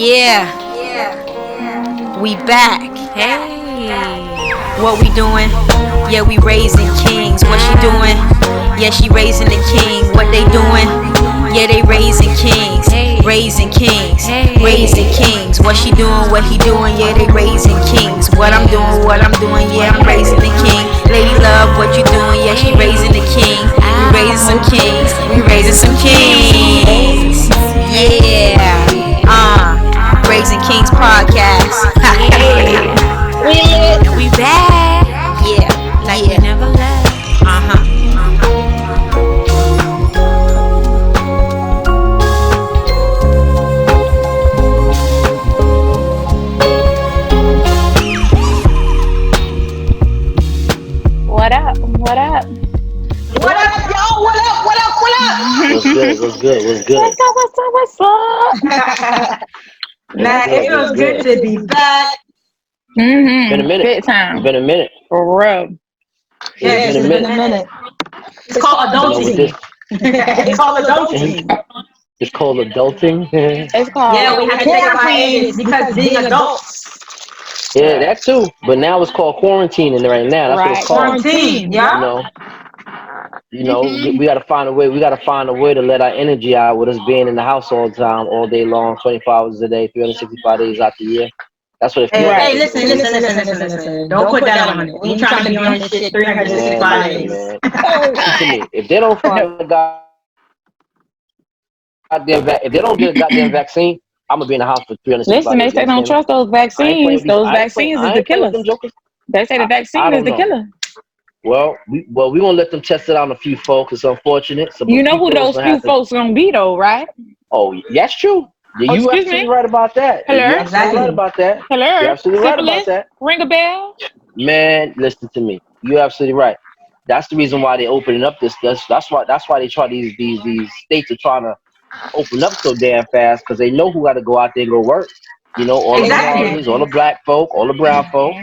Yeah, we back. Hey. What we doing? Yeah, we raising kings. What she doing? Yeah, she raising the king. What they doing? Yeah, they raising kings. Raising kings. Raising kings. What she doing? What he doing? Yeah, they raising kings. What I'm doing? What I'm doing? Yeah, I'm raising the king. Lady love, what you doing? Yeah, she raising the king. We raising some kings. We raising some kings. Yeah. Raising Kings podcast. We back. Yeah. Like we never left. What up? What up? What up, y'all? What up? What up? What up? What's good? What's good? What's good? What's up? What's up? What's up? Man, it feels good to be back. Been a minute. Big time. It's been a minute. For real. Yes, it's been a minute. It's called adulting. It's called adulting. It's called adulting. It's called. Yeah, we have to take our hiatus because being adults. Yeah, that too. But now it's called quarantining right now. That's what it's called. Quarantine, yeah. You know, we gotta find a way. We gotta find a way to let our energy out with us being in the house all the time, all day long, 24 hours a day, 365 days out the year. That's what it feels like. Hey, listen. Don't put that on it. We ain't trying to be on this shit 365 days. Man. Listen to me. If they don't find a if they don't get a goddamn vaccine, I'm gonna be in the house for 365 Listen, they days. say don't trust those vaccines. Those vaccines is the killer. They say the vaccine is the killer. Well, we gonna let them test it on a few folks. It's unfortunate. You know who those few folks gonna be though, right? Oh, that's true. Yeah, you absolutely right about that. Hello? You're absolutely right about that. Hello? You're absolutely right about that. Ring a bell? Man, listen to me. You're absolutely right. That's the reason why they opening up this. That's why they try these states are trying to open up so damn fast because they know who got to go out there and go work. You know, all the minorities, all the black folk, all the brown folk.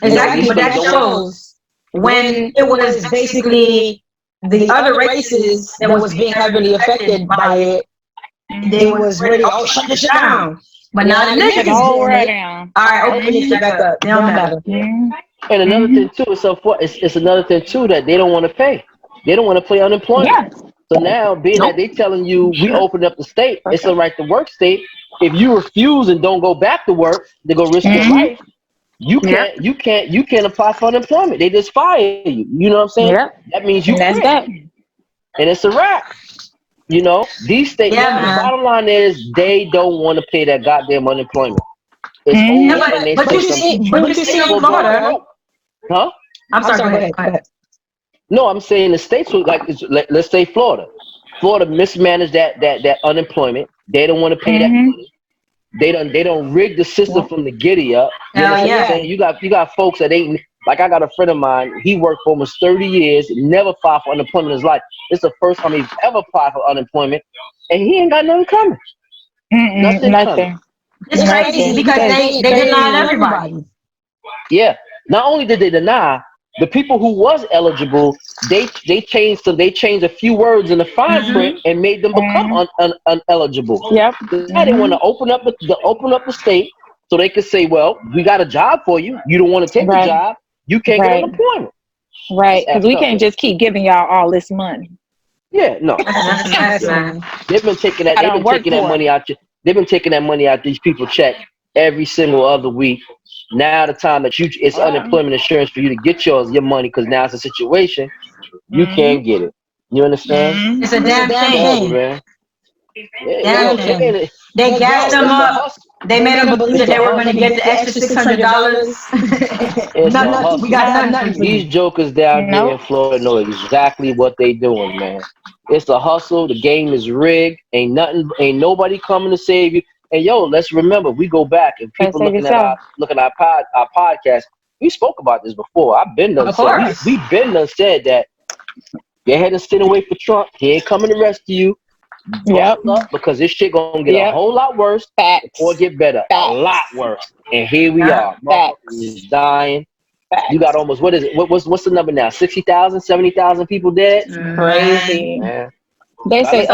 Exactly, but that shows when it was basically the other races that was being heavily affected by it, they was ready to shut this down. But now the niggas all right down. All right, open this shit back up. They don't matter. And another thing too, it's another thing too that they don't want to pay. They don't want to pay unemployment. Yeah. So now, being that they telling you we open up the state, it's a right to work state. If you refuse and don't go back to work, they go risk your life. You can't apply for unemployment. They just fire you. You know what I'm saying? Yeah. That means you quit. And it's a wrap. You know, these states. The bottom line is they don't want to pay that goddamn unemployment. It's but you see in Florida. Huh? I'm sorry. Go ahead. No, I'm saying the states let's say Florida. Florida mismanaged that unemployment. They don't want to pay that money. They don't rig the system from the giddy up. You know what I'm saying? You got folks that ain't like I got a friend of mine, he worked for almost 30 years, never filed for unemployment in his life. It's the first time he's ever applied for unemployment, and he ain't got nothing coming. Nothing coming. It's crazy because they denied everybody. Yeah. Not only did they deny, the people who was eligible, they changed a few words in the fine print and made them become uneligible. Yep. Now they want to open up the state so they could say, well, we got a job for you. You don't want to take the job. You can't get unemployment. Right, because we can't just keep giving y'all all this money. Yeah, no. They've been taking that money out. They've been taking that money out these people's check every single other week. Now the time that it's unemployment insurance for you to get your money, because now it's a situation you can't get it. You understand? It's a damn shame, man. Damn shame. They gassed them up. They made them believe that they were going to get the extra $600. We got nothing. These jokers down here in Florida know exactly what they doing, man. It's a hustle. The game is rigged. Ain't nobody coming to save you. And yo, let's remember, we go back and people looking at our podcast. We spoke about this before. We've been said that go ahead and sit away for Trump. He ain't coming to rescue you. Up because this shit gonna get a whole lot worse or get better. A lot worse. And here we are. Is dying. You got almost what's the number now? 60,000, 70,000 people dead? Crazy. Man. They say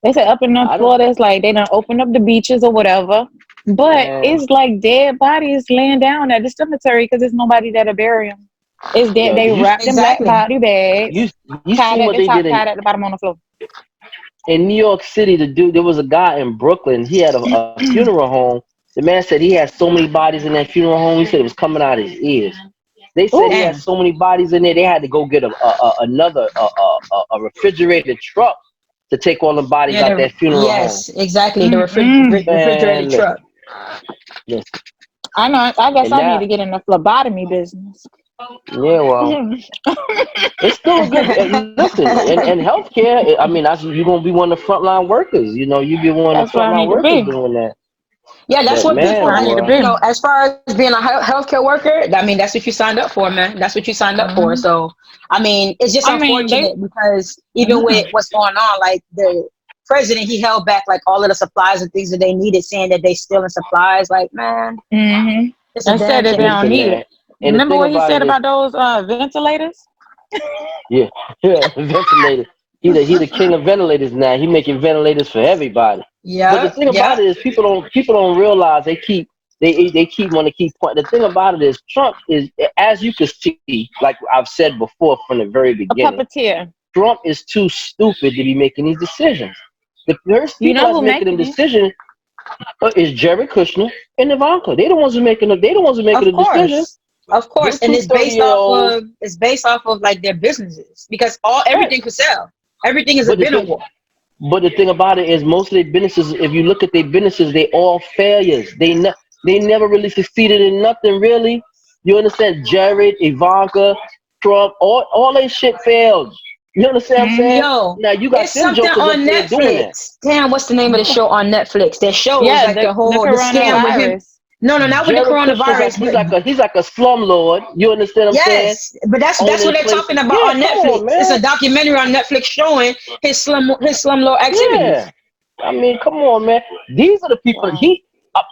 They said up in North Florida, it's like they done opened up the beaches or whatever. But it's like dead bodies laying down at the cemetery because there's nobody that'll bury them. It's dead. They wrapped in black body bags, You tied seen at what the they top, did tied at the bottom on the floor. in New York City? The dude, there was a guy in Brooklyn. He had a funeral home. The man said he had so many bodies in that funeral home. He said it was coming out of his ears. They said he had so many bodies in there. They had to go get another refrigerated truck to take all the bodies out that funeral home. Yes, exactly. The refrigerated truck. Yes. I know. I guess I need to get in the phlebotomy business. Yeah, well, it's still a good. Listen, in healthcare, I mean, you're gonna be one of the frontline workers. You know, you be one of the frontline workers doing that. Yeah, that's what people like. You know, as far as being a healthcare worker, I mean, that's what you signed up for, man. That's what you signed up for. So, I mean, it's just unfortunate because even with what's going on, like the president, he held back like all of the supplies and things that they needed, saying that they still in supplies. Like, man, it's a said that they don't need it. And remember what he said about those ventilators? Yeah, ventilators. He the king of ventilators now. He making ventilators for everybody. Yeah. But the thing about it is people don't realize they keep want to keep pointing. The thing about it is Trump is, as you can see, like I've said before from the very beginning, a puppeteer. Trump is too stupid to be making these decisions. The first people that's making the decision is Jared Kushner and Ivanka. They the ones who making the decisions. Of course, and it's based off of like their businesses because everything could sell. Everything is a bidding war. But the thing about it is, most of their businesses, if you look at their businesses, they all failures. They never really succeeded in nothing, really. You understand? Jared, Ivanka, Trump, all their shit failed. You understand what I'm saying? Yo, now you got something on Netflix. Damn, what's the name of the show on Netflix? That show is like the scam with him. No, not with the coronavirus. He's like a slumlord. You understand what I'm saying? Yes, but that's what they're talking about on Netflix. It's a documentary on Netflix showing his slumlord activities. Yeah. I mean, come on, man. These are the people.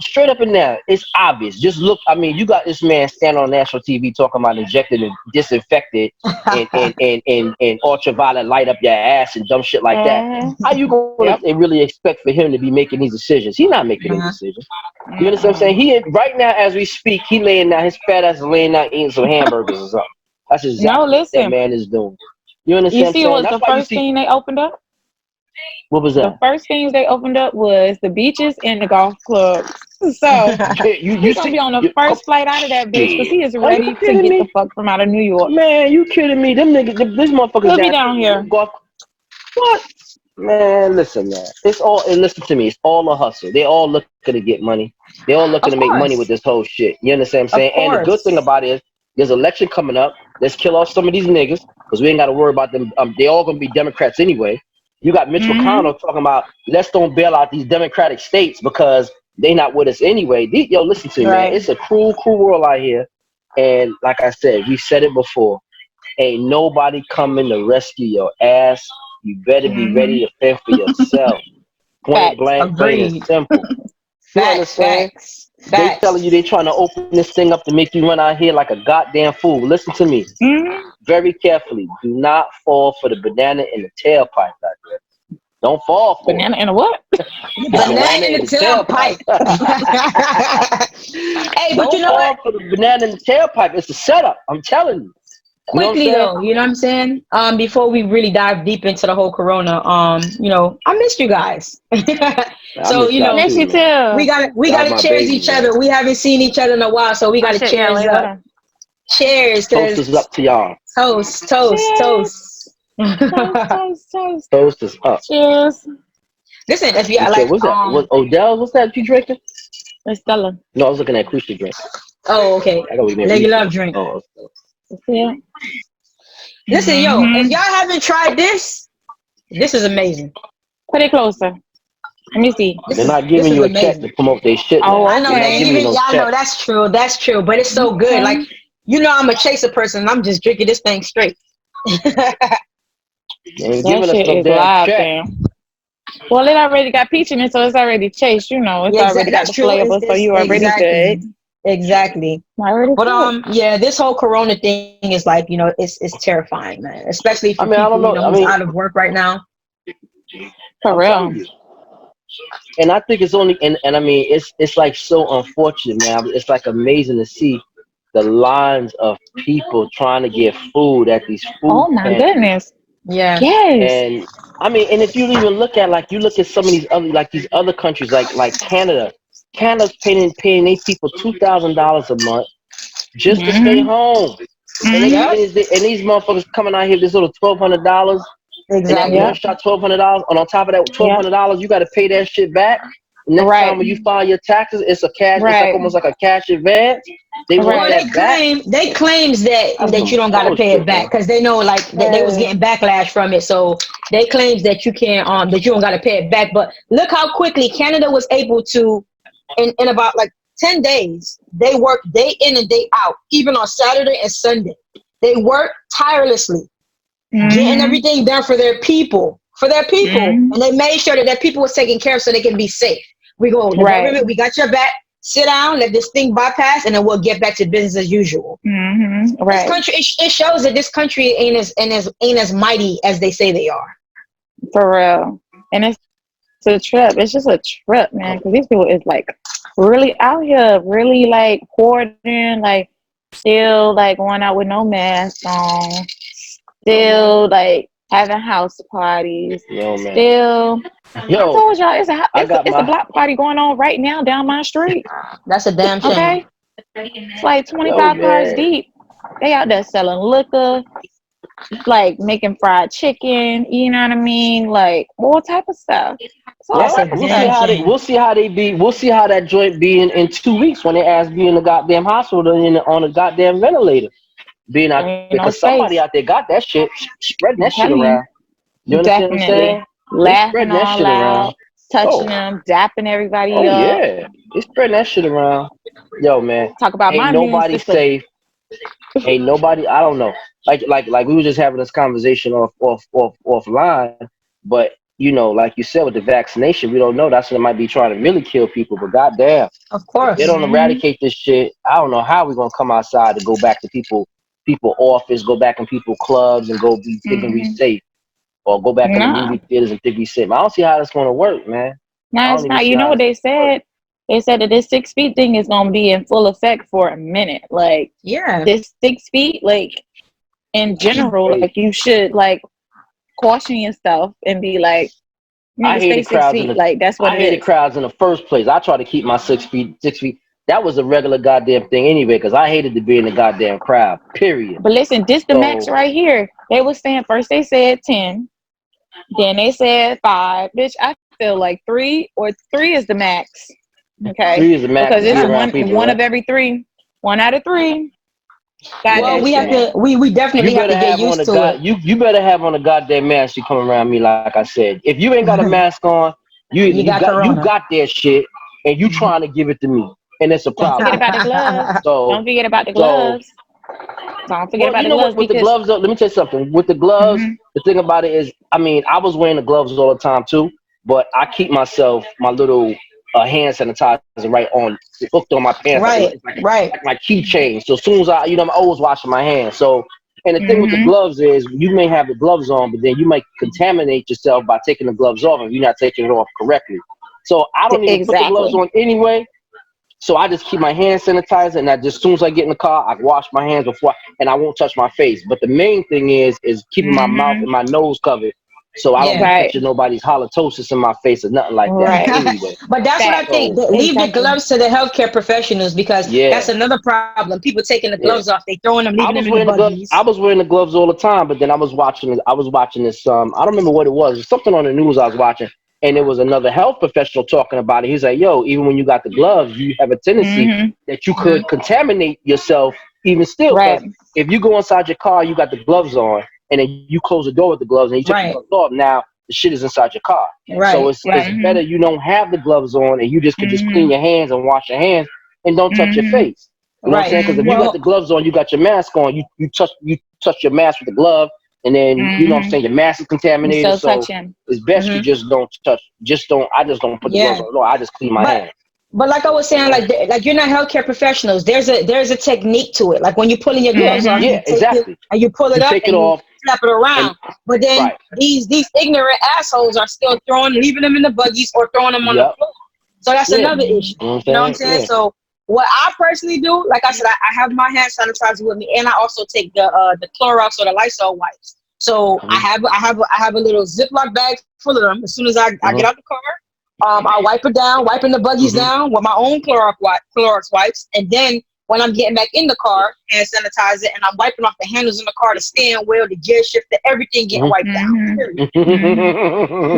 Straight up and down, it's obvious. Just look. I mean, you got this man standing on national TV talking about injected and disinfected and ultraviolet light up your ass and dumb shit like that. How you going to really expect for him to be making these decisions? He's not making these decisions. You understand what I'm saying? Right now, as we speak, he laying down, his fat ass is laying down eating some hamburgers or something. That's exactly what that man is doing. You understand? You see what was the first thing they opened up? What was that? The first things they opened up was the beaches and the golf clubs. So he's gonna be on the first flight out of that bitch because he is ready to get the fuck from out of New York. Man, you kidding me? Them niggas, this motherfuckers. He'll be down here. What? Man, listen, man. Listen to me. It's all a hustle. They all looking to get money. They all looking to make money with this whole shit. You understand what I'm saying? And the good thing about it is there's an election coming up. Let's kill off some of these niggas because we ain't got to worry about them. They all gonna be Democrats anyway. You got Mitch McConnell talking about let's don't bail out these Democratic states because they not with us anyway. Listen to me, man. It's a cruel world out here. And like I said, we said it before. Ain't nobody coming to rescue your ass. You better be ready to fend for yourself. Point blank, plain and simple. You understand? They telling you they trying to open this thing up to make you run out here like a goddamn fool. Listen to me very carefully. Do not fall for the banana in the tailpipe out there. Don't fall for banana in a what? Banana in the tailpipe. Hey, but you know what? Don't fall for the banana in the tailpipe. It's a setup. I'm telling you. Quickly though, you know what I'm saying? Before we really dive deep into the whole corona, I missed you guys. So miss you too. We gotta cheers each other. We haven't seen each other in a while, so we gotta cheers up. Cheers. Toast is up to y'all. Toast. Toast is up. Cheers. Listen, if you like, what's that? Odell, what's that you drinking? It's Stella. No, I was looking at Christian drink. Oh, okay. Regular drink. Oh, yeah. Listen, if y'all haven't tried this is amazing. Put it closer. Let me see. They're not giving you a check to promote their shit. Oh, I know. Y'all know that's true. That's true. But it's so good. Like, I'm a chaser person. I'm just drinking this thing straight. That shit is live, damn. Well, it already got peach in it, so it's already chased. It's already got the flavor, so you already good. Exactly. But this whole corona thing is like, it's terrifying, man. Especially for people who's out of work right now. For I'm telling real. you. And I think it's only and I mean it's like so unfortunate, man. It's like amazing to see the lines of people trying to get food at these food Oh my pantries. goodness. Yeah. Yes. And I mean, and if you even look at like you look at some of these other countries like Canada. Canada's paying these people $2,000 a month just to stay Mm-hmm. home. And Yep. these motherfuckers coming out here with this little $1,200, and that Exactly. one Yep. shot $1,200. And on top of that Yep. $1,200, you got to pay that shit back. Next time Right. when you file your taxes, it's a cash. It's like Right. almost like a cash advance. They want Well, Right. that back. they claims That's that some you don't got to pay it bullshit, back man. because they know like that they was Right. getting backlash from it. So they claims that you can't that you don't got to pay it back. But look how quickly Canada was able to in about like 10 days. They work day in and day out, even on Saturday and Sunday. They work tirelessly, getting Mm-hmm. everything done for their people, Mm-hmm. and they made sure that their people was taken care of so they can be safe. We go, the Right. government, we got your back. Sit down, let this thing bypass, and then we'll get back to business as usual. Mm-hmm. This Right. country, it shows that this country ain't as mighty as they say they are. For real. And it's a trip. It's just a trip, man. Because these people is like really out here, really like hoarding, like still like going out with no mask on, still like having house parties, Yo, man. still. I Yo, told y'all I got it's a my. block party going on right now down my street. That's a damn shame. Okay, it's like Yo, 25 cars man. deep. They out there selling liquor, like making fried chicken. You know what I mean? Like all type of stuff. It's all That's Well, a type of we'll see damn stuff. how they. shame. We'll see how they be. We'll see how that joint be in 2 weeks when they ask be in the goddamn hospital on a goddamn ventilator. Being out Ain't no because somebody space. out there got that shit, spreading I'm that shit telling around. You you, understand what I'm definitely saying? They laughing spreading that all shit around. loud, touching Oh, them, dapping everybody oh up. yeah, they spreading that shit around. Yo, man, Talk about ain't my immune nobody system. safe. Ain't nobody. I don't know. Like we were just having this conversation offline, but you know, like you said with the vaccination, we don't know. That's what might be trying to really kill people. But goddamn, Of if they course. don't Hmm. eradicate this shit, I don't know how we're gonna come outside to go back to people office, go back in people clubs, and go be thinking we Hmm. safe, or go back in the Nah, movie theaters and think we safe. I don't see how that's gonna work, man. I nah, don't it's even not. see You know how what it's they gonna work. said? They said that this 6 feet thing is gonna be in full effect for a minute. Like Yeah. this 6 feet, like in Shit general, crazy. like you should like caution yourself and be like, you need I to stay hated six crowds in feet. the Like that's what I it hated is. crowds in the first place. I try to keep my 6 feet, 6 feet. That was a regular goddamn thing anyway, because I hated to be in the goddamn crowd. Period. But listen, this the max So right here. They was saying first they said 10, then they said 5. Bitch, I feel like three is the max. Okay, 3 is the max because to be it's Yeah. around people, one right? of every three, one out of three got Yeah, Well, that we have shit. to. man. We You definitely have to better get have on a used to god. it. You better have on a goddamn mask. You come around me, like I said. If you ain't got a mask on, You got you corona. got that shit, and you trying to give it to me, and it's a Don't forget problem. about the gloves. So Don't forget about the so gloves. Don't forget well, about you the know what? gloves With the because gloves, though, let me tell you something. With the gloves, mhm, the thing about it is, I mean, I was wearing the gloves all the time too, but I keep my little hand sanitizer right on, hooked on my pants, like Right. it's Right. like my keychain. So as soon as I'm always washing my hands. So, and the thing with the mhm, gloves is, you may have the gloves on, but then you might contaminate yourself by taking the gloves off if you're not taking it off correctly. So I don't even put the gloves exactly. on anyway. So I just keep my hand sanitizer, and I just as soon as I get in the car, I wash my hands and I won't touch my face. But the main thing is keeping my mouth Hmm. and my nose covered, so I don't Yeah. be Right, catching nobody's halitosis in my face or nothing like that. right. Anyway, But that's what I Facts. think. so Leave the Exactly. gloves to the healthcare professionals because that's yeah, another problem. People taking the yeah. gloves off, they throwing them, I leaving was them in the wearing the gloves. I buggies. was wearing the gloves all the time, but then I was watching this. I don't remember what it was. It was something on the news I was watching, and it was another health professional talking about it. He's like, "Yo, even when you got the gloves, you have a tendency Hmm. that you Hmm. could contaminate yourself even still. Right. Because if you go inside your car, you got the gloves on, and then you close the door with the gloves, and you took the Right. gloves off. Now the shit is inside your car. So Right. it's Right. Hmm. better you don't have the gloves on, and you just could just clean Hmm. your hands and wash your hands and don't touch your Hmm. face. You know what I'm Right. saying? Because if you got Hmm. the Well, gloves on, you got your mask on, you touch your mask with the glove, and then you know what I'm Hmm. saying, your mask is You contaminated. still So touching. it's best you hmm just don't touch. Just don't. I just don't put the gloves yeah. on. No, I just clean my But hands. like I was You saying, know? like you're not healthcare professionals. There's a technique to it. Like when you're pulling your gloves Hmm. off, Yeah, you take it exactly. and you pull it You up take it and you off. flap it around. But then these ignorant assholes are still leaving them in the buggies or throwing them on the floor. So that's another issue. You know what I'm saying? Yeah. So what I personally do, like I said, I have my hand sanitizer with me, and I also take the Clorox or the Lysol wipes. So I have a little Ziploc bag full of them. As soon as I get out the car, I wipe it down, wiping the buggies down with my own Clorox wipes, and then when I'm getting back in the car, hand sanitize it, and I'm wiping off the handles in the car, the steering wheel, the gear shifter, everything getting wiped down.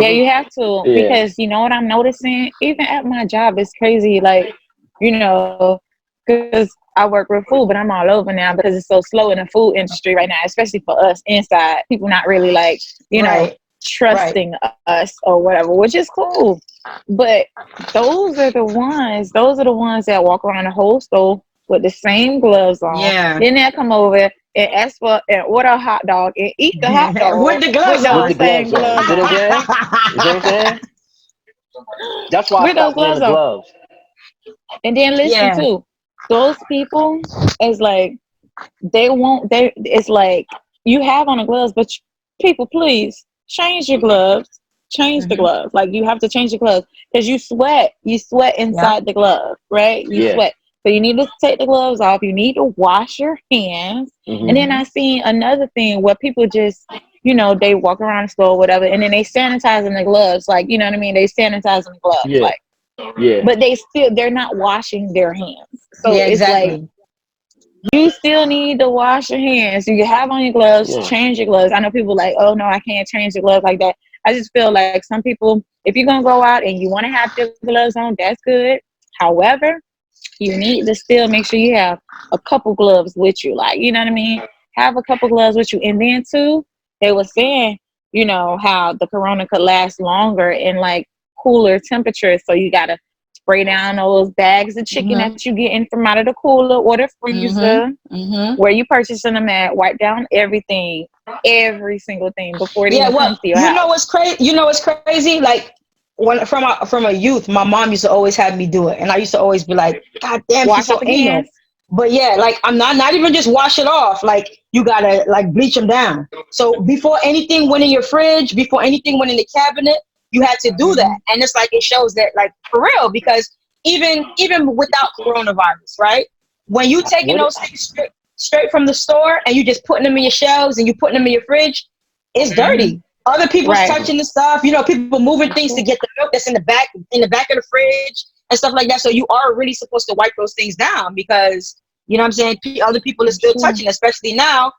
Yeah, you have to, because you know what I'm noticing? Even at my job, it's crazy. Like, you know, because I work with food, but I'm all over now because it's so slow in the food industry right now, especially for us inside. People not really like, you know, trusting us or whatever, which is cool. But those are the ones that walk around the whole store with the same gloves on. Yeah. Then they'll come over and ask for and order a hot dog and eat the hot dog with the gloves on. With the gloves on. You know what I'm saying? That's why I stopped wearing the gloves. And then listen too, those people is like it's like you have on the gloves, but people, please change your gloves. Change the glove. Like you have to change the gloves because you sweat inside the glove, right? You sweat. So you need to take the gloves off. You need to wash your hands. And then I seen another thing where people just, you know, they walk around the store or whatever, and then they sanitizing the gloves. Like, you know what I mean? They sanitizing the gloves. But they're not washing their hands. So it's like, you still need to wash your hands. You have on your gloves, change your gloves. I know people like, oh no, I can't change the gloves like that. I just feel like some people, if you're going to go out and you want to have your gloves on, that's good. However, you need to still make sure you have a couple gloves with you. Like, you know what I mean? Have a couple gloves with you. And then too, they were saying, you know, how the corona could last longer in like cooler temperatures. So you got to spray down those bags of chicken that you getting from out of the cooler or the freezer, where you purchasing them at. Wipe down everything, every single thing before it even comes to your house. You know what's crazy? You know what's crazy? Like when from a youth, my mom used to always have me do it, and I used to always be like, "God damn, wash your hands." But yeah, like I'm not even just wash it off. Like you gotta like bleach them down. So before anything went in your fridge, before anything went in the cabinet, you had to do that. And it's like, it shows that, like, for real, because even without coronavirus, right? When you taking those things straight from the store and you just putting them in your shelves and you putting them in your fridge, it's dirty. Other people's touching the stuff, you know, people moving things to get the milk that's in the back of the fridge and stuff like that. So you are really supposed to wipe those things down because, you know what I'm saying, other people are still touching, especially now.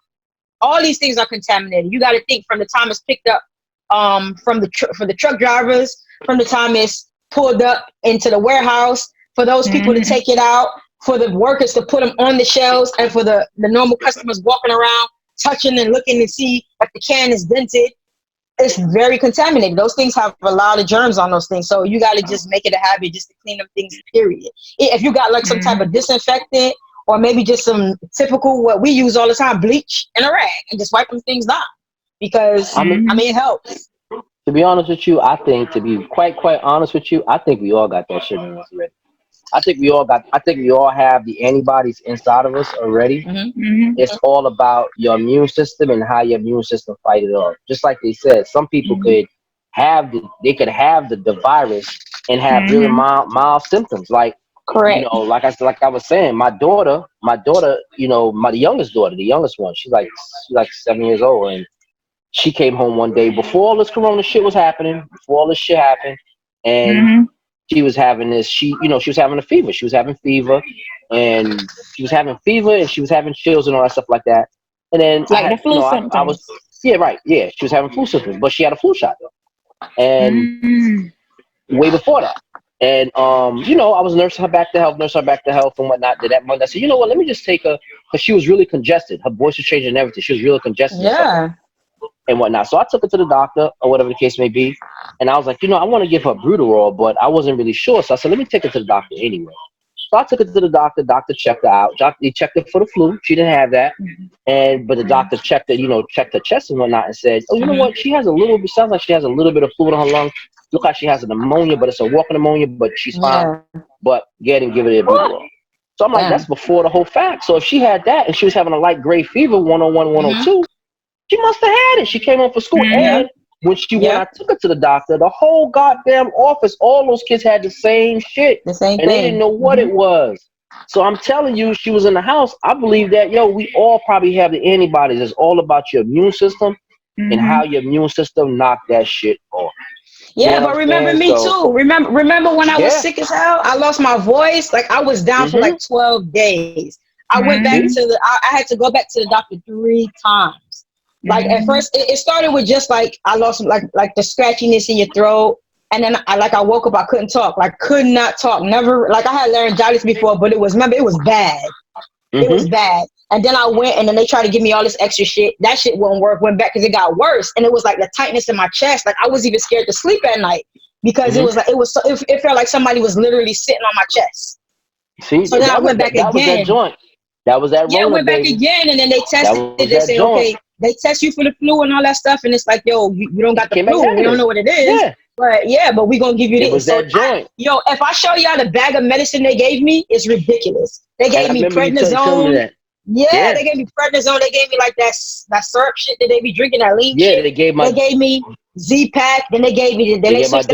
All these things are contaminated. You got to think from the time it's picked up for the truck drivers, from the time it's pulled up into the warehouse, for those people to take it out, for the workers to put them on the shelves, and for the normal customers walking around touching and looking to see if the can is dented. It's very contaminated. Those things have a lot of germs on those things. So you got to just make it a habit just to clean them things, period. If you got like some type of disinfectant or maybe just some typical, what we use all the time, bleach and a rag, and just wipe them things down. Because, I mean, it helps. To be honest with you, I think, to be quite honest with you, I think we all got that shit in us already. I think we all have the antibodies inside of us already. It's all about your immune system and how your immune system fight it off. Just like they said, some people could have the virus and have really mild symptoms. Like, you know, like I was saying, my daughter, you know, the youngest one, she's like 7 years old, and she came home one day before all this corona shit was happening, and she was having this, she was having a fever. She was having fever, and she was having chills and all that stuff like that. And then like the flu symptoms. She was having flu symptoms, but she had a flu shot though. And way before that. And you know, I was nursing her back to health and whatnot. Did that month, I said, you know what, let me just take her, because she was really congested. Her voice was changing and everything. She was really congested. And whatnot. So I took her to the doctor or whatever the case may be. And I was like, you know, I want to give her Bruterol, but I wasn't really sure. So I said, let me take her to the doctor anyway. So I took her to the doctor. Doctor checked her out. He checked her for the flu. She didn't have that. But the doctor checked her chest and whatnot and said, oh, you know what? Sounds like she has a little bit of fluid on her lung. Look like she has a pneumonia, but it's a walking pneumonia, but she's fine. But go ahead and give her the Bruterol. So I'm like, that's before the whole fact. So if she had that and she was having a light gray fever, 101, 102, She must have had it. She came home from school, and when I took her to the doctor, the whole goddamn office, all those kids had the same shit, the same and thing. they didn't know what it was. So I'm telling you, she was in the house. I believe that, we all probably have the antibodies. It's all about your immune system and how your immune system knocked that shit off. Yeah, but remember me too. Remember when I was sick as hell? I lost my voice. Like I was down for like 12 days. I went back to I had to go back to the doctor 3 times. Like at first, it started with just like I lost like the scratchiness in your throat, and then I woke up, I couldn't talk, like could not talk. Never, like I had laryngitis before, but it was bad. It was bad. And then I went, and then they tried to give me all this extra shit. That shit wouldn't work. Went back because it got worse, and it was like the tightness in my chest. Like I was even scared to sleep at night because it was like it felt like somebody was literally sitting on my chest. See, so then I went back again. That was that joint. That was that. Yeah, I went back again, and then they tested. They said, okay, they test you for the flu and all that stuff, and it's like, yo, you don't got the flu. We don't know what it is. Yeah. But we gonna give you this. It was that joint. If I show y'all the bag of medicine they gave me, it's ridiculous. They gave me prednisone. Yeah, they gave me prednisone. They gave me like that syrup shit that they be drinking, that lean shit. They gave me Z-Pack. Then they gave me like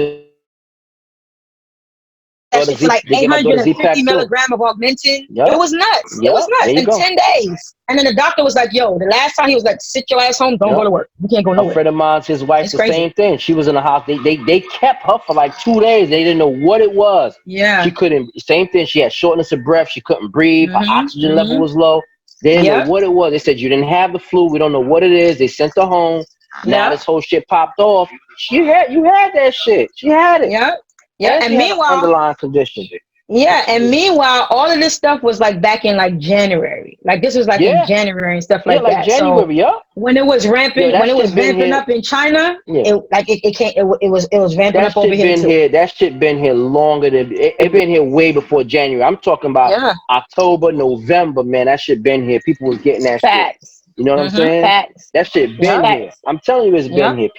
850 milligram of Augmentin. It was nuts. It was nuts in 10 days. And then the doctor was like, yo, the last time he was like, sit your ass home, don't go to work. You can't go nowhere. A friend of mine, his wife, the same thing. She was in the house. They kept her for like 2 days. They didn't know what it was. Yeah. She couldn't, same thing. She had shortness of breath. She couldn't breathe. Her oxygen level was low. They didn't know what it was. They said, you didn't have the flu. We don't know what it is. They sent her home. Now this whole shit popped off. You had that shit. She had it. Yeah. And meanwhile, underlying condition. Yeah, and meanwhile, all of this stuff was like back in like January. Like this was like in January and stuff like that. Like January, so when it was ramping, ramping up in China, it was ramping up over here too. That shit been here longer than it been here way before January. I'm talking about October, November, man. That shit been here. People was getting that shit. You know what I'm saying? Facts. That shit been here. I'm telling you, it's been here.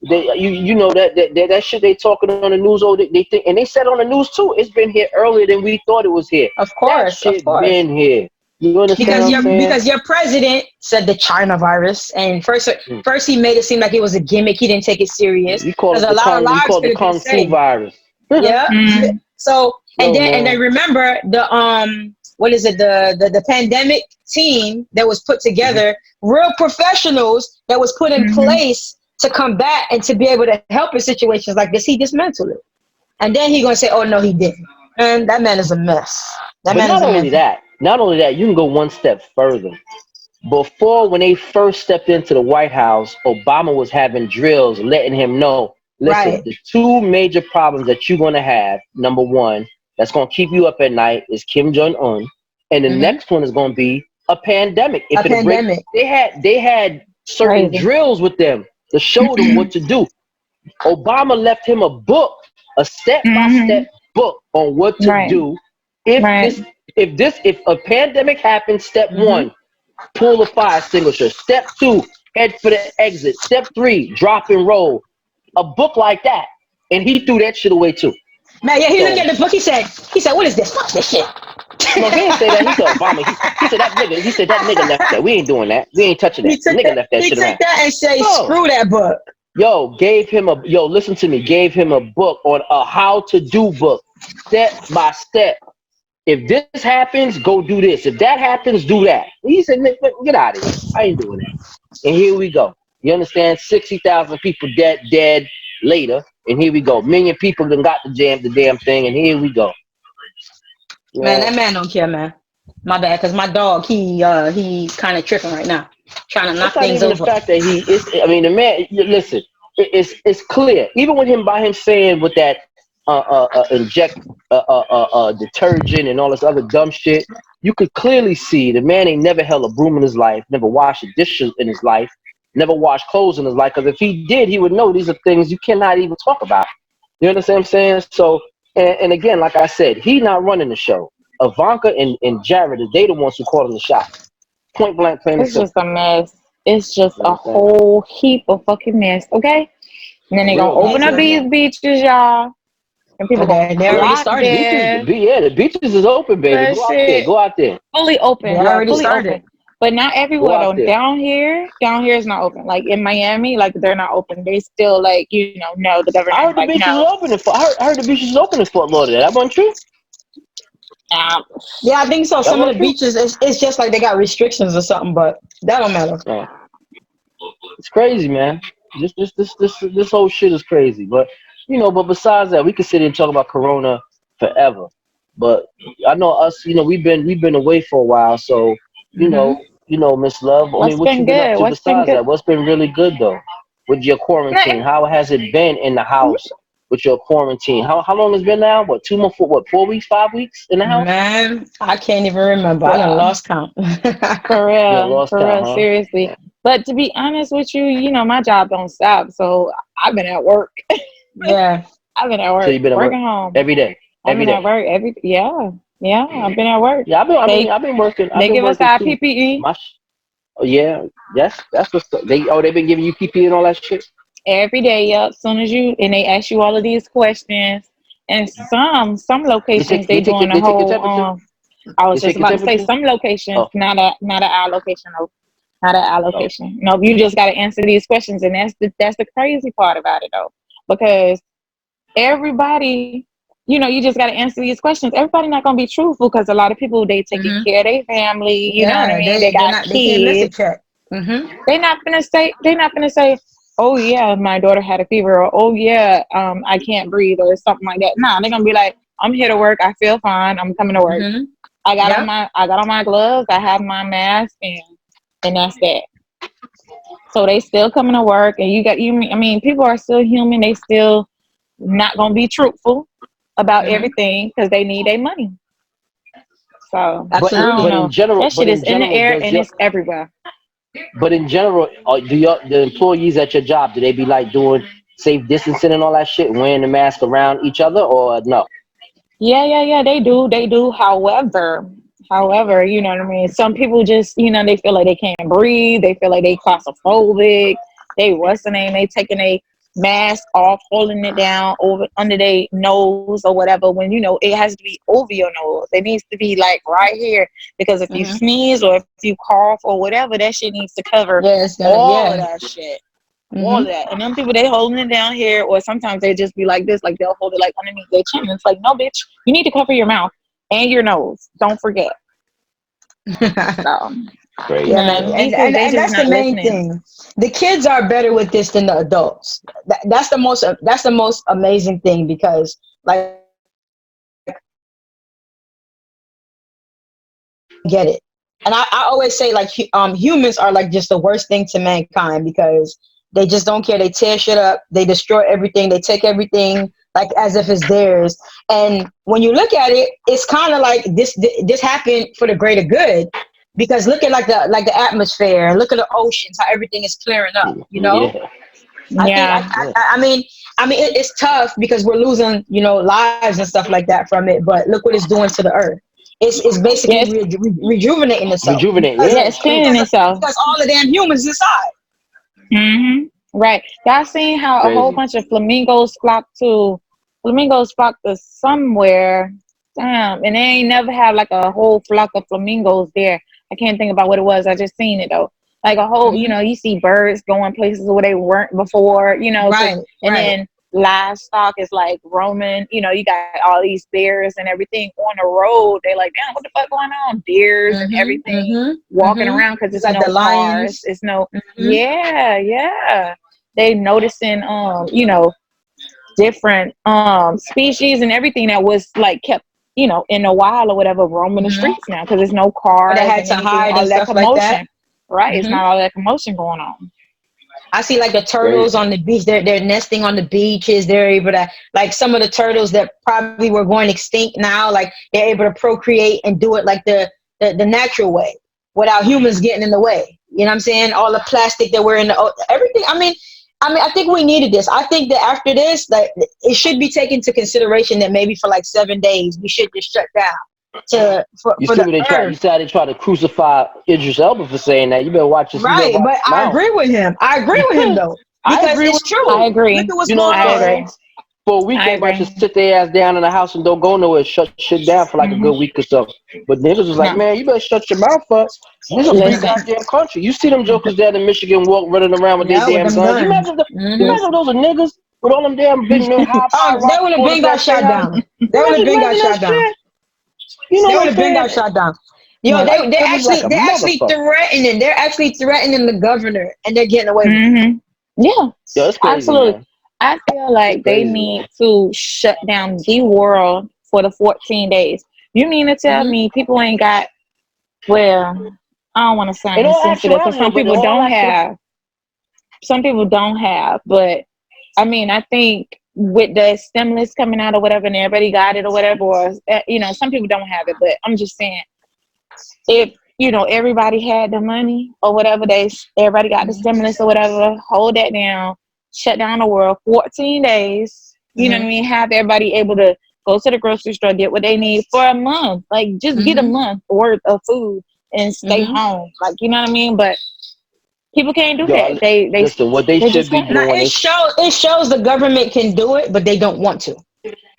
You know that shit they talking on the news. They think, and they said on the news too. It's been here earlier than we thought it was here. Of course, that shit been here. You understand? Because your president said the China virus, and first he made it seem like it was a gimmick. He didn't take it serious. You call it the Kung Fu virus. So and then remember the what is it, the pandemic team that was put together, real professionals that was put in place to combat and to be able to help in situations like this. He dismantled it. And then he gonna say, oh no, he didn't. And that man is a mess. Not only that, you can go one step further. Before, when they first stepped into the White House, Obama was having drills letting him know, listen, the 2 major problems that you're gonna have, number 1, that's gonna keep you up at night is Kim Jong-un. And the next one is gonna be a pandemic. They had certain drills with them to show them what to do. Obama left him a book, a step-by-step book on what to do. If a pandemic happens, step 1, pull the fire extinguisher. Step 2, head for the exit. Step 3, drop and roll. A book like that. And he threw that shit away too. Man, he looked at the book, he said, what is this? Fuck this shit. No, he didn't say that. He said Obama. He said that nigga left that. We ain't doing that. We ain't touching that. Nigga left that shit around. He took that and said, screw that book. Listen to me. Gave him a book on a how to do book, step by step. If this happens, go do this. If that happens, do that. He said, get out of here. I ain't doing that. And here we go. You understand? 60,000 people dead later. And here we go. Million people done got the damn thing. And here we go. Man, that man don't care, man. My bad, because my dog, he's kind of tripping right now, trying to knock things over. The fact that the man, listen, it's clear. Even with him by him saying with that inject detergent and all this other dumb shit, you could clearly see the man ain't never held a broom in his life, never washed a dish in his life, never washed clothes in his life. Because if he did, he would know these are things you cannot even talk about. You understand what I'm saying? So. And again, like I said, he not running the show. Ivanka and Jared, they the ones who called him the shot. Point blank, plain and simple. It's just a mess. It's just a whole heap of fucking mess, okay? And then they gonna open up these beaches, y'all. And people they already started. The beaches is open, baby. Go out there. Fully open. They already started. But not Go everywhere out though. there. Down here is not open. Like in Miami, like they're not open. They still like, no, the I government's heard the like, beaches no. is open in Fort. I heard the beaches is open in Fort Lauderdale. That wasn't true. Nah. Yeah, I think so. That Some of wasn't the true. beaches, it's just like they got restrictions or something, but that don't matter. Yeah. It's crazy, man. This whole shit is crazy. But but besides that, we could sit here and talk about Corona forever. But I know us. We've been away for a while. So Hmm. Miss Love. I mean, What's what been you been up good? to What's been besides good? that? What's been really good though with your Nah, quarantine? How has it been in the house with your quarantine? How long has it been now? What 2 months? What 4 weeks? 5 weeks in the house? Man, I can't even remember. I done lost count. Yeah, lost For count, real, huh? seriously. But to be honest with you, my job don't stop. So I've been at work. Yeah. I've been at So work, you've been at work working home. every day, I've every been at day. work yeah. I've been at work. Yeah, They I've been working. I've they been give us working our too. PPE Oh, yeah, that's what's they've been giving you PPE and all that shit. every day. Up, soon as and they ask you all of these questions. And some They locations take they they take doing your the they take your whole temperature. I They was just take your about to say temperature. some locations, Oh, not at our location though. Not at our oh, location. No, you just got to answer these questions, and that's the crazy part about it though, because everybody, you just got to answer these questions. Everybody not gonna be truthful because a lot of people they taking Hmm. care of their family. You know what I Yeah, mean? They got they can't miss a kids. check. Hmm. They're not gonna say, oh yeah, my daughter had a fever, or oh yeah, I can't breathe, or something like that. Nah, they're gonna be like, I'm here to work. I feel fine. I'm coming to work. Hmm. I Yep. got on my gloves. I have my mask, and that's that. So they still coming to work, and I mean, people are still human. They still not gonna be truthful about Hmm. everything because they need their money. So but I Absolutely. don't know. That but shit is in in the general, air does and your it's everywhere. but in general, the employees at your job, do they be like doing safe distancing and all that shit, wearing the mask around each other, or no? Yeah. They do. However, you know what I mean. Some people just, they feel like they can't breathe. They feel like they claustrophobic. What's the name? They taking a mask off, holding it down over under their nose or whatever. When it has to be over your nose. It needs to be like right here because if you Hmm. sneeze or if you cough or whatever, that shit needs to cover Yeah, it's gonna. all of Yeah. that shit. All of Hmm. that. And them people, they holding it down here, or sometimes they just be like this, like they'll hold it like underneath their chin. It's like, no, bitch, you need to cover your mouth and your nose. Don't forget. So, Yeah, Crazy, man, man, yo. these people, they and just that's the not main listening. thing. The kids are better with this than the adults. That's the most amazing thing because like get it. And I always say like humans are like just the worst thing to mankind because they just don't care. They tear shit up. They destroy everything. They take everything like as if it's theirs. And when you look at it, it's kind of like this happened for the greater good because look at like the atmosphere and look at the oceans, how everything is clearing up. Yeah, I think Yeah. yeah. it's tough because we're losing lives and stuff like that from it. But look what it's doing to the earth. It's basically Yes. rejuvenating itself Rejuvenate. Yeah, Yeah, it's it's true. cleaning itself. because all the damn humans inside. Right. Y'all seen how a whole Crazy. bunch of flamingos flock to somewhere. Damn. And they ain't never had like a whole flock of flamingos there. I can't think about what it was. I just seen it though. Like a whole, Hmm. you see birds going places where they weren't before, Right, and right. then livestock is like roaming, you got all these bears and everything on the road. They like, damn, what the fuck going on? Deers and Hmm. everything Hmm. walking Hmm. around because You it's got no the cars. lions. It's no, Hmm. yeah. They noticing, different species and everything that was like kept in the wild or whatever roaming the Hmm. streets now because there's no Or they cars had and to anything, hide all and of that stuff like that. commotion. Right, it's Hmm. not all that commotion going on. I see like the turtles Crazy. on the beach. They're nesting on the beaches. They're able to like some of the turtles that probably were going extinct now. Like they're able to procreate and do it like the natural way without humans getting in the way. You know what I'm saying? All the plastic that we're in everything. I think we needed this. I think that after this, like it should be taken into consideration that maybe for like 7 days we should just shut down You for see the what they try? You earth. see how they try to crucify Idris Elba for saying that? You better watch this. You better Right, watch but your I mouth. agree with him. I agree with him though I because agree it's with him I true. too. Look agree. at what's You know what going I I'm saying? on. agree. For a week, I everybody agree. should sit their ass down in the house and don't go nowhere. Shut shit down for like a good week or so. But niggas was like, No. man, you better shut your mouth up. This is a free Listen. goddamn country. You see them jokers down in Michigan walk running around with their Yeah, with damn them guns. You guns. imagine, you imagine those are niggas with all them damn big high They rock would have been got quarterback shot chaos. down. They would have been got Imagine that shot down. shit. You know They what would I'm have been got saying? shot down. Yo, Right. they're It was like a actually motherfucker. threatening. They're actually threatening the governor, and they're getting away with it. Mm-hmm. Yeah, Yo, it's crazy, absolutely. man. I feel like It's they crazy, need man. to shut down the world for the 14 days. You mean to tell me people ain't got, well, I don't want to sound In all insensitive because actuality, though, but in all some people don't have, but I mean, I think with the stimulus coming out or whatever and everybody got it or whatever, or, some people don't have it, but I'm just saying, if everybody had the money or whatever, everybody got the stimulus or whatever, hold that down, shut down the world 14 days, you know what I mean, have everybody able to go to the grocery store, get what they need for a month, like just get a month worth of food and stay home, like, you know what I mean? But people can't do that. They listen, what they they should just be can't. Now doing it is shows the government can do it, but they don't want to.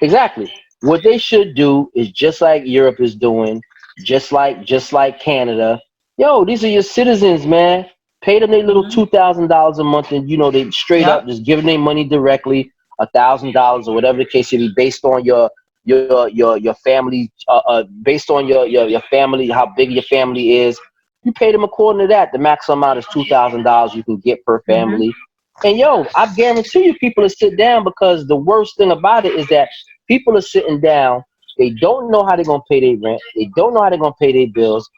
exactly what they should do is just like Europe is doing, just like Canada. Yo, these are your citizens, man. Pay them their little $2,000 a month, and they straight Yep. up just giving their money directly, $1,000 or whatever the case may be, based on your family, based on your family, how big your family is. You pay them according to that. The maximum amount is $2,000 you can get per family. And yo, I guarantee you, people will sit down, because the worst thing about it is that people are sitting down. They don't know how they're gonna pay their rent. They don't know how they're gonna pay their bills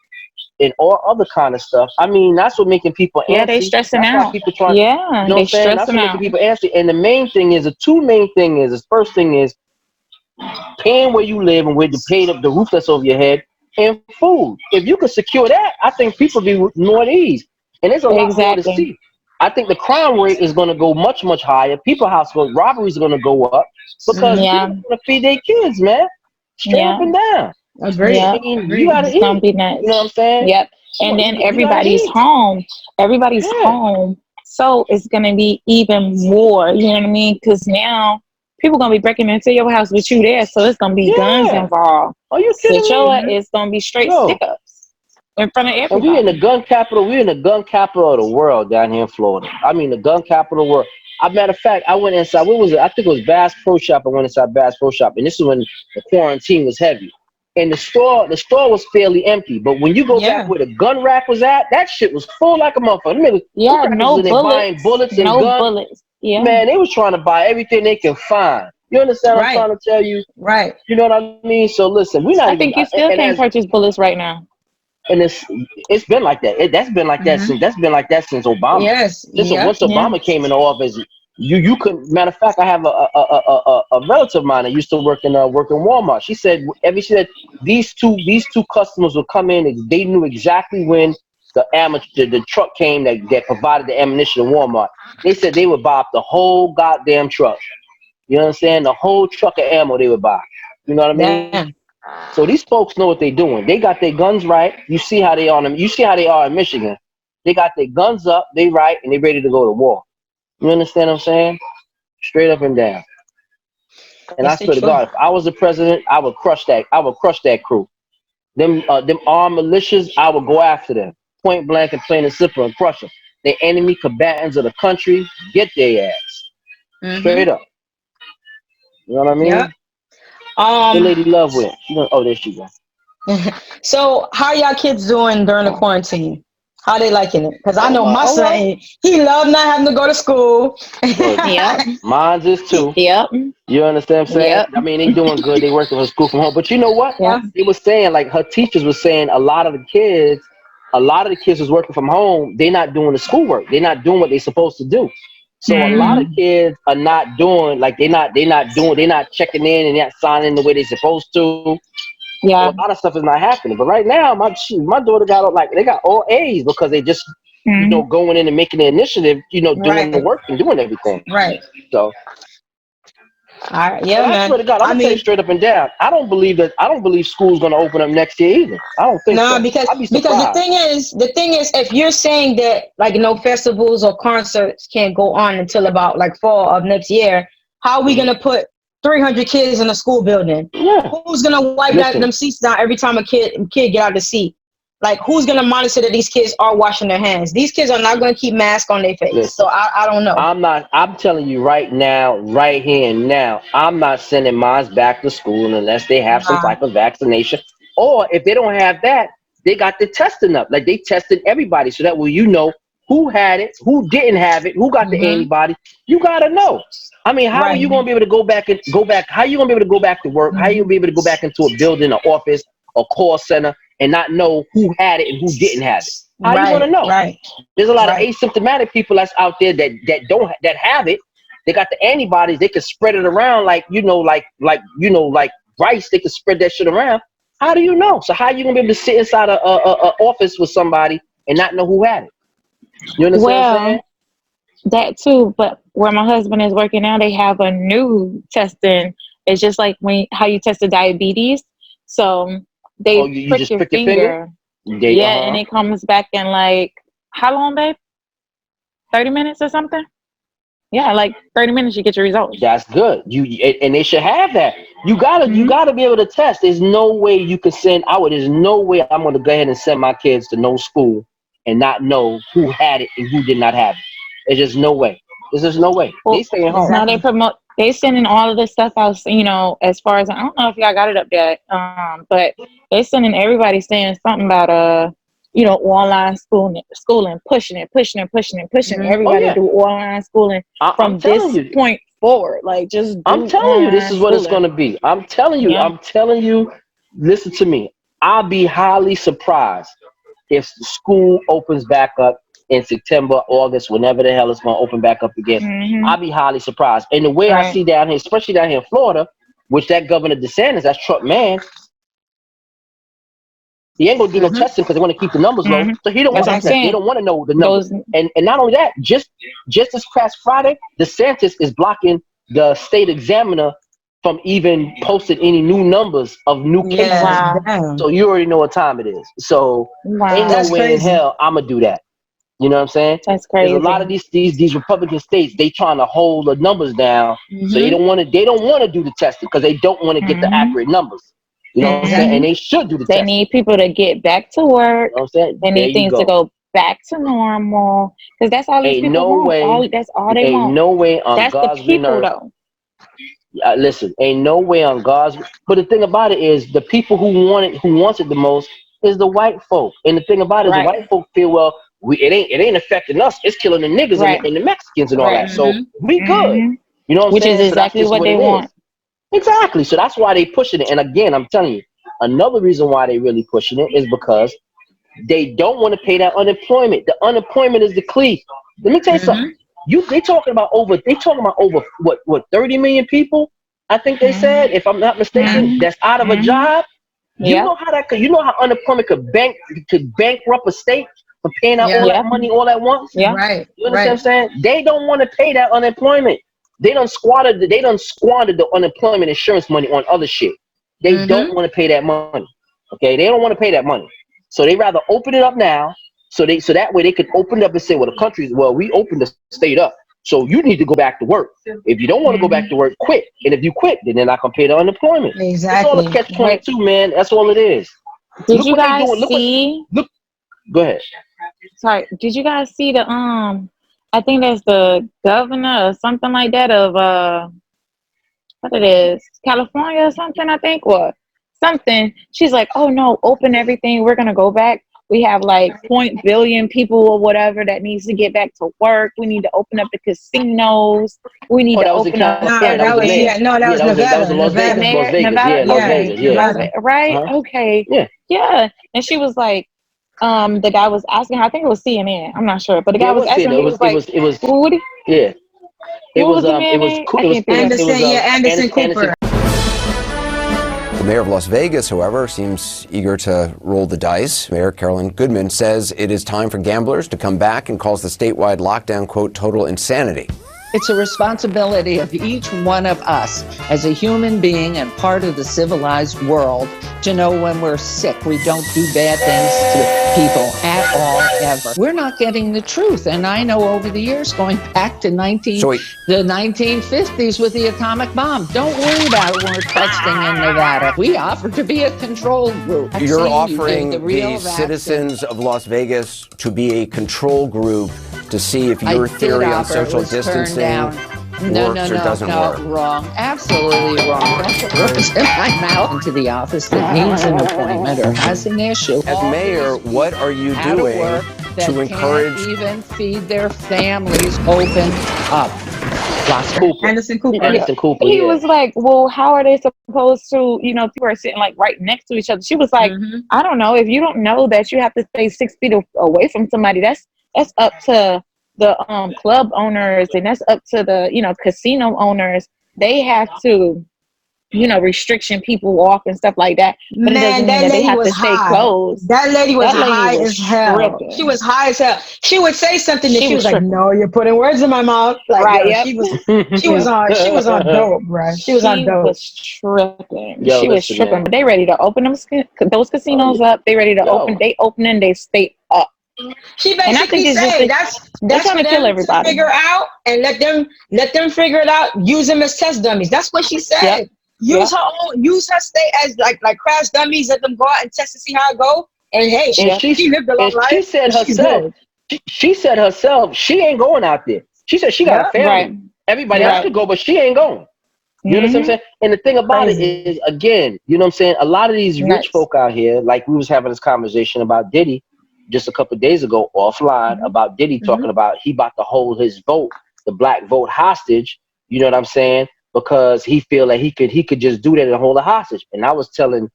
and all other kind of stuff. I mean, that's what making people Yeah, they antsy. stressing That's why out. people trying. Yeah, You know what they I'm saying? That's stressing what making out. people antsy. And the main thing is, the two main thing is, the first thing is paying where you live and where to pay the roof that's over your head, and food. If you could secure that, I think people be more at ease. And there's a lot more to Exactly. see. I think the crime rate is going to go much, much higher. Robberies are going to go up, because people Yeah, are going to feed their kids, man. Straight up yeah, and down. Agreed. yeah. I mean, you Agreed. got to It's gonna eat. be You nuts. know what I'm saying? Yep. And then You got to everybody's eat. home. Everybody's Yeah. home. So it's gonna be even more. You know what I mean? Because now people gonna be breaking into your house with you there, so it's gonna be guns Yeah. involved. Are you So kidding me? it's gonna be straight Yo. stick-ups in front of And we in the everybody. gun capital. We're in the gun capital of the world down here in Florida. I mean, the gun capital of the world. Matter of fact, I went inside. What was it? I think it was Bass Pro Shop. I went inside Bass Pro Shop, and this is when the quarantine was heavy. And the store was fairly empty. But when you go back Yeah. where the gun rack was at, that shit was full like a motherfucker. Them Yeah, crackers was no in there buying bullets. bullets and No guns. bullets. Yeah. Man, they was trying to buy everything they can find. You understand what I'm Right. trying to tell you? Right. You know what I mean? So listen, we're not I even. think you still And can't purchase bullets right now. it's been like that. That's been like that since Obama. Yes. Yep. Once Yeah. Obama came into office, you could. Matter of fact, I have a relative of mine that used to work in Walmart. She said these two customers would come in, and they knew exactly when the truck came that provided the ammunition in Walmart. They said they would buy up the whole goddamn truck. You understand? The whole truck of ammo they would buy. You know what I mean? Damn. So these folks know what they're doing. They got their guns right. You see how they are. You see how they are in Michigan. They got their guns up. They right, and they ready to go to war. You understand what I'm saying? Straight up and down. And I Yes, they swear to should. God, if I was the president, I would crush that. I would crush that crew. Them armed militias, I would go after them, point blank and plain and simple, and crush them. The enemy combatants of the country, get their ass straight up. You know what I mean? Yep. The lady love with. Oh, there she go. So how y'all kids doing during the quarantine? How they liking it? Because I know my All son, right. he love not having to go to school. Yep. Mine's is too. Yep. You understand what I'm saying? Yep. I mean, they doing good. They working from school from home. But you know what? Yeah. They was saying, like, her teachers was saying a lot of the kids was working from home. They're not doing the schoolwork. They're not doing what they're supposed to do. So a lot of kids are not doing, like, they're not checking in and not signing the way they're supposed to. So Yeah. a lot of stuff is not happening. But right now, my daughter they got all A's because they just going in and making the initiative, doing Right. the work and doing everything. Right. So All right. Yeah, I man. swear to God, I'm gonna tell you straight up and down. I don't believe school's gonna open up next year either. I don't think No, so. because I'd be the surprised. thing is, if you're saying that like no festivals or concerts can't go on until about like fall of next year, how are we gonna put 300 kids in a school building. Yeah. Who's gonna wipe them seats down every time a kid get out of the seat? Like, who's gonna monitor that these kids are washing their hands? These kids are not gonna keep masks on their face. Listen, so I don't know. I'm telling you right now, right here and now, I'm not sending mine back to school unless they have some type of vaccination. Or if they don't have that, they got the testing up. Like, they tested everybody so that way you know who had it, who didn't have it, who got the antibody. You gotta know. I mean, how are you gonna be able to go back? How are you gonna be able to go back to work? How are you gonna be able to go back into a building, an office, a call center, and not know who had it and who didn't have it? How are you gonna know? There's a lot of asymptomatic people that's out there that have it. They got the antibodies. They can spread it around like rice. They can spread that shit around. How do you know? So how are you gonna be able to sit inside a office with somebody and not know who had it? You understand what I'm saying? That too, but where my husband is working now, they have a new testing. It's just like how you test the diabetes. So they prick your finger. And it comes back in like, how long, babe? 30 minutes or something? Yeah, like 30 minutes you get your results. That's good. And they should have that. You gotta be able to test. There's no way you can send there's no way I'm gonna go ahead and send my kids to no school and not know who had it and who did not have it. There's just no way. There's just no way. They staying home. Now they sending all of this stuff out, as far as, I don't know if y'all got it up yet, but they sending everybody saying something about online schooling, pushing everybody do online schooling from this point forward. Like, just I'm telling you, this is what it's gonna be. I'm telling you, listen to me. I'll be highly surprised if school opens back up in September, August, whenever the hell it's going to open back up again. I'll be highly surprised. And the way I see down here, especially down here in Florida, which that Governor DeSantis, that's Trump man, he ain't going to do no testing because they want to keep the numbers low. So he don't want to test. They don't want to know the numbers. And not only that, just this past Friday, DeSantis is blocking the state examiner from even posting any new numbers of new cases. So you already know what time it is. So ain't no way in hell I'm going to do that. You know what I'm saying? That's crazy. There's a lot of these Republican states, they trying to hold the numbers down, so they don't want to do the testing because they don't want to get the accurate numbers. You know what I'm saying? And they should do the testing. They need people to get back to work. You know what I'm saying? They need things to go back to normal, because that's all these people want. That's all they want. Ain't no way on that's God's the people green earth. though. Listen, ain't no way on God's. But the thing about it is, the people who wants it the most is the white folk. And the thing about it is, the white folk feel, well, it ain't affecting us. It's killing the niggas and the Mexicans and all that. So we good. You know what I'm Which saying? is exactly what they want. Exactly. So that's why they pushing it. And again, I'm telling you, another reason why they really pushing it is because they don't want to pay that unemployment. The unemployment is the key. Let me tell you something. They talking about over what 30 million people, I think they said, if I'm not mistaken, that's out of a job. You know how unemployment could bankrupt a state for paying out all that money all at once? Yeah. Right. You understand what I'm saying? They don't want to pay that unemployment. They done squandered the unemployment insurance money on other shit. They don't want to pay that money. Okay? They don't want to pay that money. So they rather open it up now, so that way they could open it up and say, well, we opened the state up, so you need to go back to work. If you don't want to go back to work, quit. And if you quit, then they're not gonna pay the unemployment. Exactly. It's all a catch-22, man. That's all it is. Did you guys see? Go ahead. Sorry. Did you guys see the I think that's the governor or something like that of what it is, California or something, I think, or something. She's like, oh no, open everything. We're gonna go back. We have like 0.1 billion people or whatever that needs to get back to work. We need to open up the casinos. We need to open up. That was Nevada. That was Las Vegas. Yeah. Right? Okay. Yeah. And she was like, the guy was asking her, I think it was CNN, I'm not sure, but the guy was asking her, it was food? Yeah. It was Anderson Cooper. The mayor of Las Vegas, however, seems eager to roll the dice. Mayor Carolyn Goodman says it is time for gamblers to come back and calls the statewide lockdown, quote, total insanity. It's a responsibility of each one of us as a human being and part of the civilized world to know when we're sick. We don't do bad things to people at all, ever. We're not getting the truth. And I know over the years, going back to the 1950s with the atomic bomb, don't worry about it when we're testing in Nevada. We offer to be a control group. You're offering the citizens of Las Vegas to be a control group to see if your theory on social distancing works or doesn't work. Wrong. Absolutely wrong. That's what words in my mouth. Into the office that needs an appointment or has an issue. As mayor, what are you doing to encourage? Can't even feed their families. Open up. Anderson Cooper. He was like, well, how are they supposed to, people are sitting like right next to each other. She was like, I don't know. If you don't know that you have to stay 6 feet away from somebody, that's up to the club owners, and that's up to the casino owners. They have to restriction people off and stuff like that. But man, that lady was high. That lady was high as hell. She was high as hell. She would say something and she was like, "No, you're putting words in my mouth." Like, right? Yep. She was on dope, bro. She was on dope. Was tripping. She was tripping. But they ready to open those casinos up. They ready to open. They opening. They stay up. She basically said that's for them to figure out, and let them figure it out. Use them as test dummies. That's what she said. Yep. Use her state as like crash dummies. Let them go out and test to see how it go. And hey, she lived a long life. She said herself. She said herself she ain't going out there. She said she got a family. Right. Everybody else could go, but she ain't going. You know what I'm saying? And the thing about it is, again, you know what I'm saying? A lot of these rich folk out here, like we was having this conversation about Diddy just a couple of days ago offline about Diddy talking about he about to hold his vote, the black vote, hostage. You know what I'm saying? Because he feel like he could just do that and hold a hostage. And I was telling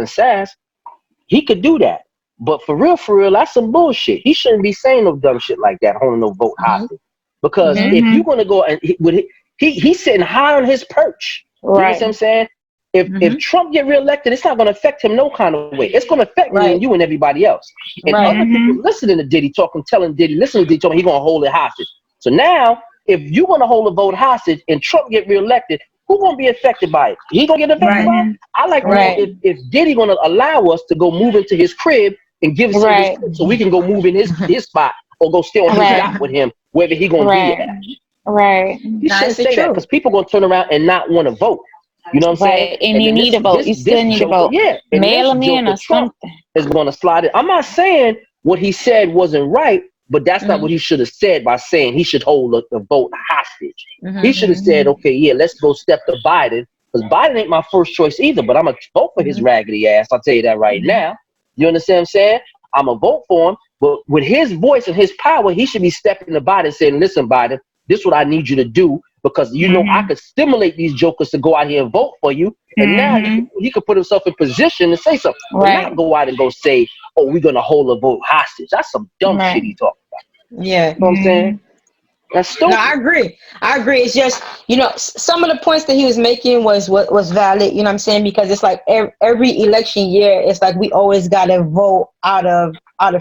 Sass, he could do that. But for real, that's some bullshit. He shouldn't be saying no dumb shit like that, holding no vote hostage. Because if you're gonna go and he's sitting high on his perch. You know what I'm saying? If Trump get reelected, it's not gonna affect him no kind of way. It's gonna affect me and you and everybody else. And other people listening to Diddy telling Diddy, listening to Diddy talking, he gonna hold it hostage. So now, if you want to hold a vote hostage and Trump get reelected, who gonna be affected by it? He gonna get affected by it? I like to know if Diddy gonna allow us to go move into his crib and give us so we can go move in his spot or go stay on his yacht with him, wherever he gonna be at. Right. You shouldn't say that because people gonna turn around and not want to vote. You know what I'm saying? And you need a vote. You still need a vote. Yeah. Mail them in or something. Is gonna slide it. I'm not saying what he said wasn't right. But that's not what he should have said by saying he should hold the vote hostage. He should have said, okay, yeah, let's go step to Biden. Because Biden ain't my first choice either, but I'm going to vote for his raggedy ass. I'll tell you that right now. You understand what I'm saying? I'm going to vote for him. But with his voice and his power, he should be stepping to Biden and saying, listen, Biden, this is what I need you to do. Because, you know, I could stimulate these jokers to go out here and vote for you. And now he could put himself in position to say something. Right. Not go out and go say, oh, we're going to hold a vote hostage. That's some dumb shit he talking about. Yeah. You know what I'm saying? That's stupid. No, I agree. It's just, some of the points that he was making was valid, you know what I'm saying? Because it's like every election year, it's like we always got to vote out of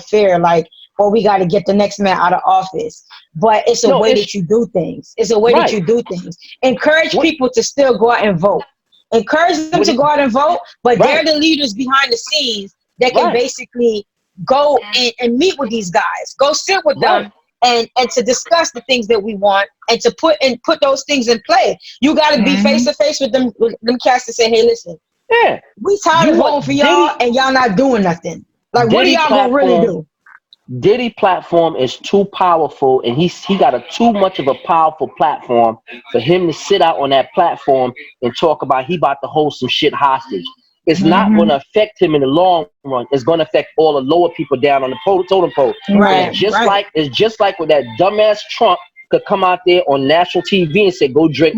fear, like, or we got to get the next man out of office. But it's a way that you do things. It's a way that you do things. Encourage people to still go out and vote. Encourage them to go out and vote, but they're the leaders behind the scenes that can basically go and meet with these guys. Go sit with them and to discuss the things that we want and to put those things in play. You got to be face to face with them cats to say, hey, listen, we tired of voting for y'all and y'all not doing nothing. Like, what are y'all gonna really do? Diddy platform is too powerful, and he got too much of a powerful platform for him to sit out on that platform and talk about he about to hold some shit hostage. It's not going to affect him in the long run. It's going to affect all the lower people down on the totem pole. Right. It's just like when that dumbass Trump could come out there on national TV and say, go drink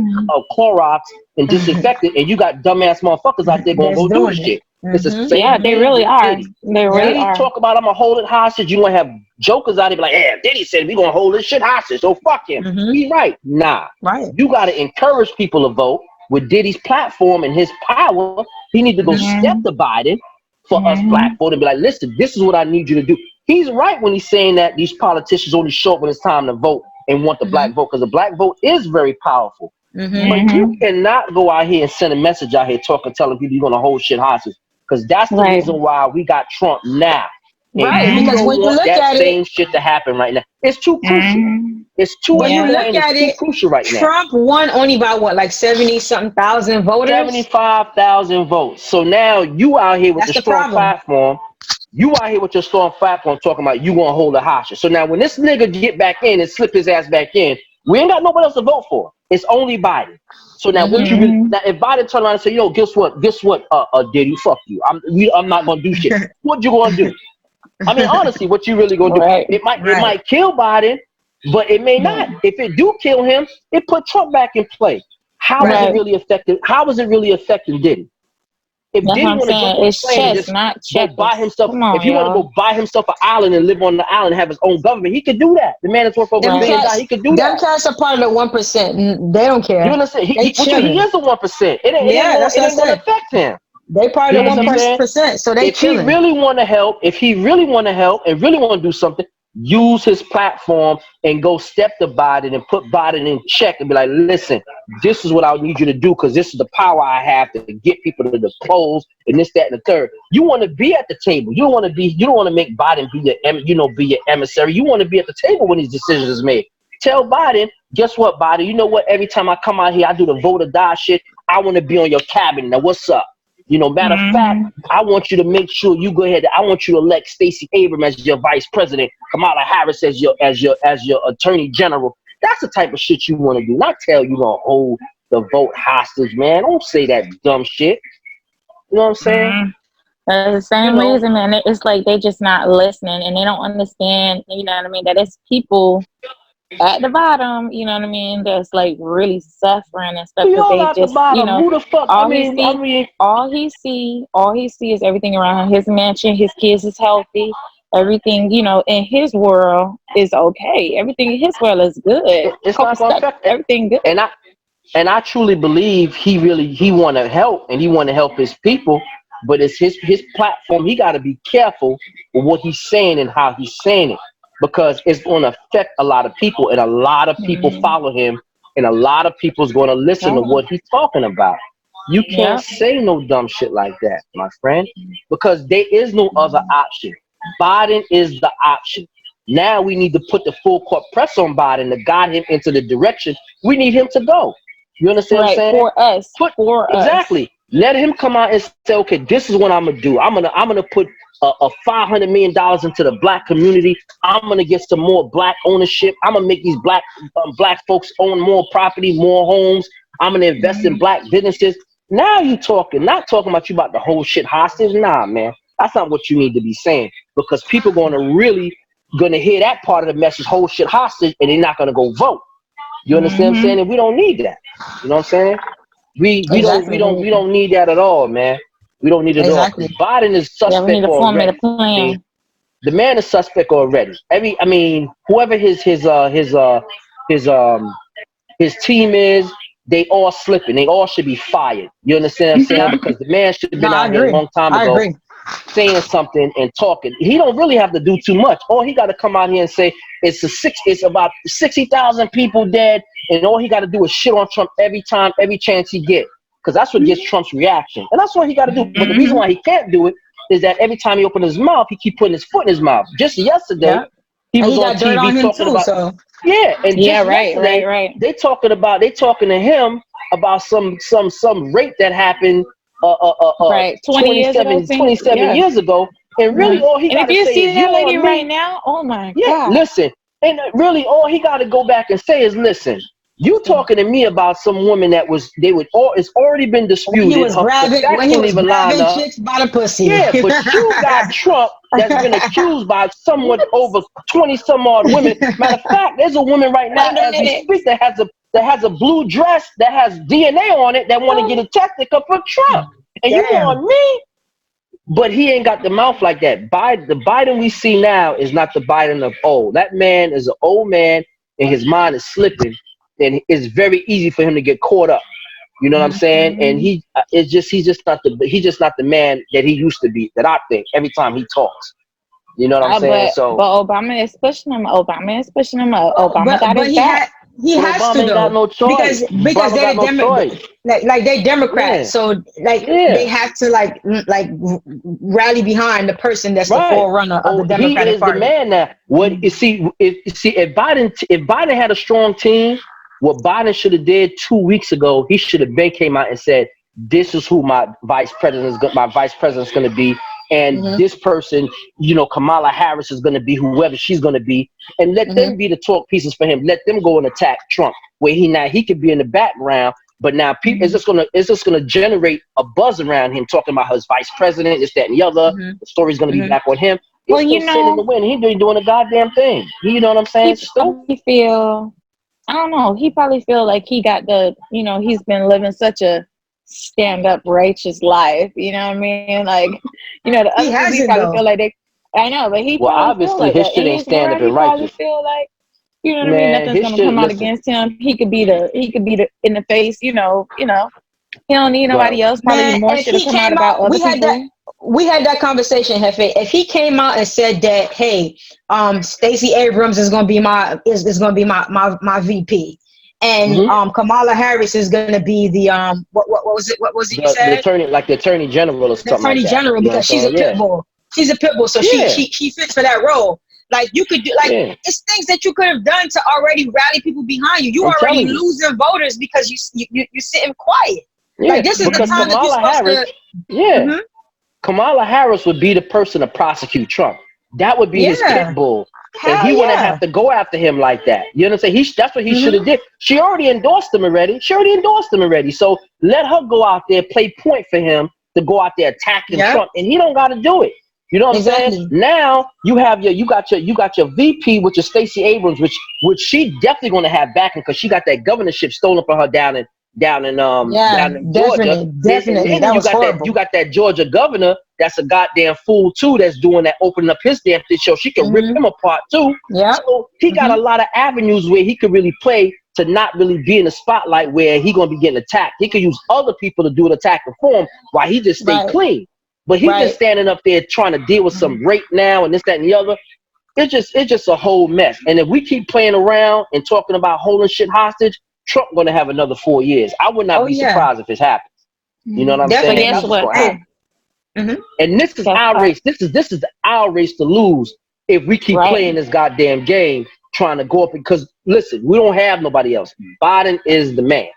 Clorox and disinfect it, and you got dumbass motherfuckers out there going to go do shit. It's the same they really are. They really are. Talk about I'm gonna hold it hostage. You want to have jokers out there be like, "Hey, Diddy said we gonna hold this shit hostage, so fuck him." He's right. Nah. Right. You got to encourage people to vote with Diddy's platform and his power. He needs to go step to Biden for us black folk and be like, "Listen, this is what I need you to do." He's right when he's saying that these politicians only show up when it's time to vote and want the black vote, because the black vote is very powerful. But you cannot go out here and send a message out here telling people you're going to hold shit hostage, because that's the reason why we got Trump now. And because when you look at same shit to happen right now. It's too crucial. It's too when you look at it, crucial right now. Trump won only by what, like 70-something thousand voters? 75,000 votes. So now you out here with the strong platform. You out here with your strong platform talking about you gonna hold a hostage. So now when this nigga get back in and slip his ass back in, we ain't got nobody else to vote for. It's only Biden. So now what you now if Biden turn around and say, yo, guess what, Diddy, fuck you. I'm not gonna do shit. What you gonna do? I mean, honestly, what you really gonna do? It might kill Biden, but it may not. If it do kill him, it put Trump back in play. How is it really affecting? How is it really affecting Diddy? If Diddy want to go it's chess, not checkers. go buy himself, if he want to go buy himself an island and live on the island and have his own government, he could do that. The man is worth over $1 billion. He could do that. Democrats are part of the 1%. They don't care. You understand? He is the 1%. It ain't gonna affect him. They part of the 1%. So they chilling. If he really want to help, and really want to do something, use his platform and go step to Biden and put Biden in check and be like, listen, this is what I need you to do, because this is the power I have to get people to the polls and this, that, and the third. You want to be at the table. You don't want to make Biden be your emissary. You want to be at the table when these decisions is made. Tell Biden, guess what, Biden? You know what? Every time I come out here, I do the vote or die shit. I want to be on your cabinet. Now, what's up? Matter of fact, I want you to make sure you go ahead. I want you to elect Stacey Abrams as your vice president, Kamala Harris as your attorney general. That's the type of shit you want to do. Not tell you gonna hold the vote hostage, man. Don't say that dumb shit. You know what I'm saying? The same reason, man. It's like they just not listening and they don't understand. You know what I mean? That it's people at the bottom, you know what I mean, that's like really suffering and stuff. That they just, who the fuck? all he see is everything around him. His mansion, his kids is healthy, everything, in his world is okay. Everything in his world is good. It's not gonna affect everything good. And I truly believe he want to help, and he want to help his people, but it's his platform. He got to be careful with what he's saying and how he's saying it, because it's going to affect a lot of people, and a lot of people follow him, and a lot of people's going to listen to what he's talking about. You can't say no dumb shit like that, my friend, because there is no other option. Biden is the option. Now we need to put the full court press on Biden to guide him into the direction we need him to go. You understand what I'm saying? For us. Exactly. Let him come out and say, okay, this is what I'm gonna do. I'm gonna put a $500 million into the black community. I'm gonna get some more black ownership. I'm gonna make these black folks own more property, more homes. I'm gonna invest in black businesses. Now you talking, not talking about you about the whole shit hostage. Nah, man, that's not what you need to be saying, because people gonna hear that part of the message, whole shit hostage, and they're not gonna go vote. You understand what I'm saying? And we don't need that. You know what I'm saying? We don't need that at all, man. We don't need it at all. Biden is suspect we need to already. formulate a plan. The man is suspect already. Whoever his team is, they all slipping. They all should be fired. You understand what I'm saying? Because the man should have been out here a long time ago saying something and talking. He don't really have to do too much. All he got to come out here and say it's about 60,000 people dead, and all he got to do is shit on Trump every chance he get, because that's what gets Trump's reaction, and that's what he got to do. But the reason why he can't do it is that every time he opens his mouth, he keep putting his foot in his mouth. Just yesterday, he was on TV talking about right. They talking to him about some rape that happened 27 years ago, and really all he got to say is, if you see that lady right now, oh my God. Listen, and really all he got to go back and say is, listen, you talking to me about some woman it's already been disputed. When he was grabbing chicks by the pussy. Yeah, but you got Trump that's been accused by someone over 20 some odd women. Matter of fact, there's a woman right now as we speak that has a blue dress that has DNA on it that want to get a tested for Trump. And you on me? But he ain't got the mouth like that. The Biden we see now is not the Biden of old. That man is an old man, and his mind is slipping, and it's very easy for him to get caught up. You know what I'm saying? And he's just not the man that he used to be, that I think, every time he talks. You know what I'm saying? But Obama is pushing him. Obama got his back. He has Obama to ain't got no choice. because they're like they're Democrats, so they have to like rally behind the person that's the forerunner of the Democratic He is Party. the man now. What you see? If Biden had a strong team, what Biden should have did 2 weeks ago, he should have came out and said, "This is who my vice president's going to be." And this person, Kamala Harris is going to be whoever she's going to be, and let them be the talk pieces for him. Let them go and attack Trump, where he could be in the background, but now people it's just gonna generate a buzz around him talking about his vice president, this, that, and the other. The story's gonna be back on him. He's still sitting in the wind. He ain't doing a goddamn thing. You know what I'm saying? I don't know. He probably feel like he got he's been living such a stand-up righteous life, you know what I mean? Like, the other people probably feel like I know, but he probably feel like his that. shit ain't stand-up and righteous. Feel like, you know what I mean? Nothing's gonna come out against him. He could be in the face, He don't need nobody else. Probably more shit to come out about other people. We had that conversation, Jefe. If he came out and said that, hey, Stacey Abrams is gonna be my VP. And Kamala Harris is going to be the what was it you said? The attorney general or something. The attorney general, because she's a pit bull. She's a pit bull, so she fits for that role. Like you could do, it's things that you could have done to already rally people behind you. You already losing voters because you're sitting quiet. Yeah, like this is the time that you're supposed to. Kamala Harris would be the person to prosecute Trump. That would be his pit bull. And he wouldn't have to go after him like that. You know what I'm saying? That's what he should have did. She already endorsed him already. So let her go out there, play point for him to go out there attacking Trump, and he don't got to do it. You know what I'm saying? Now you got your VP, which is Stacey Abrams, which she definitely going to have backing because she got that governorship stolen from her down in Georgia. Definitely. That was horrible. You got that Georgia governor that's a goddamn fool too, that's doing that, opening up his damn shit show. She can rip him apart too. Yeah. So he got a lot of avenues where he could really play to not really be in the spotlight where he gonna be getting attacked. He could use other people to do an attack and form while he just stay clean. But he's just standing up there trying to deal with some rape now and this, that, and the other. It's just a whole mess. And if we keep playing around and talking about holding shit hostage, Trump gonna have another 4 years. I would not be surprised if it happens. You know what I'm saying? Guess what? And this is our race. This is our race to lose if we keep playing this goddamn game, trying to go up. Because listen, we don't have nobody else. Biden is the man.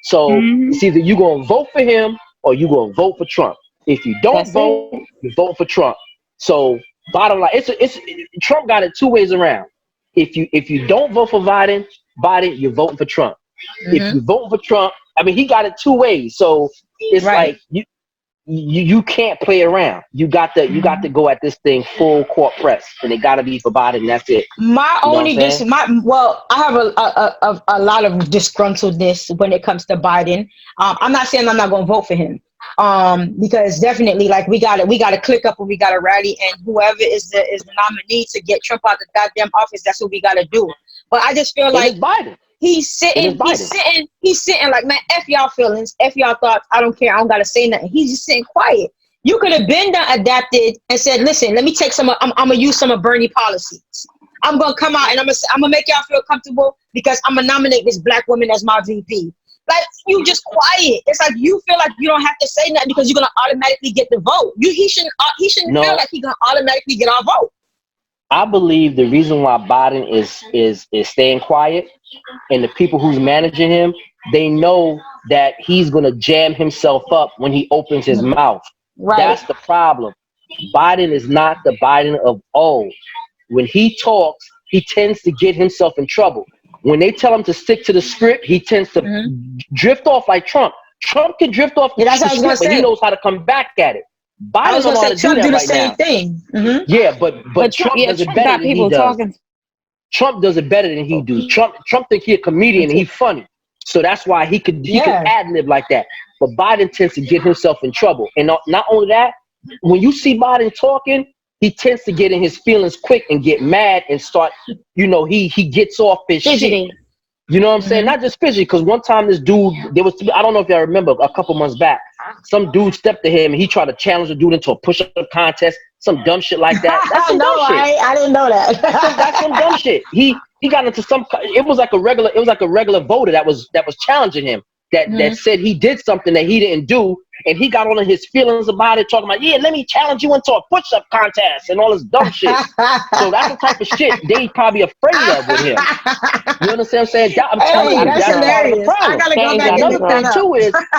So it's either you gonna vote for him or you gonna vote for Trump. If you don't vote, you vote for Trump. So bottom line, it's Trump got it two ways around. If you don't vote for Biden, you're voting for Trump. If you vote for Trump, I mean, he got it two ways. So it's like you can't play around. You got to go at this thing full court press, and it got to be for Biden. That's it. I have a lot of disgruntledness when it comes to Biden. I'm not saying I'm not going to vote for him. Because definitely, like, we gotta click up and we gotta rally, and whoever is the nominee to get Trump out the goddamn office, that's what we gotta do. But I just feel like Biden. He's sitting like, man, F y'all feelings, F y'all thoughts. I don't care. I don't gotta say nothing. He's just sitting quiet. You could have been adapted and said, listen, let me take I'm gonna use some of Bernie policies. I'm gonna come out and I'm gonna make y'all feel comfortable because I'm gonna nominate this black woman as my VP. Like, you just quiet. It's like you feel like you don't have to say nothing because you're gonna automatically get the vote. He shouldn't feel like he's gonna automatically get our vote. I believe the reason why Biden is staying quiet, and the people who's managing him, they know that he's gonna jam himself up when he opens his mouth. Right. That's the problem. Biden is not the Biden of old. When he talks, he tends to get himself in trouble. When they tell him to stick to the script, he tends to drift off like Trump. Trump can drift off the script, but he knows how to come back at it. Biden don't know how to do that right now. Thing. Yeah, but Trump does it better than he does. Trump does it better than he does. Trump think he a comedian and he's funny, so that's why he could ad-lib like that. But Biden tends to get himself in trouble, and not only that, when you see Biden talking, he tends to get in his feelings quick and get mad and start, he gets off his shit. You know what I'm saying? Not just fidgety, because one time this dude, I don't know if y'all remember, a couple months back, some dude stepped to him and he tried to challenge the dude into a push-up contest. some dumb shit like that. That's some no, dumb shit. I didn't know that. That's some dumb shit. He got into some. It was like a regular voter that was challenging him. That said he did something that he didn't do, and he got on his feelings about it, talking about, yeah, let me challenge you into a push-up contest and all this dumb shit. So that's the type of shit they probably afraid of with him. You understand what I'm saying? I'm telling you, that's part of the problem. I gotta go back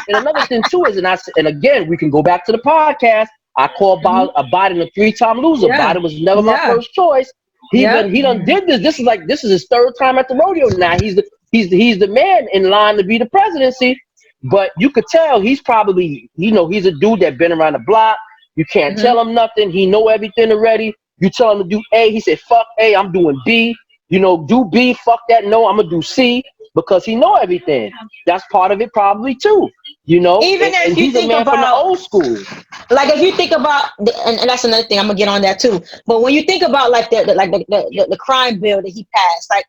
and another thing too is, and again, we can go back to the podcast. I call Biden a 3-time loser. Biden was never my first choice. He done did this. This is his 3rd time at the rodeo now. He's the man in line to be the presidency, but you could tell he's probably, he's a dude that been around the block. You can't tell him nothing. He know everything already. You tell him to do A, he said, fuck A, I'm doing B. Do B, fuck that, no, I'm gonna do C, because he know everything. That's part of it probably too. Even if you think about from the old school. Like if you think about, and that's another thing, I'm gonna get on that too. But when you think about like the crime bill that he passed, like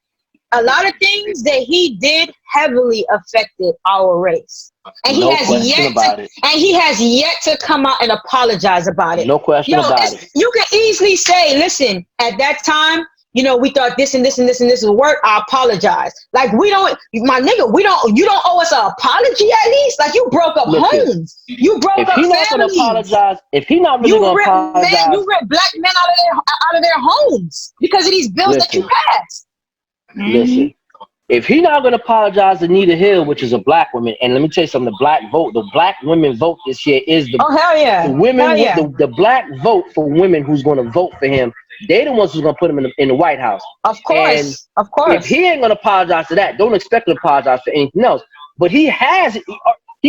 a lot of things that he did heavily affected our race, and he has yet to come out and apologize about it. No question about it. You can easily say, listen, at that time, we thought this and this and this and this would work. I apologize. Like you don't owe us an apology at least. Like you broke up homes. You broke up families. If he's not going to apologize, if he's not really going to apologize, you ripped black men out of their homes because of these bills that you passed. Listen, if he's not going to apologize to Anita Hill, which is a black woman, and let me tell you something, the black women vote this year is the the black vote for women who's going to vote for him. They're the ones who's going to put him in the White House. Of course. If he ain't going to apologize to that, don't expect him to apologize for anything else. But he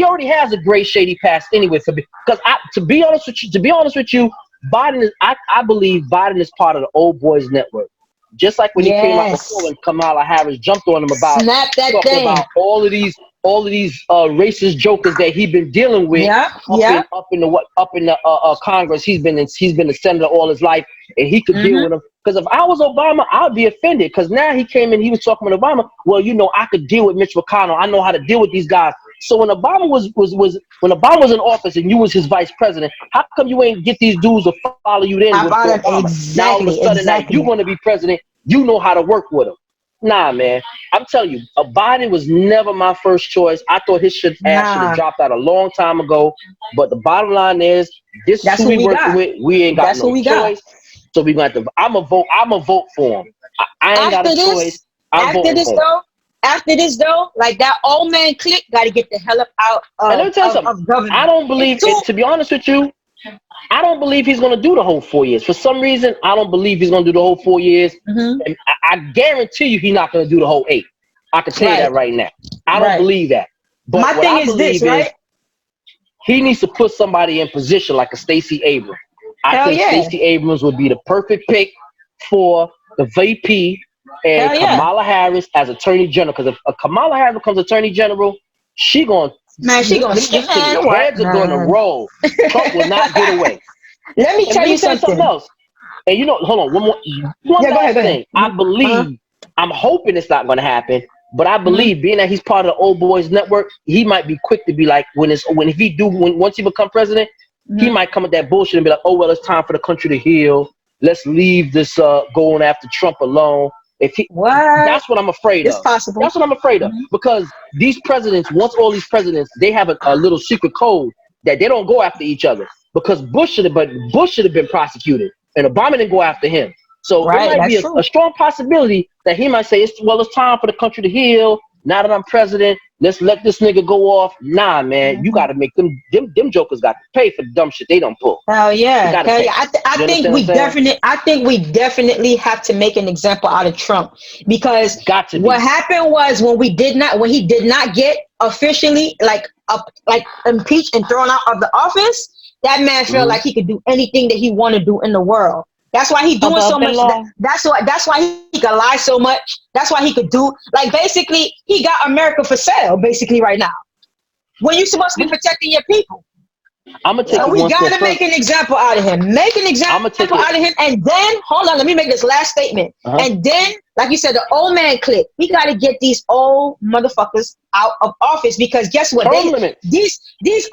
already has a great shady past anyway. Because to be honest with you, Biden is. I believe Biden is part of the old boys network. Just like when he came out before and Kamala Harris jumped on him about about all of these racist jokers that he's been dealing with up in the Congress. He's been a senator all his life, and he could deal with them. Because if I was Obama, I'd be offended. Because now he came in, he was talking with Obama. Well, I could deal with Mitch McConnell. I know how to deal with these guys. So when Obama was in office and you was his vice president, how come you ain't get these dudes to follow you then? Now all of a sudden that you want to be president, you know how to work with them. Nah, man. I'm telling you, Biden was never my first choice. I thought his ass should have dropped out a long time ago. But the bottom line is, this is who we working with. We ain't got no choice. So we got to. I'm a vote for him. I ain't got a choice. After this though, like that old man clique got to get the hell up out of government. I don't believe it, to be honest with you. I don't believe he's going to do the whole 4 years. For some reason, I don't believe he's going to do the whole 4 years. And I guarantee you he's not going to do the whole 8. I can tell you that right now. I don't believe that. But my thing is this, right? He needs to put somebody in position like a Stacey Abrams. I think Stacey Abrams would be the perfect pick for the VP and Kamala Harris as Attorney General. Because if Kamala Harris becomes Attorney General, she going to heads are going to roll. Trump will not get away. Let me tell you something else. And hold on, one last thing. I believe, I'm hoping it's not going to happen, but I believe, being that he's part of the old boys network, he might be quick to be like, once he become president, he might come with that bullshit and be like, oh well, it's time for the country to heal. Let's leave this going after Trump alone. That's what I'm afraid of. It's possible. That's what I'm afraid of. Because all these presidents, they have a little secret code that they don't go after each other. Because Bush should have been prosecuted, and Obama didn't go after him. So it might be a strong possibility that he might say, it's time for the country to heal. Now that I'm president, let's let this nigga go off. Nah, man, you got to make them jokers got to pay for the dumb shit they don't pull. Hell yeah. I think we definitely have to make an example out of Trump, because what happened was when he did not get officially like impeached and thrown out of the office, that man felt like he could do anything that he wanted to do in the world. That's why he's doing so much. That's why he could lie so much. That's why he could do, like, basically he got America for sale basically right now, when you're supposed to be protecting your people. I'm gonna take we gotta make an example out of him. Make an example out of him, and then hold on. Let me make this last statement. And then, like you said, the old man clique. We gotta get these old motherfuckers out of office, because guess what? These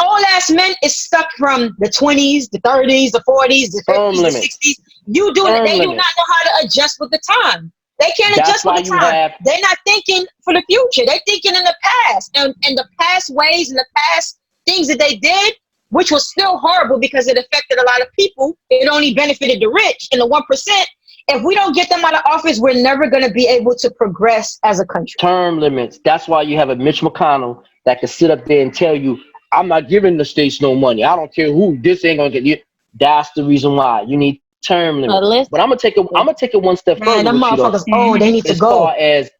old ass men is stuck from the 20s, the 30s, the 40s, the 50s, the 60s. They do not know how to adjust with the time. They can't adjust with the time. They're not thinking for the future. They're thinking in the past, and the past ways and the past things that they did, which was still horrible because it affected a lot of people. It only benefited the rich and the 1%. If we don't get them out of office, we're never going to be able to progress as a country. Term limits. That's why you have a Mitch McConnell that can sit up there and tell you, I'm not giving the states no money. I don't care who. This ain't going to get you. That's the reason why you need term limits. But I'm gonna take it one step further. Them motherfuckers, they need to go. This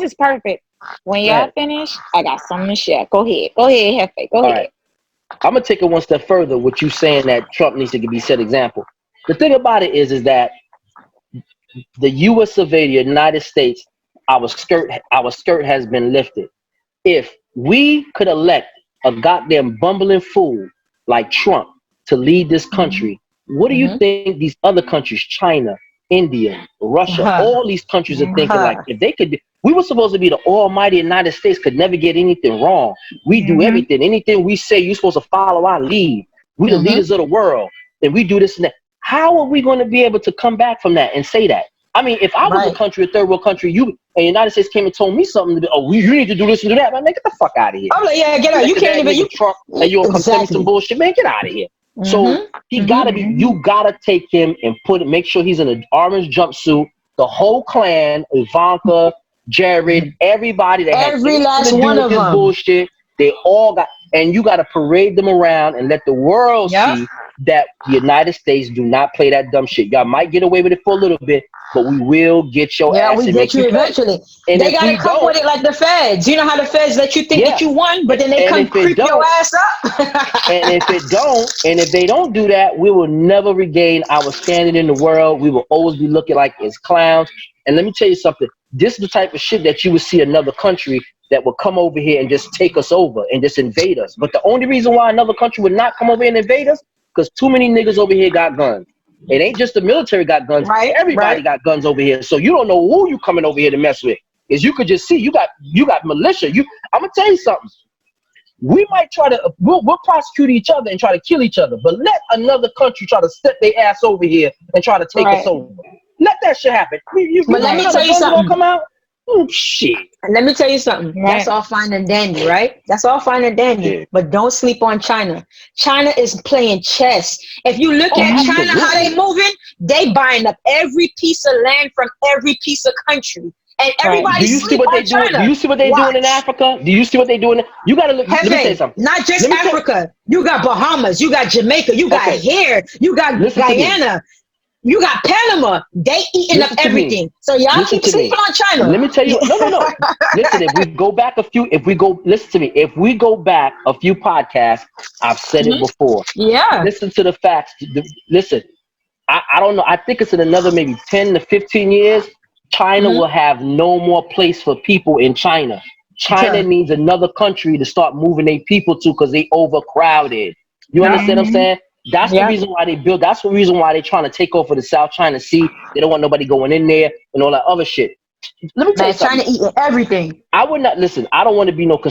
is perfect. When y'all finish, I got something to share. Go ahead, Jefe. Go ahead. Right. I'm gonna take it one step further. What you saying that Trump needs to be set example. The thing about it is that the U.S. of A, the United States, our skirt has been lifted. If we could elect a goddamn bumbling fool like Trump to lead this country, what do you think these other countries, China, India, Russia, all these countries are thinking like, if they could, we were supposed to be the almighty United States, could never get anything wrong. We do everything. Anything we say, you're supposed to follow our lead. We the leaders of the world, and we do this and that. How are we going to be able to come back from that and say that? I mean, if I was a country, a third world country, and the United States came and told me something, you need to do this and do that, man, get the fuck out of here. I'm like, yeah, get out. You can't even. Trump, and you're gonna tell me some bullshit, man, get out of here. So he gotta be. You gotta take him and make sure he's in an orange jumpsuit. The whole clan, Ivanka, Jared, everybody that has every last one of them. Bullshit. They all got, and you gotta parade them around and let the world see that the United States do not play that dumb shit. Y'all might get away with it for a little bit, but we will get your ass. Yeah, we get you eventually. And they gotta come with it like the feds. You know how the feds let you think that you won, but then they come creep your ass up. And if they don't do that, we will never regain our standing in the world. We will always be looking like as clowns. And let me tell you something. This is the type of shit that you would see another country that will come over here and just take us over and just invade us. But the only reason why another country would not come over here and invade us, because too many niggas over here got guns. It ain't just the military got guns. Everybody got guns over here. So you don't know who you coming over here to mess with. Is you could just see you got militia. I'm gonna tell you something. We might try to we'll prosecute each other and try to kill each other, but let another country try to step their ass over here and try to take us over. Let that shit happen. But let me tell you something. Come out. Oh, shit. And let me tell you something. That's all fine and dandy, right? That's all fine and dandy. Yeah. But don't sleep on China. China is playing chess. If you look at China, how they moving, they buying up every piece of land from every piece of country. And everybody sleep on China. Do you see what they're doing in Africa? Do you see what they're doing? You got to look. Let me say something. Not just Africa. You got Bahamas. You got Jamaica. You got here. You got Guyana. You got Panama. They eating up everything. So y'all keep sleeping on China. Let me tell you. No. Listen, if we go back a few podcasts, I've said it before. Yeah. Listen to the facts. Listen, I don't know. I think it's in another maybe 10 to 15 years, China will have no more place for people in China. China needs another country to start moving their people to because they overcrowded. You understand what I'm saying? That's the reason why they build. That's the reason why they're trying to take over the South China Sea. They don't want nobody going in there and all that other shit. Let me tell you something. China eating everything. I would not listen. I don't want to be no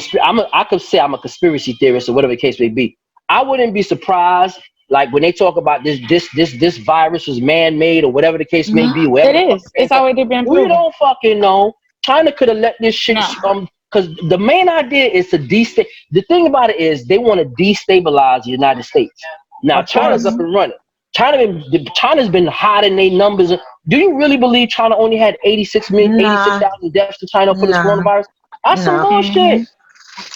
I could say I'm a conspiracy theorist or whatever the case may be. I wouldn't be surprised, like when they talk about this virus was man-made or whatever the case may be. It is. It's already been proven. We don't fucking know. China could have let this shit. Because the main idea is to the thing about it is they want to destabilize the United States. Now China's up and running. China's been hiding their numbers. Do you really believe China only had 86,000 deaths to China for this coronavirus? That's some bullshit.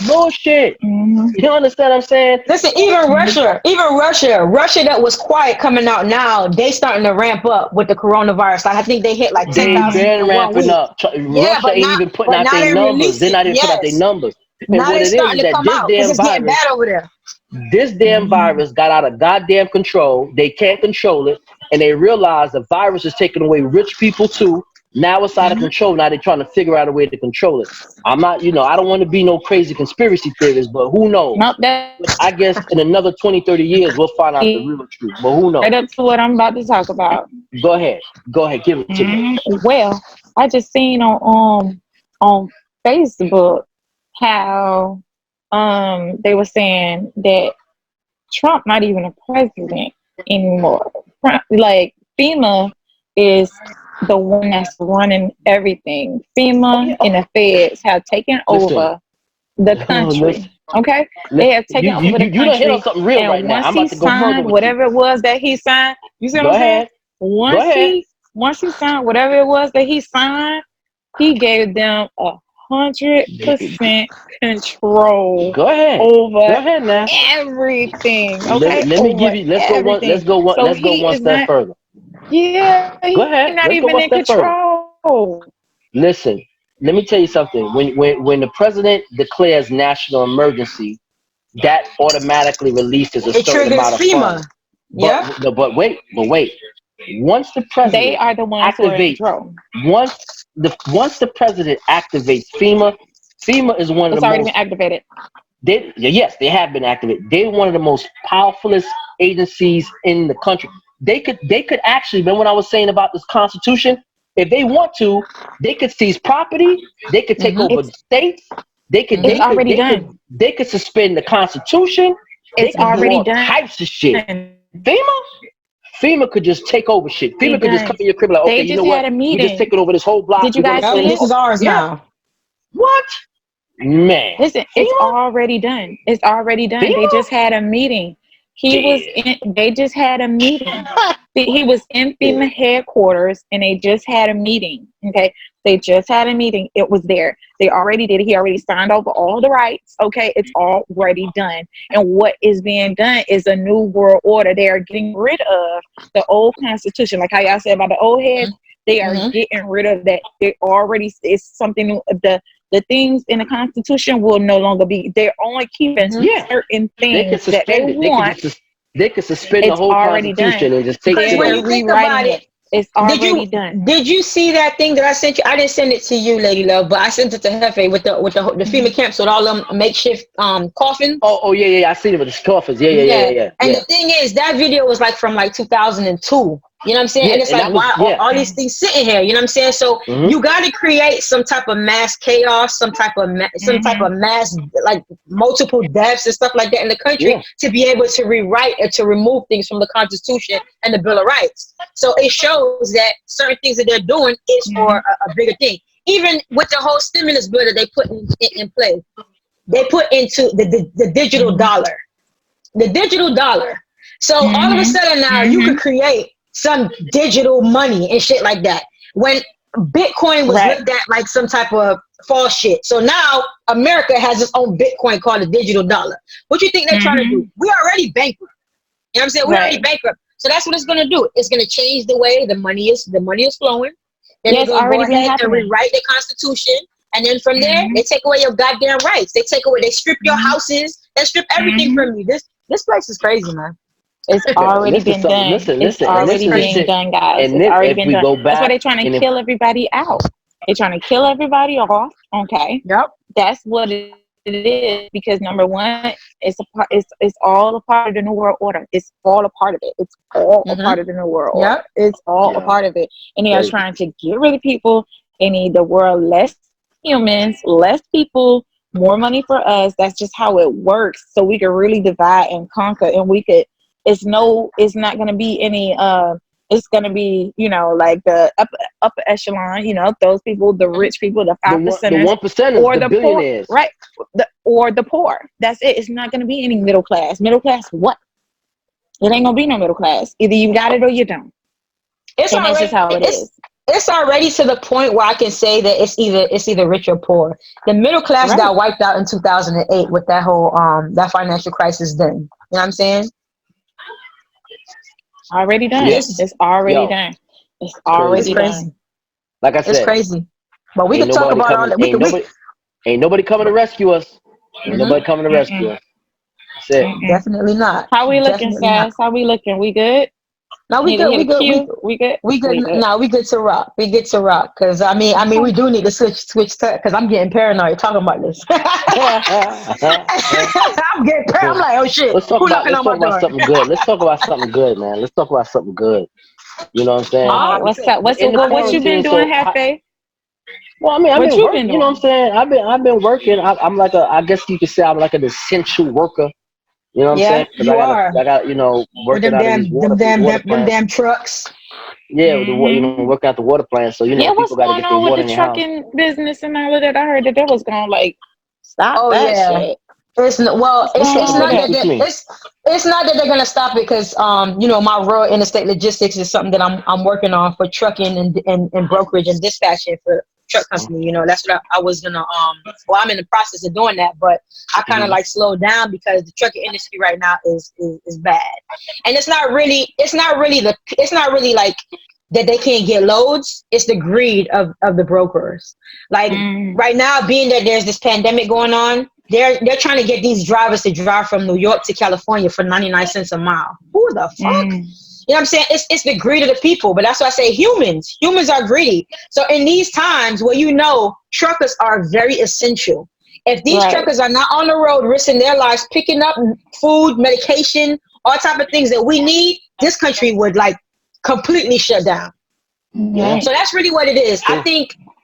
Bullshit. You understand what I'm saying? Listen, even Russia that was quiet coming out now, they starting to ramp up with the coronavirus. Like I think they hit like 10,000. They've been ramping up. Russia ain't even putting out their numbers. They're not even putting out their numbers. And now they're starting to come out because it's getting bad over there. This damn virus got out of goddamn control. They can't control it. And they realize the virus is taking away rich people too. Now it's out of control. Now they're trying to figure out a way to control it. I'm not, I don't want to be no crazy conspiracy theorist, but who knows? I guess in another 20, 30 years, we'll find out the real truth. But who knows? Right up to what I'm about to talk about. Go ahead. Give it to me. Well, I just seen on Facebook how they were saying that Trump not even a president anymore. Like FEMA is the one that's running everything. FEMA and the feds have taken over the country. Okay, they have taken over the You done hit on country. something real right now. Once I'm he about to go further signed with whatever it was that he signed, you see what I'm saying? Go ahead. Once he signed whatever it was that he signed, he gave them 100% control over everything. Okay, Let me give over you. Let's go one. everything. So Let's go he one is step not. further. Yeah, Go he's ahead. not Let's go even one in step further. control. Listen, let me tell you something. When the president declares national emergency, that automatically releases a certain amount of funds. But wait. Once the president They are the ones who are in control. once the president activates FEMA is one of It's the already most been activated. Yes, they have been activated. They're one of the most powerfulest agencies in the country. They could actually, remember what I was saying about this Constitution? If they want to, they could seize property. They could take over states. They could suspend the Constitution. They could do all types of shit. FEMA could just take over shit. FEMA could just come in your crib like, okay, you know what? We just taking over this whole block. Did you guys see this is ours now. What? Man. Listen, it's already done. It's already done. They just had a meeting. They just had a meeting. He was in FEMA headquarters and they just had a meeting. Okay. They just had a meeting. It was there. They already did it. He already signed over all the rights. Okay. It's already done. And what is being done is a new world order. They are getting rid of the old Constitution. Like how y'all said about the old heads, they are getting rid of that. It's something new. The things in the Constitution will no longer be. They're only keeping certain things that they want. They could suspend the whole Constitution and just take it. When you think about it, it's already done. Did you see that thing that I sent you? I didn't send it to you, Lady Love, but I sent it to Jefe with the FEMA camps with all them makeshift coffins. Oh yeah. I seen it with the coffins. Yeah. And the thing is, that video was like from like 2002. You know what I'm saying? Yeah, and it's like, why all these things sitting here? You know what I'm saying? So you got to create some type of mass chaos, some type of mass, like multiple deaths and stuff like that in the country to be able to rewrite or to remove things from the Constitution and the Bill of Rights. So it shows that certain things that they're doing is for a bigger thing. Even with the whole stimulus bill that they put in place, they put into the digital dollar. The digital dollar. So all of a sudden now you could create some digital money and shit like that. When Bitcoin was looked at like some type of false shit. So now America has its own Bitcoin called the digital dollar. What do you think they're trying to do? We're already bankrupt. You know what I'm saying? We're already bankrupt. So that's what it's going to do. It's going to change the way the money is flowing. Then they're going to go ahead and rewrite the Constitution. And then from there, they take away your goddamn rights. They strip your houses. They strip everything from you. This place is crazy, man. It's already been done. It's already being done, guys. It's already been done. That's why they're trying to kill everybody out. They're trying to kill everybody off. Okay. Yep. That's what it is. Because number one, it's all a part of the New World Order. It's all a part of it. It's all a part of the New World Order. It's all a part of it. And they are trying to get rid of people. They need the world less humans, less people, more money for us. That's just how it works. So we can really divide and conquer, and we could. It's not going to be any, it's going to be, like the upper echelon, those people, the rich people, the 5%, the 1%, or the billionaires, poor, right? Or the poor. That's it. It's not going to be any middle class. Middle class, what? It ain't going to be no middle class. Either you got it or you don't. That's just how it is. It's already to the point where I can say that it's either rich or poor. The middle class got wiped out in 2008 with that whole that financial crisis. Then, you know what I'm saying? Already done. It's already done. It's already done. Like I said, it's crazy. But we can talk about all that. Ain't nobody coming to rescue us. Ain't nobody coming to rescue us. That's it. Definitely not. How we looking, Sass? How we looking? We good? No, we good. We good. We good. No, we good to rock. We get to rock. Cause I mean, we do need to switch because I'm getting paranoid talking about this. I'm getting paranoid. I'm like, oh shit. Let's talk about something good. Let's talk about something good, man. Let's talk about something good. You know what I'm saying? What's up? What you been doing, Jefe? Well, I mean, I've What been you working. been You know what I'm doing? saying? I've been working. I'm like a. I guess you could say I'm like an essential worker. You know what I'm Yeah, saying? Because you are. I got, you know, With working out of these water them plants. damn trucks. Yeah, with the you know, Hmm. working out the water plants. So you Yeah, know, what's people got to going get their on with water the in their house. trucking business and all of that? I heard that was gonna like stop Oh that yeah. shit. Well, What's going it's on with not that? that Teach me. it's not that they're gonna stop it because you know, my rural interstate logistics is something that I'm working on for trucking and brokerage and dispatching for truck company. You know, that's what I was gonna well, I'm in the process of doing that, but I kind of like slowed down because the trucking industry right now is bad, and it's not really like that they can't get loads. It's the greed of the brokers. Like Mm, right now, being that there's this pandemic going on, they're trying to get these drivers to drive from New York to California for 99 cents a mile. Who the fuck? mm, You know what I'm saying? It's the greed of the people, but that's why I say humans are greedy. So in these times where you know truckers are very essential, if these right. truckers are not on the road risking their lives picking up food, medication, all type of things that we need, this country would like completely shut down. Yeah. Right. So that's really what it is. True.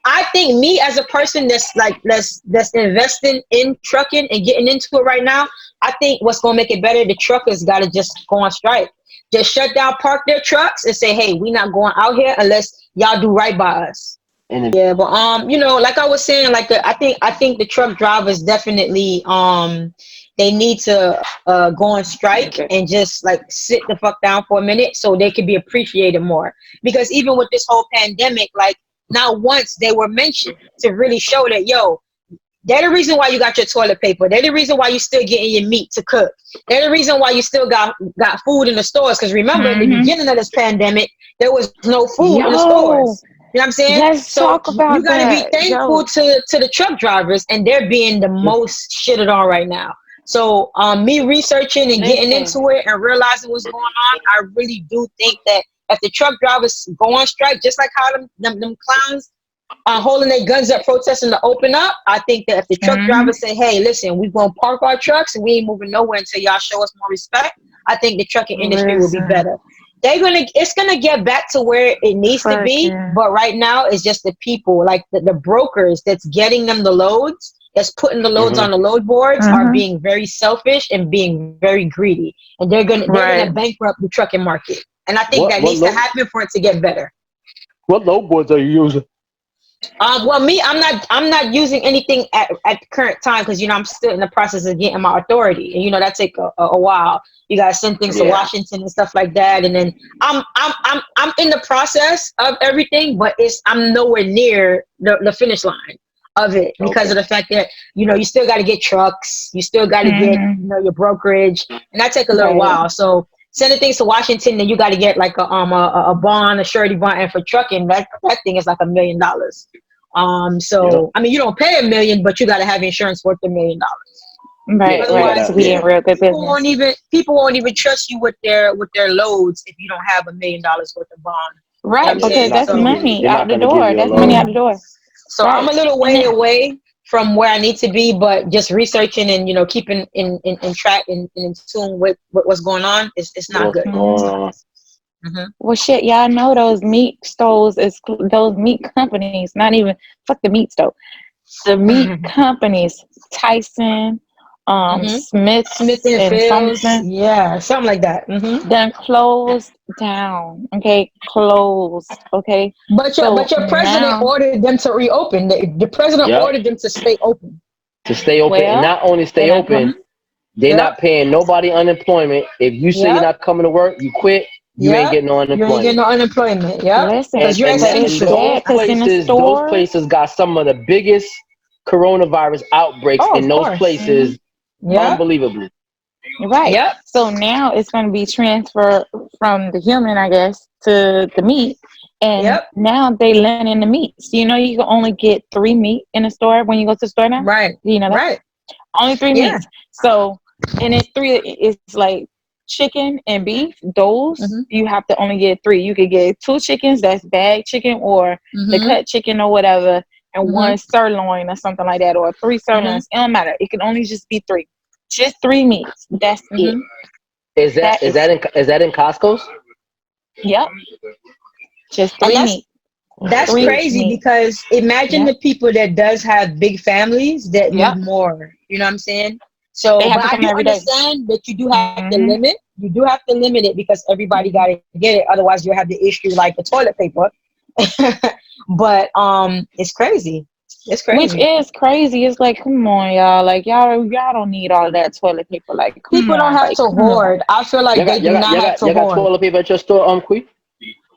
I think me as a person that's like that's investing in trucking and getting into it right now, I think what's gonna make it better, the truckers gotta just go on strike. Just shut down, park their trucks and say, hey, we not going out here unless y'all do right by us. And Yeah, but you know, like I was saying, like I think the truck drivers definitely they need to go on strike Okay. and just like sit the fuck down for a minute so they can be appreciated more. Because even with this whole pandemic, like not once they were mentioned to really show that they're the reason why you got your toilet paper. They're the reason why you still getting your meat to cook. They're the reason why you still got food in the stores. Because remember, in the Hmm. beginning of this pandemic, there was no food in the Yo, stores. You know what I'm saying? let's So talk you about got to be that. thankful Yo. to the truck drivers, and they're being the most shitted on right now. So me researching and getting Listen. into it and realizing what's going on, I really do think that if the truck drivers go on strike, just like how them clowns holding their guns up, protesting to open up, I think that if the truck Hmm. drivers say, hey, listen, we're going to park our trucks and we ain't moving nowhere until y'all show us more respect, I think the trucking industry will be Listen. better. It's gonna get back to where it needs to be, Fucking. but right now it's just the people, like the brokers that's getting them the loads, that's putting the loads on the load boards, are Hmm. being very selfish and being very greedy, and they're Right. gonna bankrupt the trucking market. And I think that what needs to load happen for it to get better. what load boards are you using? Well, me, I'm not using anything at the current time because you know I'm still in the process of getting my authority, and you know that take a while. You gotta send things to Yeah. Washington and stuff like that, and then I'm in the process of everything, but I'm nowhere near the finish line of it because Okay. of the fact that you know you still got to get trucks, you still got to get Hmm. your brokerage, and that take a little Right. while. So sending things to Washington, then you got to get like a bond, a surety bond, and for trucking that thing is like $1 million. Yeah. So I mean, you don't pay $1 million, but you got to have insurance worth $1 million. Yeah. Right. You Right. Otherwise, To gotta. be in Yeah. real good business. people won't even trust you with their loads if you don't have $1 million worth of bond. You know what Right. I'm Yeah. They're Because saying? not that's gonna So give you. money They're out not the gonna give door. you a That's money load. out the door. I'm Right. a little And way then, away from where I need to be, but just researching and keeping in track and in tune with what's going on it's not What's good. going mhm. It's not on? good. Well, shit, y'all know those meat stores is those meat companies. Not even fuck the meat store. The meat Mm-hmm. companies, Tyson, Mm-hmm. Smith Smiths, and and Fields, something, yeah, something like that. Mm-hmm. done closed down. Okay, closed. Okay, But so your president now, ordered them to reopen. The president Yep. ordered them to stay open. To stay open, and well, not only they stay done closed. open, they're Yep. not paying nobody unemployment. If you say you're Yep. not coming to work, you quit. You ain't Yep. getting no You ain't getting unemployment. no unemployment. Yep. Listen, Because you're but it's And essential. sad because in the those stores, places got some of the biggest coronavirus outbreaks Oh, in of those course. mhm, places, Yep. unbelievably. right? Yep. So now it's going to be transferred from the human, I guess, to the meat. And Yep. now they learning the meats. You know, you can only get 3 meat in the store when you go to the store now. Right. Do you know that? Right. Only three Yeah. meats. So, and it's three. It's like chicken and beef. Those Mm-hmm. you have to only get three. You could get 2 chickens, that's bag chicken, or the Mm-hmm. cut chicken or whatever, and Mm-hmm. one sirloin or something like that, or 3 sirloins. Mm-hmm. It don't matter. It can only just be three. Just 3 meats. That's it. Mm-hmm. That is Is that in Costco's? yep. Just And three meats. That's crazy because imagine the people that does have big families that need more. You know what I'm saying? So, but I do understand that you do have to limit. You do have to limit it because everybody got to get it. Otherwise, you'll have the issue like the toilet paper. But it's crazy. It's crazy. Which is crazy. It's like, come on, y'all. Like y'all don't need all that toilet paper. Like, come people on, don't have like, to hoard. I feel like they do not have to hoard. You got toilet paper at your store, Queen?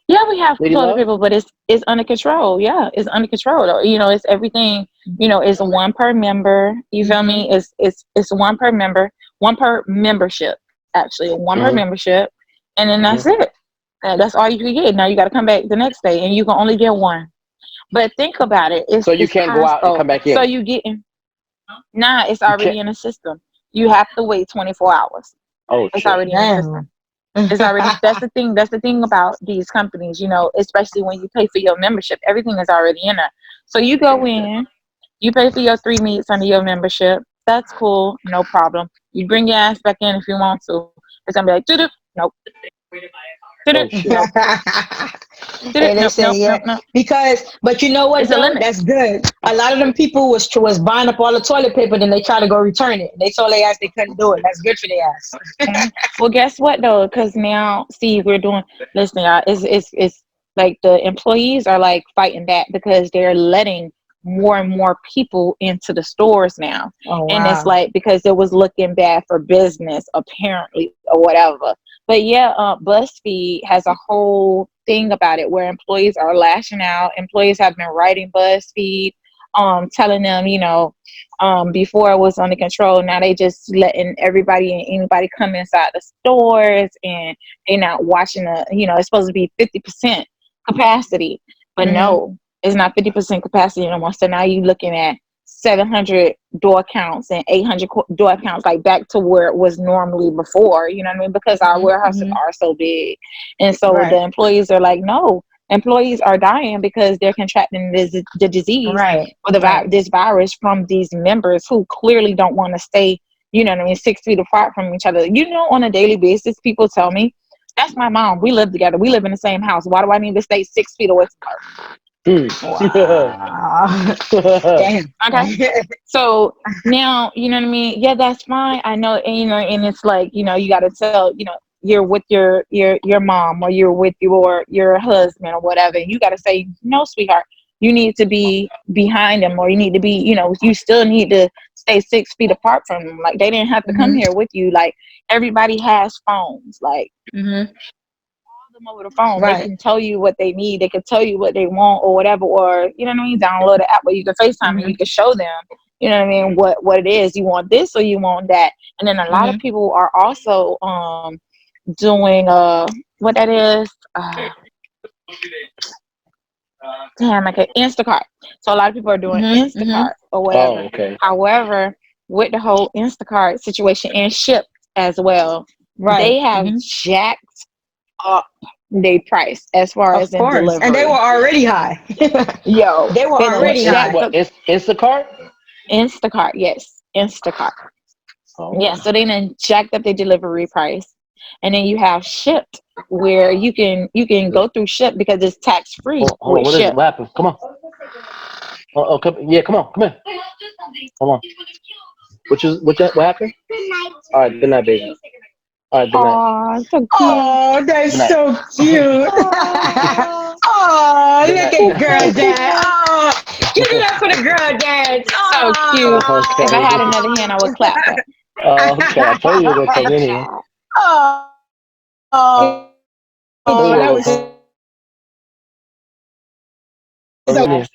Yeah, we have toilet paper, but it's under control. Yeah, it's under control though. You know, it's everything. You know, it's one per member. You feel me? It's one per member, one per membership. Actually, one per membership, and then that's it. And that's all you can get. Now you got to come back the next day, and you can only get one. But think about it. So you can't go out and come back in. So you getting? Nah, it's already in the system. You have to wait 24 hours. Oh, it's already in the system. It's already. That's the thing. That's the thing about these companies. You know, especially when you pay for your membership, everything is already in there. So you go in, you pay for your 3 meets under your membership. That's cool, no problem. You bring your ass back in if you want to. It's gonna be like, nope. And they say because, but you know what? Though? That's good. A lot of them people was buying up all the toilet paper, then they try to go return it. They told their ass they couldn't do it. That's good for their ass. Well, guess what though? Because now, see, we're doing. Listen, y'all, it's like the employees are like fighting back because they're letting more and more people into the stores now. Oh, wow. And it's like because it was looking bad for business apparently or whatever. But yeah, BuzzFeed has a whole thing about it where employees are lashing out. Employees have been writing BuzzFeed, telling them, you know, before it was under control. Now they just letting everybody and anybody come inside the stores, and they're not watching you know, it's supposed to be 50% capacity, but no, it's not 50% capacity anymore. So now you're looking at 700 door counts and 800 door counts, like back to where it was normally before, you know what I mean? Because our warehouses are so big. And so the employees are like, no, employees are dying because they're contracting the disease or this virus from these members who clearly don't want to stay, you know what I mean, 6 feet apart from each other. You know, on a daily basis, people tell me, that's my mom. We live together. We live in the same house. Why do I need to stay 6 feet away from her? Wow. Damn. Okay. So now, you know what I mean? Yeah, that's fine. I know, and, you know, and it's like, you know, you got to tell, you know, you're with your mom or you're with your husband or whatever. And you got to say, no, sweetheart, you need to be behind them, or you need to be, you know, you still need to stay 6 feet apart from them. Like they didn't have to come here with you. Like everybody has phones. Like them over the phone. They can tell you what they need. They can tell you what they want or whatever, or you know what I mean, download the app where you can FaceTime and you can show them, you know what I mean, what it is. You want this or you want that. And then a lot of people are also doing what that is Instacart. So a lot of people are doing Instacart or whatever. Oh, okay. However, with the whole Instacart situation and Shipt as well, they have jacked up their price as far as in delivery. And they were already high. Yo, they were already high. What, Instacart? Instacart, yes. Instacart. Oh. Yeah, so they then jacked up their delivery price. And then you have Shipt, where you can go through Shipt because it's tax free. What is it? What happened? Come on. Come on. Come here. Come on. What happened? All right, good night, baby. All right, good night. So cute. Oh, that's so cute. Oh, look at girl dad. Oh, give it up for the girl dad. So cute. Okay. If I had another hand, I would clap her. Okay, I told you you were going to come in here. That was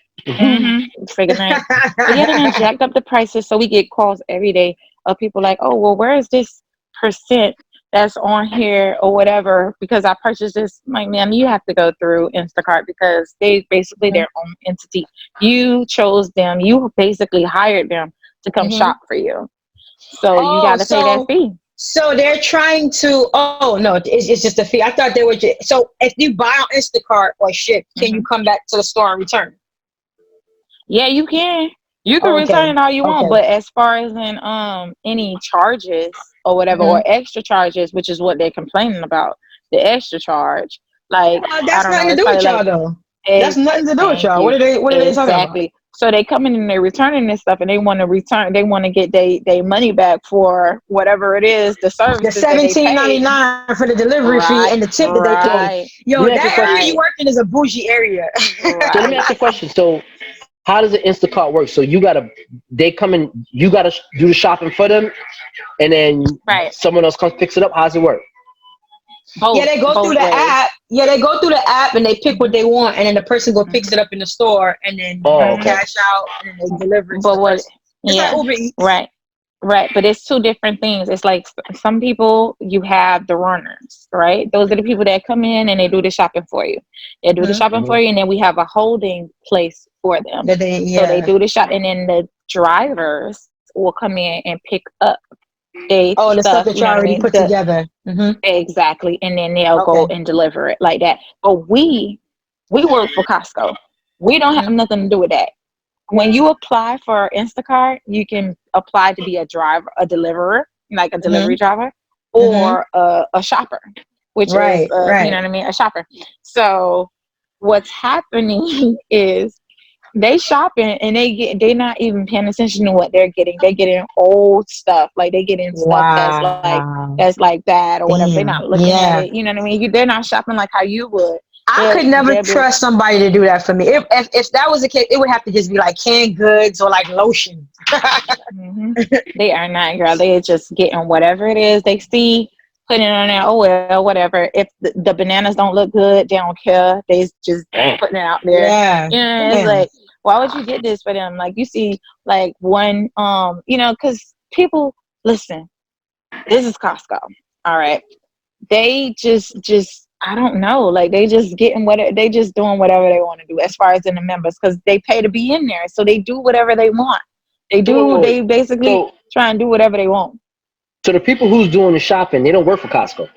Friggin' nice. But yeah, they jacked up the prices, so we get calls every day of people like, oh, well, where is this percent that's on here or whatever, because I purchased this. Like, man, you have to go through Instacart because they basically their own entity. You chose them. You basically hired them to come shop for you. So you got to pay that fee. So they're trying to, it's just a fee. I thought they were just, so if you buy on Instacart or Shipt, can you come back to the store and return? Yeah, you can. You can return it all you want, but as far as in any charges or whatever, or extra charges, which is what they're complaining about, the extra charge, like that's nothing to do with y'all though. That's nothing to do with y'all. What are they talking about? Exactly. So they come in and they're returning this stuff, and they want to return. They want to get their money back for whatever it is, the services The that they paid. $17.99 for the delivery fee and the tip that they paid. Yo, Let me ask you a that area question. you work in is a bougie area. So let me ask you a question. So how does the Instacart work? So they come in, you gotta do the shopping for them, and then someone else comes picks it up. How's it work? Both, they go through the ways. app. Yeah, they go through the app and they pick what they want, and then the person picks it up in the store, and then cash out, and then they deliver it to the person. It's like Uber Eats. Right, but it's two different things. It's like some people, you have the runners, right? Those are the people that come in and they do the shopping for you. They do the shopping for you, and then we have a holding place for them. So they do the shop, and then the drivers will come in and pick up the stuff that you already put together. Exactly, and then they'll go and deliver it like that. But we work for Costco. We don't have nothing to do with that. When you apply for Instacart, you can apply to be a deliverer, like a delivery driver, or a shopper, which is, you know what I mean, a shopper. So what's happening is they shopping and they're not even paying attention to what they're getting. They're getting old stuff, like they getting stuff that's like that or whatever. They're not looking at it. You know what I mean? They're not shopping like how you would. I could never trust somebody to do that for me. If that was the case, it would have to just be like canned goods or like lotion. They are not, girl. They are just getting whatever it is they see, putting it on there. Oh well, whatever. If the bananas don't look good, they don't care. They just putting it out there. It's like, why would you get this for them? Like you see, like one, because people listen. This is Costco. All right, they just. I don't know. Like they just they just doing whatever they want to do as far as in the members, because they pay to be in there. So they do whatever they want. They basically try and do whatever they want. So the people who's doing the shopping, they don't work for Costco.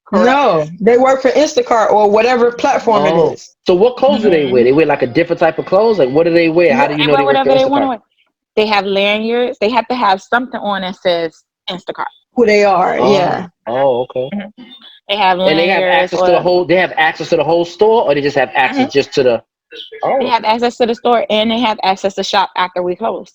Correct. No, they work for Instacart or whatever platform it is. So what clothes do they wear? They wear like a different type of clothes? Like what do they wear? How do you know they work for Instacart? They have lanyards. They have to have something on that says Instacart. Who they are, Oh, okay. They have lanyards. And they have access to the whole. They have access to the whole store, or they just have access just to the. They have access to the store, and they have access to shop after we close.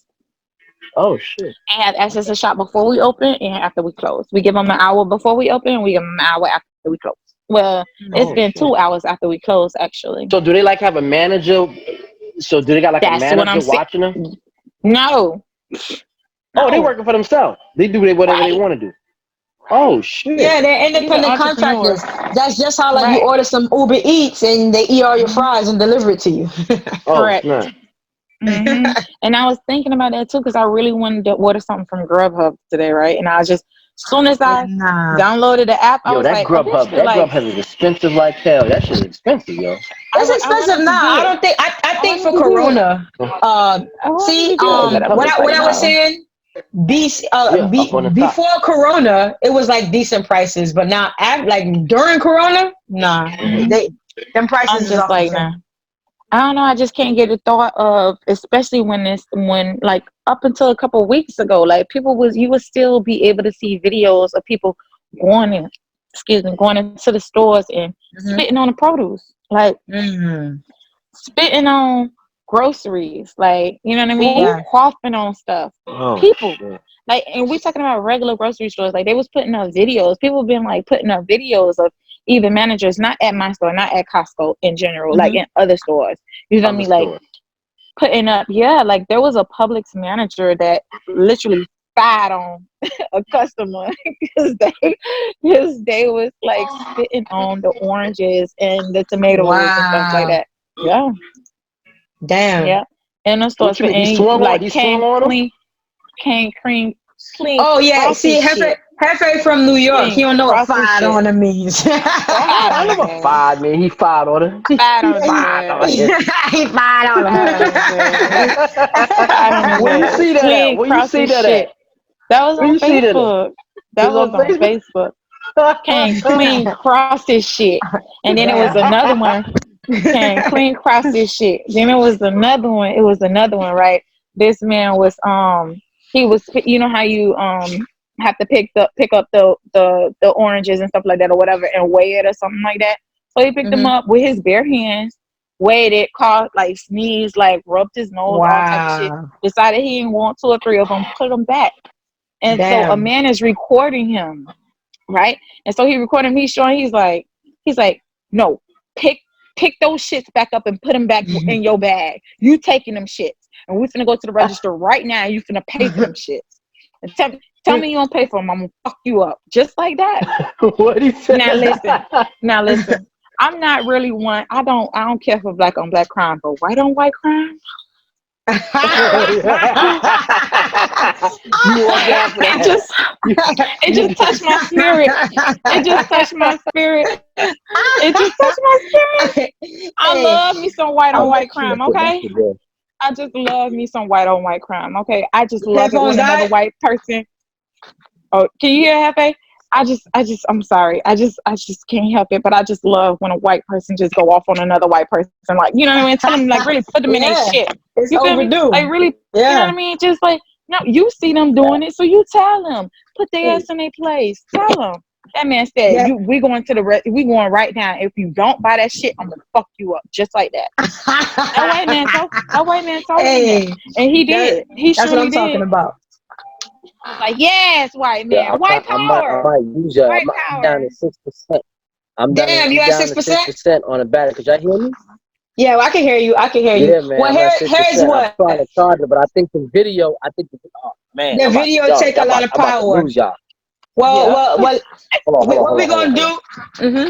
Oh shit! They have access to shop before we open and after we close. We give them an hour before we open, and we give them an hour after we close. Well, it's been 2 hours after we close, actually. So do they like have a manager? So do they got like a manager watching them? No. Oh, they working for themselves. They do whatever they want to do. Oh shit! Yeah, they're independent contractors. That's just how you order some Uber Eats and they eat all your fries and deliver it to you. Correct. And I was thinking about that too, because I really wanted to order something from Grubhub today, right? And I was just, as soon as I downloaded the app, I was like, Grubhub, Grubhub is expensive like hell. That shit is expensive, yo. It's expensive now. I don't think. I think for Corona. What I was saying. Before Corona, it was like decent prices, but now during Corona, them prices I'm just like, nah. I don't know. I just can't get the thought of, especially when like up until a couple of weeks ago, like you would still be able to see videos of people going into the stores and spitting on the produce, like spitting on groceries, like, you know what I mean, coughing on stuff. People like, and we talking about regular grocery stores, like they was putting up videos. People been like putting up videos of even managers, not at my store, not at Costco in general, like in other stores. You know what I mean? Like putting up, like there was a Publix manager that literally fired on a customer because they was like spitting on the oranges and the tomatoes and stuff like that. Yeah. Damn. Yeah. In the store, clean. Oh yeah. See, Jefe from New York. He don't know what fired on him means. I never fired, man. He fired on him. He fired on him. Where you see that at? Where you see that at? That was on Facebook. That was on Facebook. Came clean across this shit. And then it was another one. Came clean across this shit. Then it was another one. It was another one, right? This man was he was, you know how you have to pick up the oranges and stuff like that or whatever and weigh it or something like that. So he picked them up with his bare hands waited, coughed, like sneezed, like rubbed his nose, all type of shit. Decided he didn't want 2 or 3 of them, put them back. And so a man is recording him, right? And so he recorded him. He's showing. He's like, no, pick those shits back up and put them back in your bag. You taking them shits, and we finna go to the register right now. And you finna pay for them shits. And tell me you don't pay for them, I'm gonna fuck you up, just like that. What he said? Now listen. I'm not really one. I don't care for black on black crime, but white on white crime. You it just touched my spirit. It just touched my spirit. I love me some white on white crime, okay? I just love me some white on white crime, okay? I just love it when another white person. Oh, can you hear Jefe? I'm sorry. I just can't help it. But I just love when a white person just go off on another white person, like, you know what I mean? Tell them, like, really put them in their shit. It's you feel overdue. Me? Like, really, you know what I mean? Just like, no, you see them doing it, so you tell them, put their ass in their place. Tell them. That man said, we going right now. If you don't buy that shit, I'm gonna fuck you up, just like that. that white man told me that, and he did. That's what I'm talking about. Like, yes, white man, white power. I might use white I'm power. down to 6%. I'm down you at 6% on the battery. Could y'all hear me? Yeah, well, I can hear you. Yeah, man. Well, here's what. I'm trying to charge it, but I think the video. The video take a lot of power. Lose y'all. Well, what we gonna do? Mm-hmm.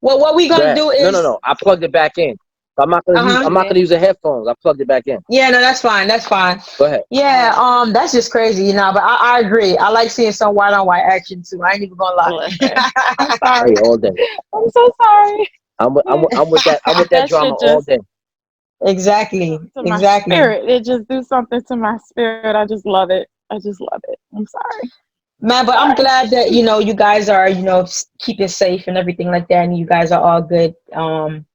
Well, what we gonna do is no. I plugged it back in. I'm not gonna use the headphones. I plugged it back in. Yeah, no, that's fine. Go ahead. Yeah, that's just crazy, you know. But I agree. I like seeing some white on white action too. I ain't even gonna lie. I'm sorry. Hey, all day. I'm so sorry. I'm with that drama all day. Exactly. Spirit. It just do something to my spirit. I just love it. I'm sorry. Man, but I'm glad that, you know, you guys are, you know, keeping safe and everything like that, and you guys are all good.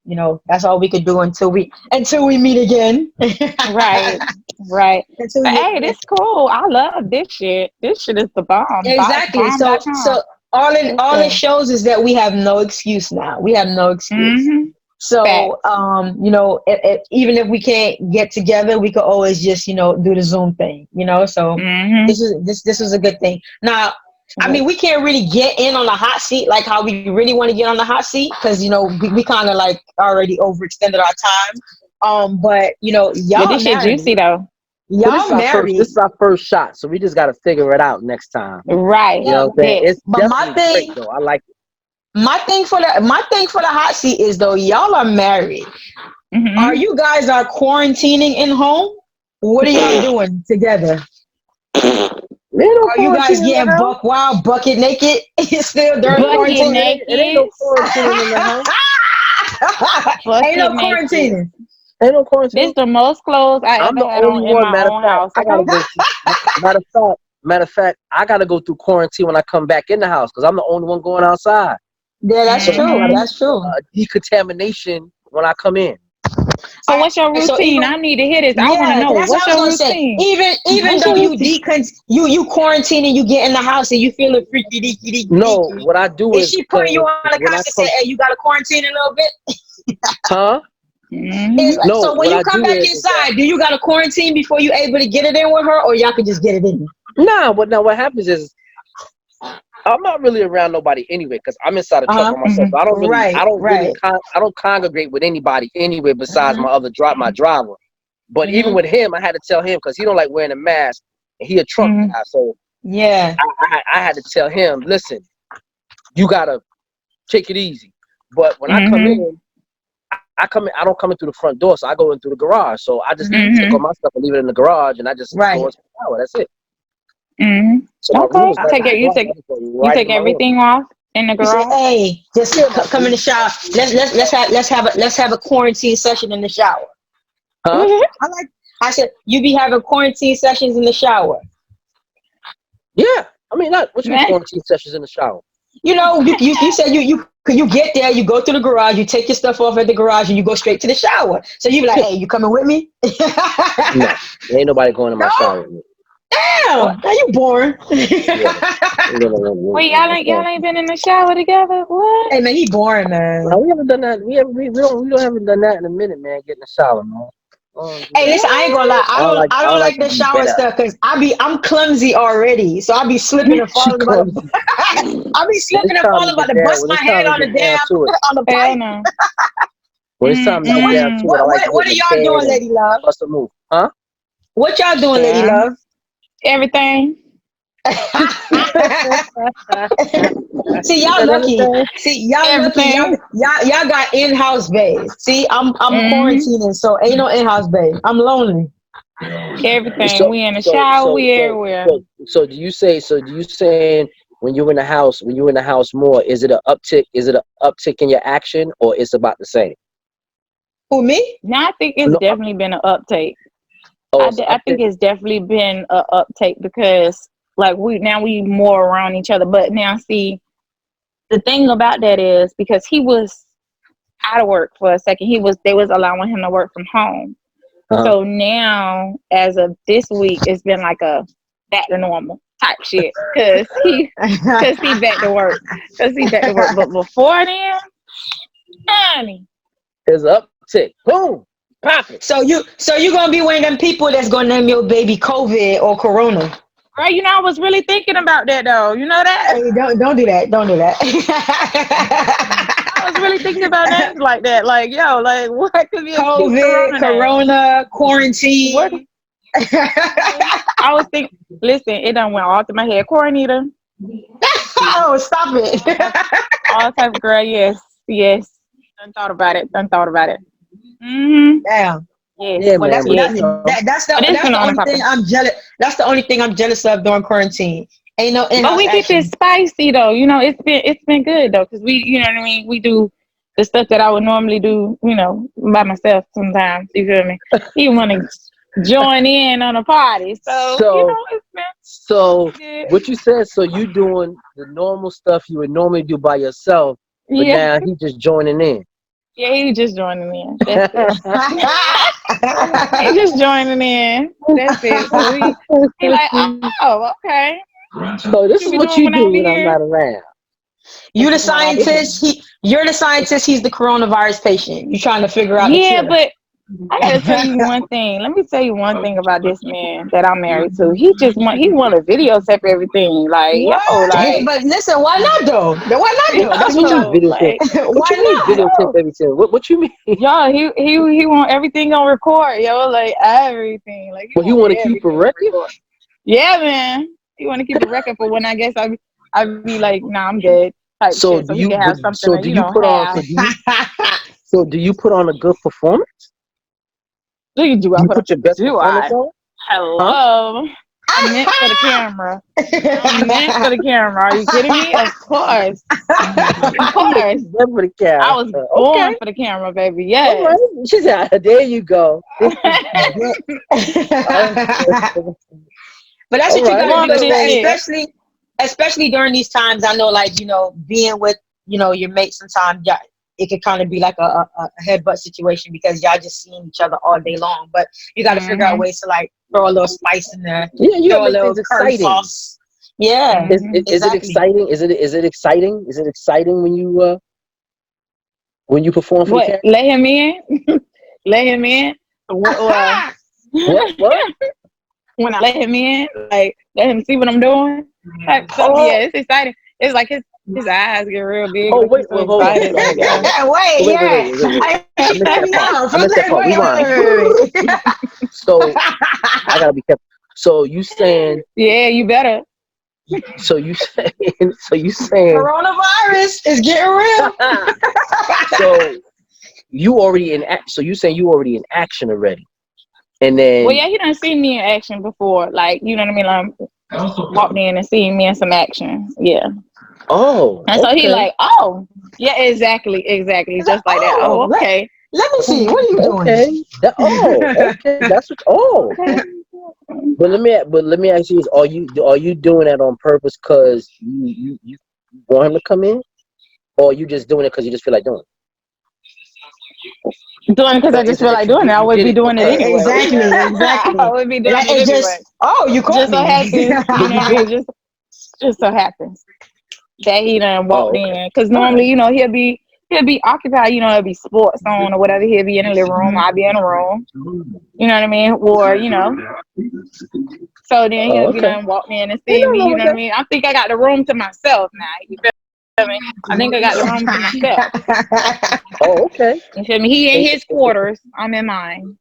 You know, that's all we could do until we meet again. Right. But hey, this cool. I love this shit. This shit is the bomb. Exactly. So all it shows is that we have no excuse now. We have no excuse. Mm-hmm. So, you know, even if we can't get together, we could always just, you know, do the Zoom thing, you know. So this was a good thing. Now, I mean, we can't really get in on the hot seat like how we really want to get on the hot seat, because, you know, we kind of like already overextended our time. But, you know, y'all this shit juicy though. Y'all married. This is our first shot, so we just got to figure it out next time. Right. You know what I'm saying? It's but my thing, great, though. I like it. My thing for the hot seat is, though, y'all are married. Mm-hmm. Are you guys quarantining in home? What are y'all doing together? Are you guys getting buck wild, bucket naked? Still during quarantine? Naked. It ain't no quarantining in the house. Ain't no quarantining. Ain't no quarantine. This is the most clothes I ever had on in my own house. I gotta go matter of fact, I gotta go through quarantine when I come back in the house, because I'm the only one going outside. Yeah, that's true. That's true. Decontamination when I come in. So what's your routine? I need to hear this. I want to know. What's your routine? Even though you quarantine and you get in the house and you feeling freaky deaky. No, what I do is she putting you on the couch and say, "Hey, you got to quarantine a little bit." Huh? Mm-hmm. No, so when you come back inside, do you got to quarantine before you able to get it in with her, or y'all can just get it in? Nah, what happens is, I'm not really around nobody anyway, because I'm inside the truck by myself. So I don't congregate with anybody anyway besides my driver. But even with him, I had to tell him, because he don't like wearing a mask, and he a truck guy. So yeah, I had to tell him, listen, you gotta take it easy. But when I come in, I don't come in through the front door, so I go in through the garage. So I just take all my stuff and leave it in the garage, and I just go into the shower. That's it. Mm-hmm. So okay. You take everything off in the garage. Say, hey, just come in the shower. Let's have a quarantine session in the shower. Huh? I said you be having quarantine sessions in the shower. Yeah, I mean, what you mean quarantine sessions in the shower? You know, you said you get there, you go through the garage, you take your stuff off at the garage, and you go straight to the shower. So you be like, hey, you coming with me? No, there ain't nobody going in my shower with me. Damn, now you boring. Wait, y'all ain't been in the shower together? What? Hey man, he boring, man. No, we haven't done that. We haven't done that in a minute, man. Get in the shower, man. Hey, listen, I ain't gonna lie. I don't like the shower stuff because I'm clumsy already, so I be slipping and falling. I be slipping and falling, about to bust my head on the damn on the pipe. No. Well, it's time to get down to it. What are y'all doing, lady love? What's the move? Huh? What y'all doing, lady love? Everything. See, y'all lucky. See, y'all lucky. Y'all got in-house bays. See, I'm quarantining, so ain't no in-house bay. I'm lonely. Everything. We in the shower. We everywhere. So do you saying when you're in the house more, is it an uptick? Is it an uptick in your action, or it's about the same? Who, me? No, I think it's definitely been an uptake. I think it's definitely been an uptake because like we more around each other. But now see, the thing about that is because he was out of work for a second, they was allowing him to work from home. So now as of this week, it's been like a back to normal type shit because he back to work. But before then, honey, there's an uptick. Boom. Profit. So you gonna be one of them people that's gonna name your baby COVID or Corona? Right, I was really thinking about that though. You know that? Hey, don't do that. Don't do that. I was really thinking about names like that. Like, yo, like what could be a COVID, Corona, quarantine. I was thinking. Listen, it done went all through my head. Coronita. Oh, stop it! All type of girl. Yes. Done thought about it. Mm-hmm. Damn. Yes. Yeah, well, man, that's the only thing I'm jealous. That's the only thing I'm jealous of during quarantine. Ain't no in-house. But we keep it spicy though. It's been good though because we, what I mean. We do the stuff that I would normally do, by myself sometimes. You feel me? You want to join in on a party, so it's been. So what you said? So you doing the normal stuff you would normally do by yourself, but now he just joining in. Yeah, he just joining in. That's it. He just joining in. That's it. So he like, oh, okay. So this is what you do when I'm not around. You're the scientist. You're the scientist. He's the coronavirus patient. You're trying to figure out. Yeah, but I gotta tell you one thing. Let me tell you one thing about this man that I'm married to. He want to videotape everything. Like, hey, but listen, why not though? Why not though? That's what you videotape. Why not videotape everything? What you mean? Yo, he want everything on record. Yo, like everything. Like, he want to keep a record. Yeah, man. He want to keep a record for when I guess I'd be like, nah, I'm good. So do you have something? So do you put on? So do you put on a good performance? Do you put your best performance on? Hello. Huh? I meant for the camera. Are you kidding me? Of course. For the camera. I was born for the camera, baby. Yes. Right. She's out. There you go. But that's what you gotta do, especially during these times. I know, like, being with your mate sometimes, it could kind of be like a headbutt situation because y'all just seeing each other all day long. But you got to figure out ways to like throw a little spice in there. Yeah, throw a little curry sauce. Yeah. Is it exciting? Is it exciting? Is it exciting when you perform for the camera? Let him in. Let him in. What? When I let him in, like let him see what I'm doing. Yeah, it's exciting. It's like his eyes get real big. Oh, wait, hold on. Wait. So I gotta be careful. So you saying? Yeah, you better. So you saying? Coronavirus is getting real. So you already in action. So you saying you already in action already? And then. Well, yeah, he done seen me in action before. Like, you know what I mean? Like, walked in and seen me in some action. Yeah. Oh. And so he like, oh, yeah, exactly, just like that. Oh, okay. Let me see. What are you doing? Okay. That's what. Oh. But let me ask you: are you doing that on purpose because you want him to come in, or are you just doing it because you just feel like doing it? Doing it because I just feel like doing it. I would be doing it anyway. Exactly. I would be doing it anyway. Oh, you caught Just so me. happens, you know what I mean? Just so happens that he done walked in. Because normally, you know, he'll be occupied. You know, it'll be sports on or whatever. He'll be in the living room. I'll be in the room. You know what I mean? Or you know. So then he'll be done walked in and see me. You know what I mean? I think I got the room to myself now. You feel me? I think I got the room to myself. Oh, okay. You feel me? He in his quarters. I'm in mine.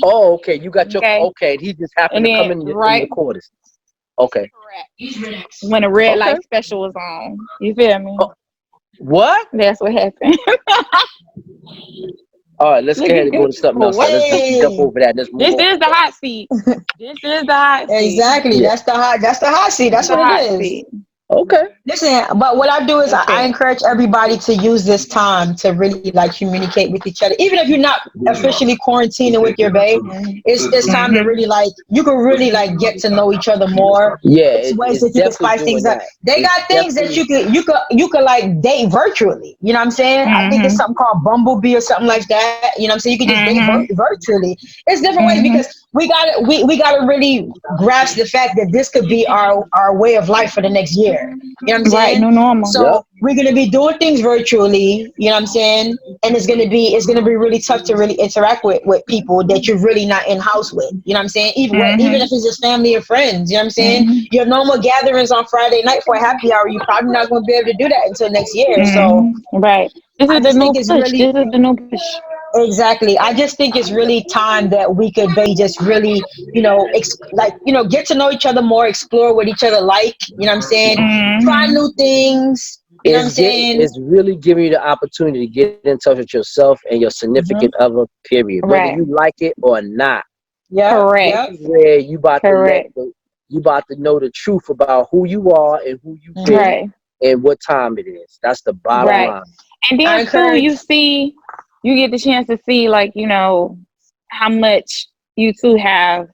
Oh, okay. You got your okay. He just happened to come in the quarters. Okay. Correct. When a red light special was on. You feel me? Oh, what? That's what happened. All right, let's go ahead and go to something else. Let's just jump over that. Let's move this on. is the hot seat. This is the hot seat. Exactly. Yeah. That's the hot seat. That's what it is. Seat. Okay. Listen, but what I do is I encourage everybody to use this time to really like communicate with each other. Even if you're not officially quarantining with your babe, it's time to really like, you can really like get to know each other more. Yeah, it's ways that you can spice things up. They got things that you could like date virtually. You know what I'm saying? I think it's something called Bumblebee or something like that. You know what I'm saying? You can just date virtually. It's different ways because we gotta really grasp the fact that this could be our way of life for the next year. You know what I'm saying? Right, no normal. So we're gonna be doing things virtually, you know what I'm saying? And it's gonna be really tough to really interact with people that you're really not in house with. You know what I'm saying? Even if it's just family or friends, you know what I'm saying? Your normal gatherings on Friday night for a happy hour, you're probably not gonna be able to do that until next year. So right. This is the new push. This is the new push. Exactly. I just think it's really time that we could just really, you know, get to know each other more, explore what each other like, you know what I'm saying? Try new things. You know what I'm saying? It's really giving you the opportunity to get in touch with yourself and your significant other, period. Whether you like it or not. Yeah. Correct. This is where you about to know the truth about who you are and who you be and what time it is. That's the bottom line. And then too, you get the chance to see, like, you know, how much you two have,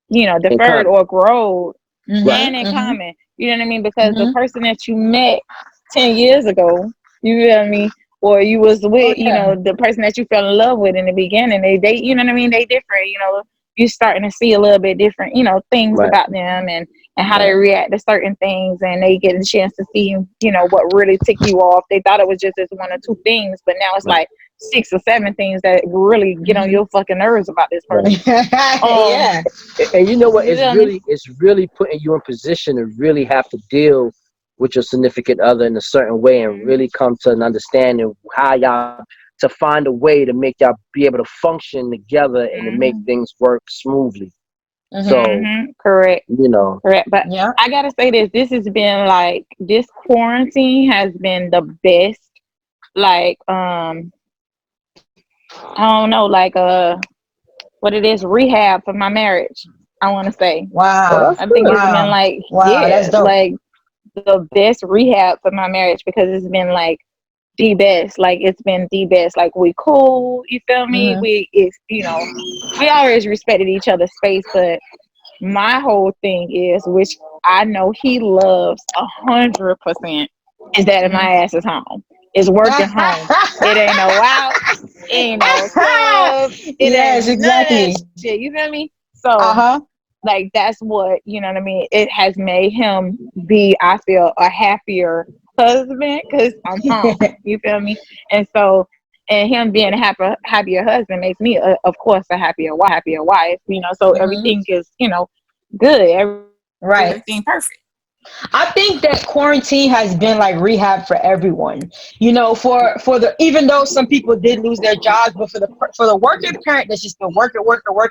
you know, deferred or grown and in common. You know what I mean? Because the person that you met 10 years ago, you feel me? Or you was with, you know, the person that you fell in love with in the beginning, they you know what I mean? They different, you know. You're starting to see a little bit different, you know, things about them and how they react to certain things, and they get a chance to see, you know, what really tick you off. They thought it was just this one or two things, but now it's like 6 or 7 things that really get on your fucking nerves about this person. And you know what? It's really putting you in position to really have to deal with your significant other in a certain way and really come to an understanding how y'all to find a way to make y'all be able to function together and to make things work smoothly. So correct. You know. Correct. But I gotta say this has been like, this quarantine has been the best, like I don't know, like what it is, rehab for my marriage, I wanna say. Wow. I think it's been like that's dope. like the best rehab for my marriage, because it's been like the best. Like, it's been the best. Like, we cool, you feel me? You know, we always respected each other's space, but my whole thing is, which I know he loves 100%, is that my ass is home. Is working home. It ain't no out, ain't no club. It ain't exactly. Shit, you feel me? So like, that's what, you know what I mean? It has made him be, I feel, a happier husband, because I'm home. You feel me? And so, and him being a happier husband makes me, of course, a happier wife. You know, so everything is, you know, good. Everything perfect. I think that quarantine has been like rehab for everyone. You know, for the, even though some people did lose their jobs, but for the working parent that's just been working,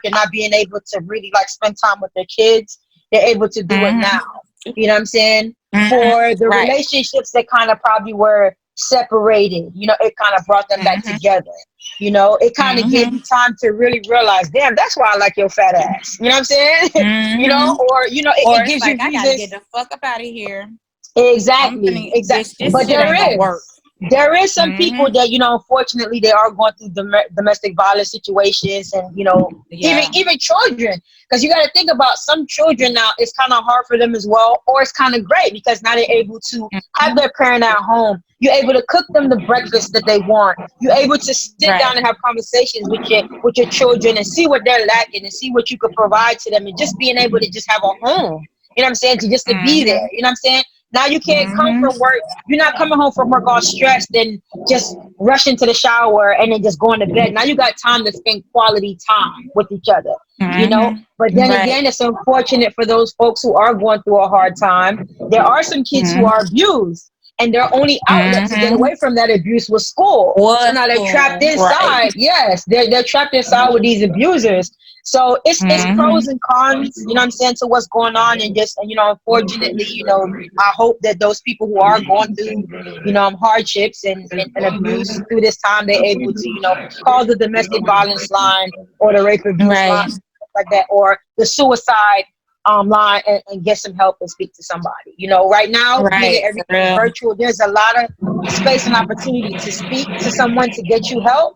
not being able to really like spend time with their kids, they're able to do it now. You know what I'm saying? For the relationships that kind of probably were separated, you know, it kind of brought them back together. You know, it kind of gave you time to really realize, damn, that's why I like your fat ass. You know what I'm saying? You know, or, you know, it gives like, you I reasons. gotta get the fuck up out of here. Exactly. This But shit ain't gonna work. there is some people that, you know, unfortunately they are going through domestic violence situations, and, you know, even children, because you got to think about some children now, it's kind of hard for them as well, or it's kind of great because now they're able to have their parent at home. You're able to cook them the breakfast that they want. You're able to sit down and have conversations with your children and see what they're lacking and see what you could provide to them, and just being able to just have a home, you know what I'm saying, to just to be there, you know what I'm saying. Now you can't come from work. You're not coming home from work all stressed and just rush into the shower and then just going to bed. Now you got time to spend quality time with each other, you know. But then again, it's unfortunate for those folks who are going through a hard time. There are some kids who are abused, and their only outlet to get away from that abuse was school. So now they're trapped inside. Yes, they're trapped inside with these abusers. So it's pros and cons, you know what I'm saying, to what's going on. And just, you know, unfortunately, you know, I hope that those people who are going through, you know, hardships and abuse through this time, they're able to, you know, call the domestic violence line or the rape abuse line, like that, or the suicide line, and get some help and speak to somebody. You know, right now, being everything virtual, there's a lot of space and opportunity to speak to someone to get you help.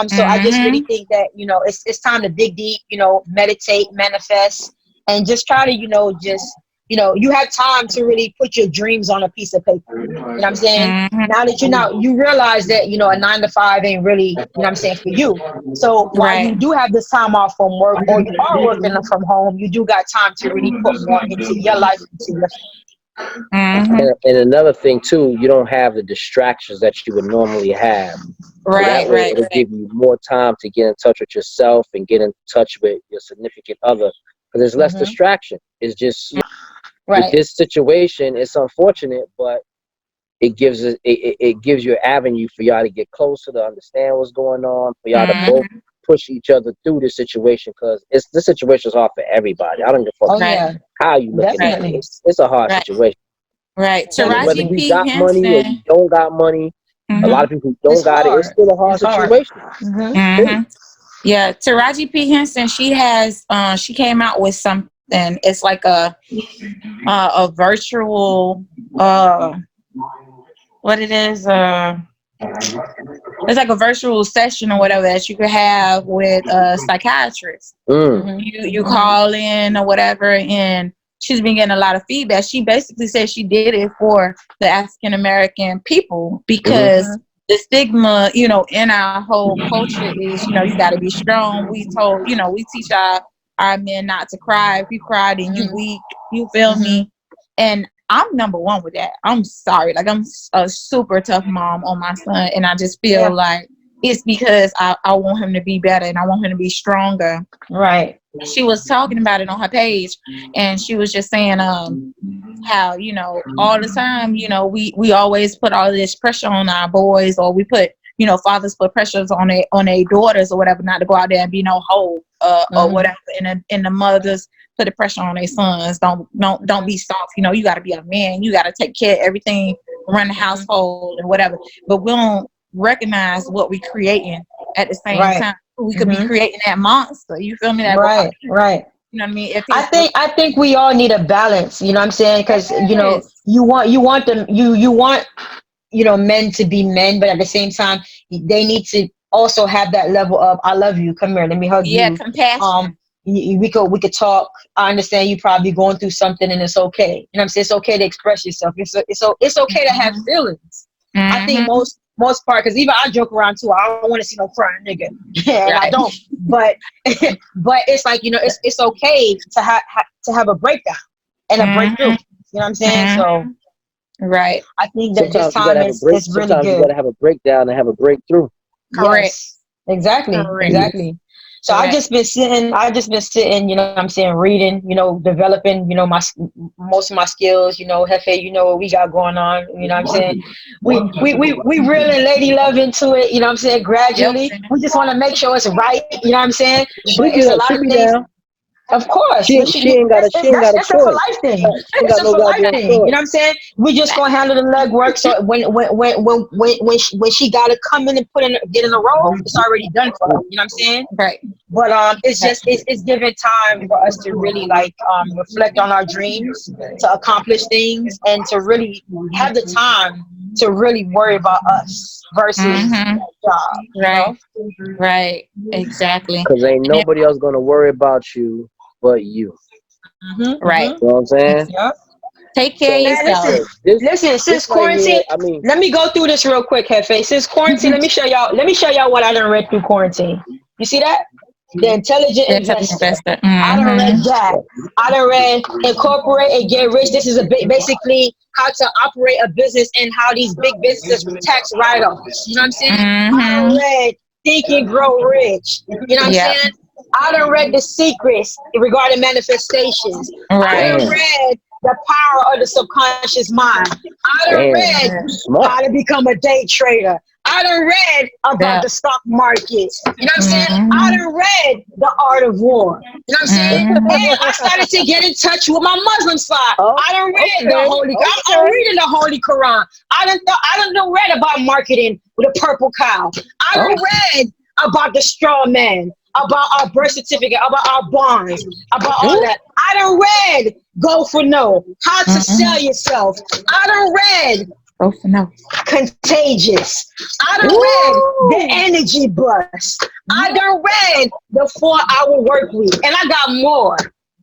So I just really think that, you know, it's time to dig deep, you know, meditate, manifest, and just try to, you know, you have time to really put your dreams on a piece of paper. You know what I'm saying? Now that you realize that, you know, a 9 to 5 ain't really, you know what I'm saying, for you. So while you do have this time off from work, or you are working from home, you do got time to really put more into your life, into your and another thing too, you don't have the distractions that you would normally have. It'll give you more time to get in touch with yourself and get in touch with your significant other, because there's less distraction. It's just with this situation, it's unfortunate, but it gives you an avenue for y'all to get closer, to understand what's going on, for y'all to both push each other through this situation, because this situation is hard for everybody. I don't give a fuck how you look at it. It's a hard situation. Whether you got money or you don't got money, a lot of people who don't got it, it's still a hard situation. Yeah, Taraji P. Henson, she came out with something. It's like a virtual what it is, it's like a virtual session or whatever that you could have with a psychiatrist. You call in or whatever, and she's been getting a lot of feedback. She basically said she did it for the African American people, because the stigma, you know, in our whole culture is, you know, you got to be strong. We teach our men not to cry. If you cry, then you weak. You feel me? And I'm number one with that. I'm sorry. Like, I'm a super tough mom on my son, and I just feel like it's because I want him to be better, and I want him to be stronger. Right. She was talking about it on her page, and she was just saying how, you know, all the time, you know, we always put all this pressure on our boys, or we put, you know, fathers put pressures on their daughters or whatever, not to go out there and be no hoe or whatever, and the mothers put the pressure on their sons. Don't be soft. You know, you got to be a man. You got to take care of everything, run the household and whatever. But we don't recognize what we're creating at the same time. We could be creating that monster. You feel me? That right. You know what I mean? I think we all need a balance. You know what I'm saying? Because, you know, you want them, you want, you know, men to be men, but at the same time, they need to also have that level of, I love you, come here, let me hug you. Yeah, compassion. We could talk. I understand you probably going through something, and it's okay. You know what I'm saying? It's okay to express yourself. It's okay to have feelings. I think most part, because even I joke around too. I don't want to see no crying nigga, and I don't. But it's like, you know, it's okay to have a breakdown and a breakthrough. You know what I'm saying? So I think that this time is really good. Sometimes you gotta have a breakdown and have a breakthrough. Correct. Yes, exactly. So I've just been sitting, you know what I'm saying, reading, you know, developing, you know, most of my skills, you know, Jefe, you know what we got going on, you know what I'm saying? We really lady love into it, you know what I'm saying, gradually. We just want to make sure it's right, you know what I'm saying? But it's a lot of things. Of course, she ain't got a choice. It's a life thing. It's a life thing. You know what I'm saying? We just gonna handle the legwork. So when she gotta come in and get in the role, it's already done for her. You know what I'm saying? Right. But it's just it's given time for us to really reflect on our dreams, to accomplish things, and to really have the time to really worry about us versus that job. Right. Right. Exactly. Because ain't nobody else gonna worry about you but you. Right. You know what I'm saying? Yep. Take care of yourself. Listen, since right quarantine, here, I mean, let me go through this real quick, Jefe. Since quarantine, let me show y'all what I done read through quarantine. You see that? The Intelligent Investor. I done read that. I done read Incorporate and Get Rich. This is basically how to operate a business and how these big businesses with tax write-offs. You know what I'm saying? I done read Think and Grow Rich. You know what I'm saying? I done read The Secrets regarding manifestations. I done read The Power of the Subconscious Mind. I done read How to Become a Day Trader. I done read about the stock market. You know what I'm saying? I done read The Art of War. You know what I'm saying? And I started to get in touch with my Muslim side. I done read the Holy. I'm reading the Holy Quran. I done read about marketing with a purple cow. I done read about the straw man, about our birth certificate, about our bonds, about all that. I done read Go for No, how to sell yourself. I done read Go for No, Contagious. I done read The Energy Bus. I done read The 4-Hour Work Week, and I got more.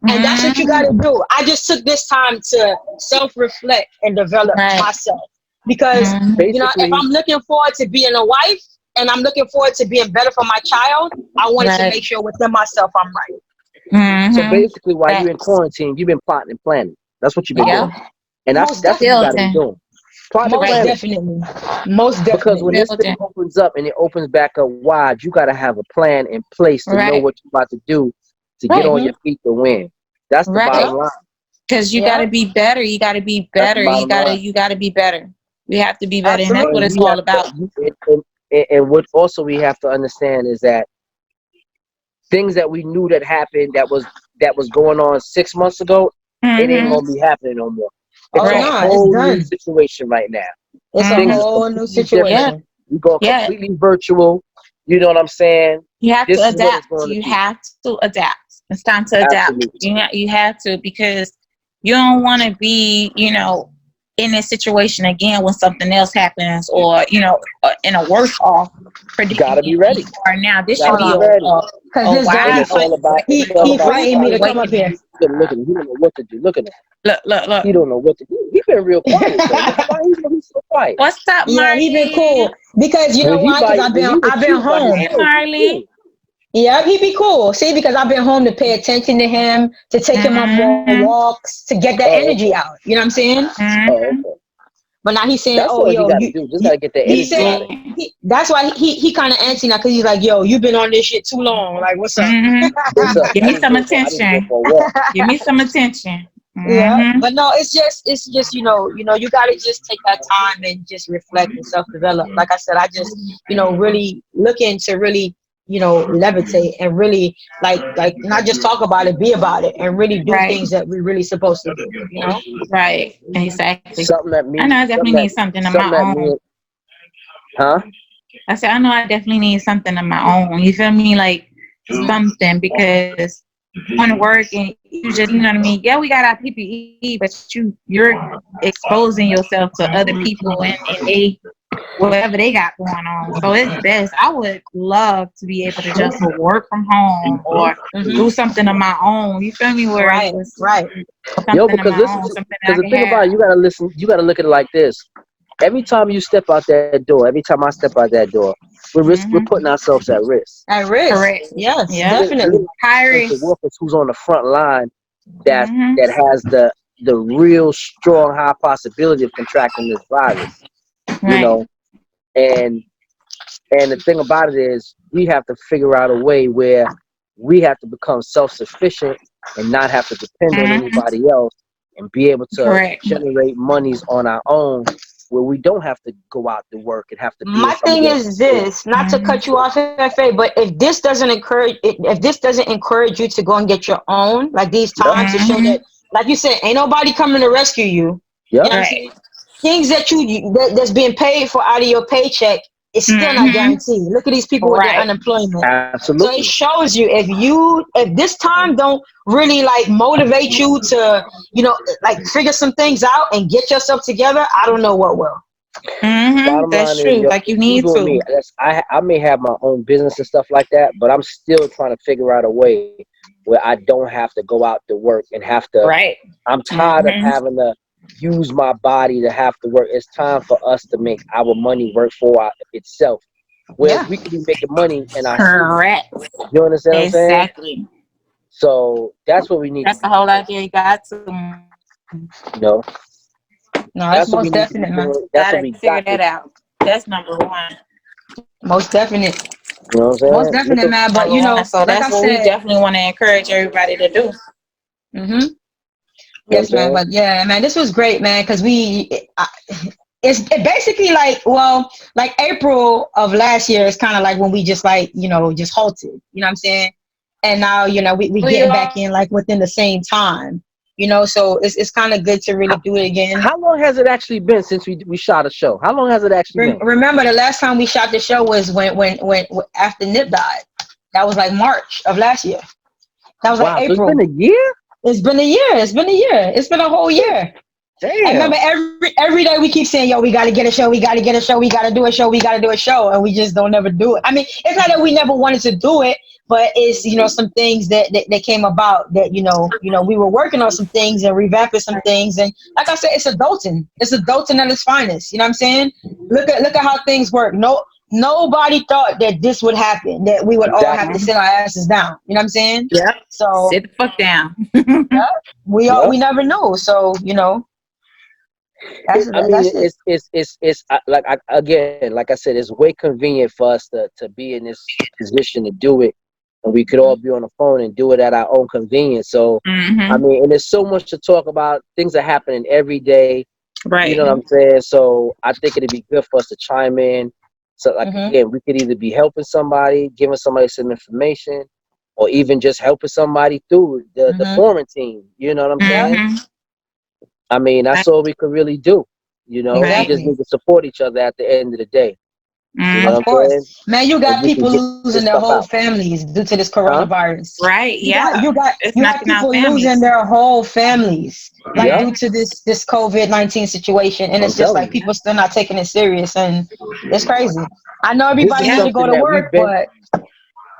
And that's what you got to do. I just took this time to self-reflect and develop myself. Because, you know, if I'm looking forward to being a wife and I'm looking forward to being better for my child, I wanted to make sure within myself I'm right. So basically, while you're in quarantine, you've been plotting and planning. That's what you've been doing. And that's what you got to be doing. Plotting and planning. Most definitely. Because when this thing opens up and it opens back up wide, you got to have a plan in place to know what you're about to do to get on your feet to win. That's the bottom line. Because you got to be better. You got to be better. You got to be better. We have to be better. Absolutely. And that's what it's all about. And what also we have to understand is that things that we knew that happened that was going on 6 months ago, it ain't gonna be happening no more. It's a whole new situation right now. It's a whole new situation. We go completely virtual. You know what I'm saying? You have to adapt. You have to adapt. It's time to adapt. You have to, because you don't want to be, you know, in this situation again when something else happens, or you know, in a worse off predicament. Gotta be ready. Or now this should be ready. Because this guy, he fighting me to come up here. Look at him. He don't know what to do. Look at him. Look. He don't know what to do. He been real quiet. Why he's so quiet? What's up, Marley? Yeah, he been cool. Because you know why? Because I've been home. Hey, Marley. Yeah, he be cool. See, because I've been home to pay attention to him, to take him on walks, to get that energy out. You know what I'm saying? But now he's saying, that's "Oh, yo, you just gotta get that energy out of him." That's why he kind of antsy now, because he's like, "Yo, you've been on this shit too long. Like, what's up?" What's up? Give me some attention. Give me some attention. Yeah, but no, it's just you know, you gotta just take that time and just reflect and self-develop. Like I said, I just really looking to really levitate and really like not just talk about it, be about it, and really do things that we're really supposed to do. You know? Right. Exactly. Something that means. I know I definitely need something of my own. I said I know I definitely need something of my own. You feel me? Like something, because you want to work and you just, you know what I mean? Yeah, we got our PPE, but you're exposing yourself to other people and they whatever they got going on. So it's best. I would love to be able to just work from home or do something of my own. You feel me? Where right. Yo, because the thing about it, you gotta listen. You gotta look at it like this. Every time you step out that door, every time I step out that door, we're putting ourselves at risk. At risk. Correct. Yes, definitely. High risk. The workers who's on the front line that has the real strong high possibility of contracting this virus. You know, and the thing about it is we have to figure out a way where we have to become self-sufficient and not have to depend on anybody else, and be able to generate monies on our own, where we don't have to go out to work and have to. My thing is this, not to cut you off, FA, but if this doesn't encourage you to go and get your own, like these times to show that, like you said, ain't nobody coming to rescue you. You know what I'm saying? Things that that's being paid for out of your paycheck is still not guaranteed. Look at these people with their unemployment. Absolutely. So it shows you if this time don't really like motivate you to like figure some things out and get yourself together, I don't know what will. That's true. Is, yo, like you need even to. me, I may have my own business and stuff like that, but I'm still trying to figure out a way where I don't have to go out to work and have to. Right. I'm tired of having to use my body to have to work. It's time for us to make our money work for itself. Whereas we could be making money in our Correct. You understand what I'm saying? Exactly. So that's what we need. That's the whole idea. You got to. No, that's most definite, man. That's what we figure that out. That's number one. Most definite. You know what I'm saying? Most definite, man. But you know, so like that's I what said, we definitely want to encourage everybody to do. Yes, man. But yeah, man, this was great, man. Because it's basically like April of last year is kind of like when we just just halted. You know what I'm saying? And now we getting back in like within the same time. So it's kind of good to really do it again. How long has it actually been since we shot a show? How long has it actually been? Remember, the last time we shot the show was when after Nip died. That was like March of last year. That was like April. So it's been a year? It's been a year. It's been a whole year. Damn. I remember every day we keep saying, yo, we got to get a show. We got to get a show. We got to do a show. We got to do a show. And we just don't ever do it. I mean, it's not that we never wanted to do it, but it's, some things that came about that, we were working on some things and revamping some things. And like I said, it's adulting. It's adulting at its finest. You know what I'm saying? Look at how things work. Nobody thought that this would happen, that we would all have to sit our asses down. You know what I'm saying? Yeah. So sit the fuck down. We never know. So, it's like I said, it's way convenient for us to be in this position to do it, and we could all be on the phone and do it at our own convenience. So I mean, and there's so much to talk about. Things are happening every day, right? You know what I'm saying? So I think it'd be good for us to chime in. So again, we could either be helping somebody, giving somebody some information, or even just helping somebody through the quarantine. You know what I'm saying? I mean, that's all we could really do. We just need to support each other at the end of the day. You know of course. Man, you got people losing their whole families due to this coronavirus. Right, yeah. You got people losing their whole families due to this COVID-19 situation. And it's just like people still not taking it serious. And it's crazy. I know everybody needs to go to work, but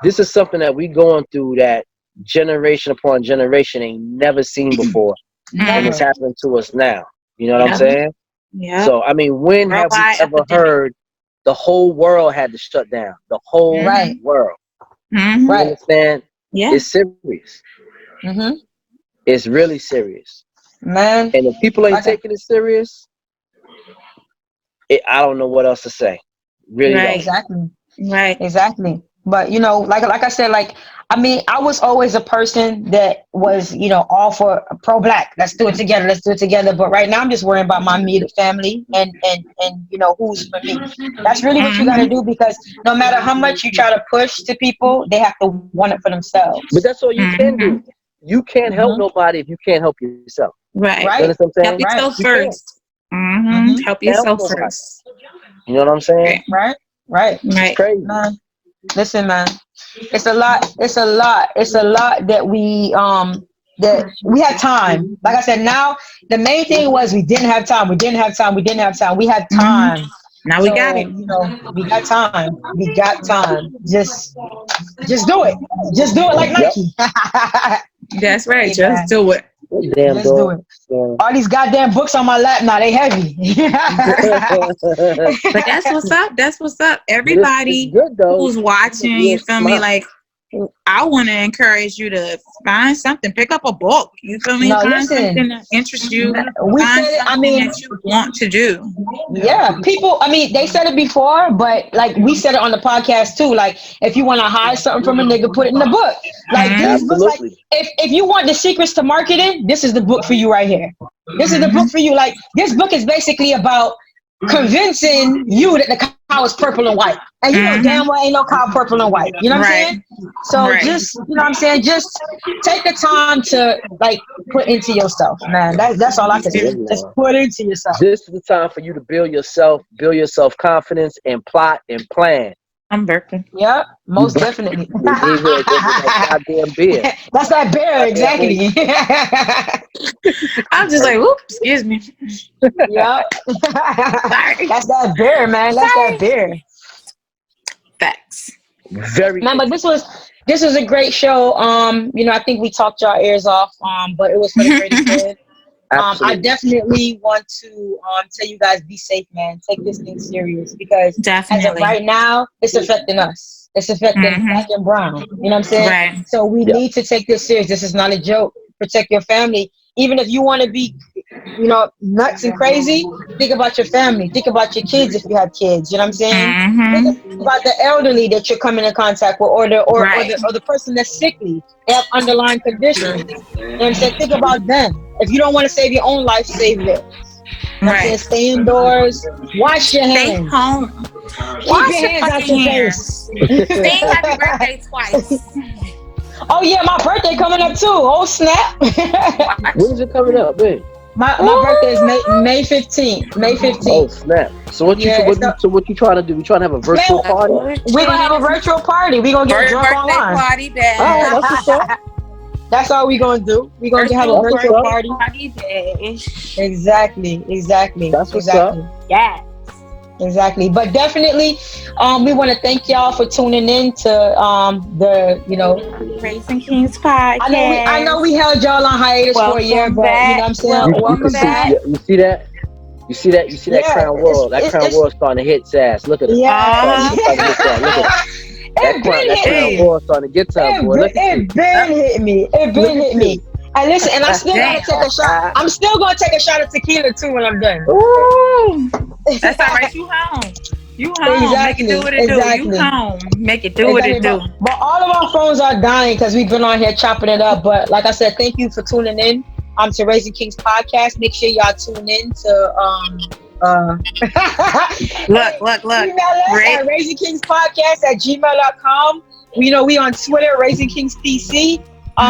this is something that we going through that generation upon generation ain't never seen before. And it's happening to us now. You know what I'm saying? Yeah. So, I mean, when have we ever heard the whole world had to shut down? The whole world. You understand? Yeah. It's serious. It's really serious. Man. And if people ain't taking it serious, I don't know what else to say. Really don't. Exactly. Right. Exactly. But, like I said, I mean, I was always a person that was, all for pro-black. Let's do it together. Let's do it together. But right now I'm just worrying about my immediate family and who's for me. That's really what you got to do, because no matter how much you try to push to people, they have to want it for themselves. But that's all you can do. You can't help nobody if you can't help yourself. Right. You understand what I'm saying? Help yourself first. Help yourself first. You know what I'm saying? Right. It's crazy. Man. Listen, man, it's a lot that we had time. Like I said, now the main thing was we didn't have time. We had time. Now we got it. We got time. Just do it. Just do it like Nike. That's right. Just do it. Damn, Let's do it. Yeah. All these goddamn books on my lap now, they heavy. But that's what's up. Everybody who's watching, you feel me? Like, I want to encourage you to find something. Pick up a book. You feel me? Find something that interests you. That you want to do. Yeah, people. I mean, they said it before, but like we said it on the podcast too. Like, if you want to hide something from a nigga, put it in the book. Like these books. Like, if you want the secrets to marketing, this is the book for you right here. This is the book for you. Like, this book is basically about convincing you that the cow is purple and white, and you know damn well ain't no cow purple and white. You know what I'm saying? So just, you know what I'm saying, just take the time to like put into yourself, man. That's all I can say. Just put into yourself. This is the time for you to build your self confidence, and plot and plan. I'm burping. Yeah, most definitely. Goddamn beer. That's that bear, exactly. I'm just like, oops, excuse me. Yeah. That's that beer, man. That's that beer. Facts. Very. Man, but this was a great show. I think we talked your ears off. But it was for the greater good. I definitely want to tell you guys, be safe, man. Take this thing serious because as of right now, it's affecting us. It's affecting Black and Brown. You know what I'm saying? Right. So we need to take this serious. This is not a joke. Protect your family. Even if you want to be, nuts and crazy, think about your family. Think about your kids if you have kids. You know what I'm saying? Think about the elderly that you're coming in contact with, or the person that's sickly. They have underlying conditions. You know what I'm saying? Think about them. If you don't want to save your own life, save theirs. You know what I'm saying? Stay indoors. Wash your hands. Stay home. Keep your hands out your face. Sing happy birthday twice. Oh yeah, my birthday coming up too. Oh snap! When is it coming up, babe? My birthday is May 15th. May 15th. Oh snap! So what you trying to do? We trying to have a virtual party? We're gonna have a virtual party. We're gonna get drunk online. Party back. Oh, that's what's up. That's all we're gonna do. We're gonna have a virtual party. Exactly. That's what's up. Yeah. Exactly. But definitely, we want to thank y'all for tuning in to the Raising Kings podcast. I know we held y'all on hiatus for a year, but you know what I'm saying? Welcome back. You see that? You see that Crown World? That Crown World starting to hit his ass. Look at it. Yeah. Look at that Crown World starting to get to him, boy. It been hit me. And listen, and I still gotta take a shot. I'm still gonna take a shot of tequila too when I'm done. Ooh. That's all right. You home. Exactly. Make it do what it do. You home. Make it do what it do. But all of our phones are dying because we've been on here chopping it up. But like I said, thank you for tuning in to Raising Kings podcast. Make sure y'all tune in to look. Raising Kings podcast at gmail.com. We on Twitter, Raising Kings PC.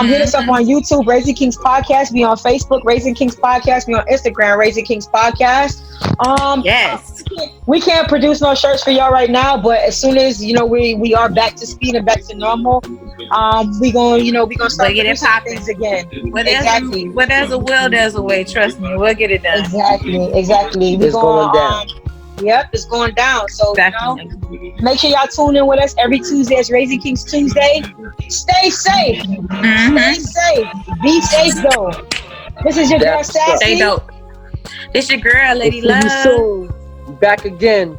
Hit us up on YouTube, Raising Kings Podcast. We on Facebook, Raising Kings Podcast. We on Instagram, Raising Kings Podcast. Yes. We can't produce no shirts for y'all right now, but as soon as we are back to speed and back to normal, we gonna start getting things again. Where there's a will, there's a way. Trust me, we'll get it done. Exactly. It's going down. Yep, it's going down. So make sure y'all tune in with us every Tuesday. It's Raising Kings Tuesday. Stay safe. Stay safe. Be safe though. This is your girl Sassy. Stay dope. This your girl, Lady We'll see Love. you soon. Back again.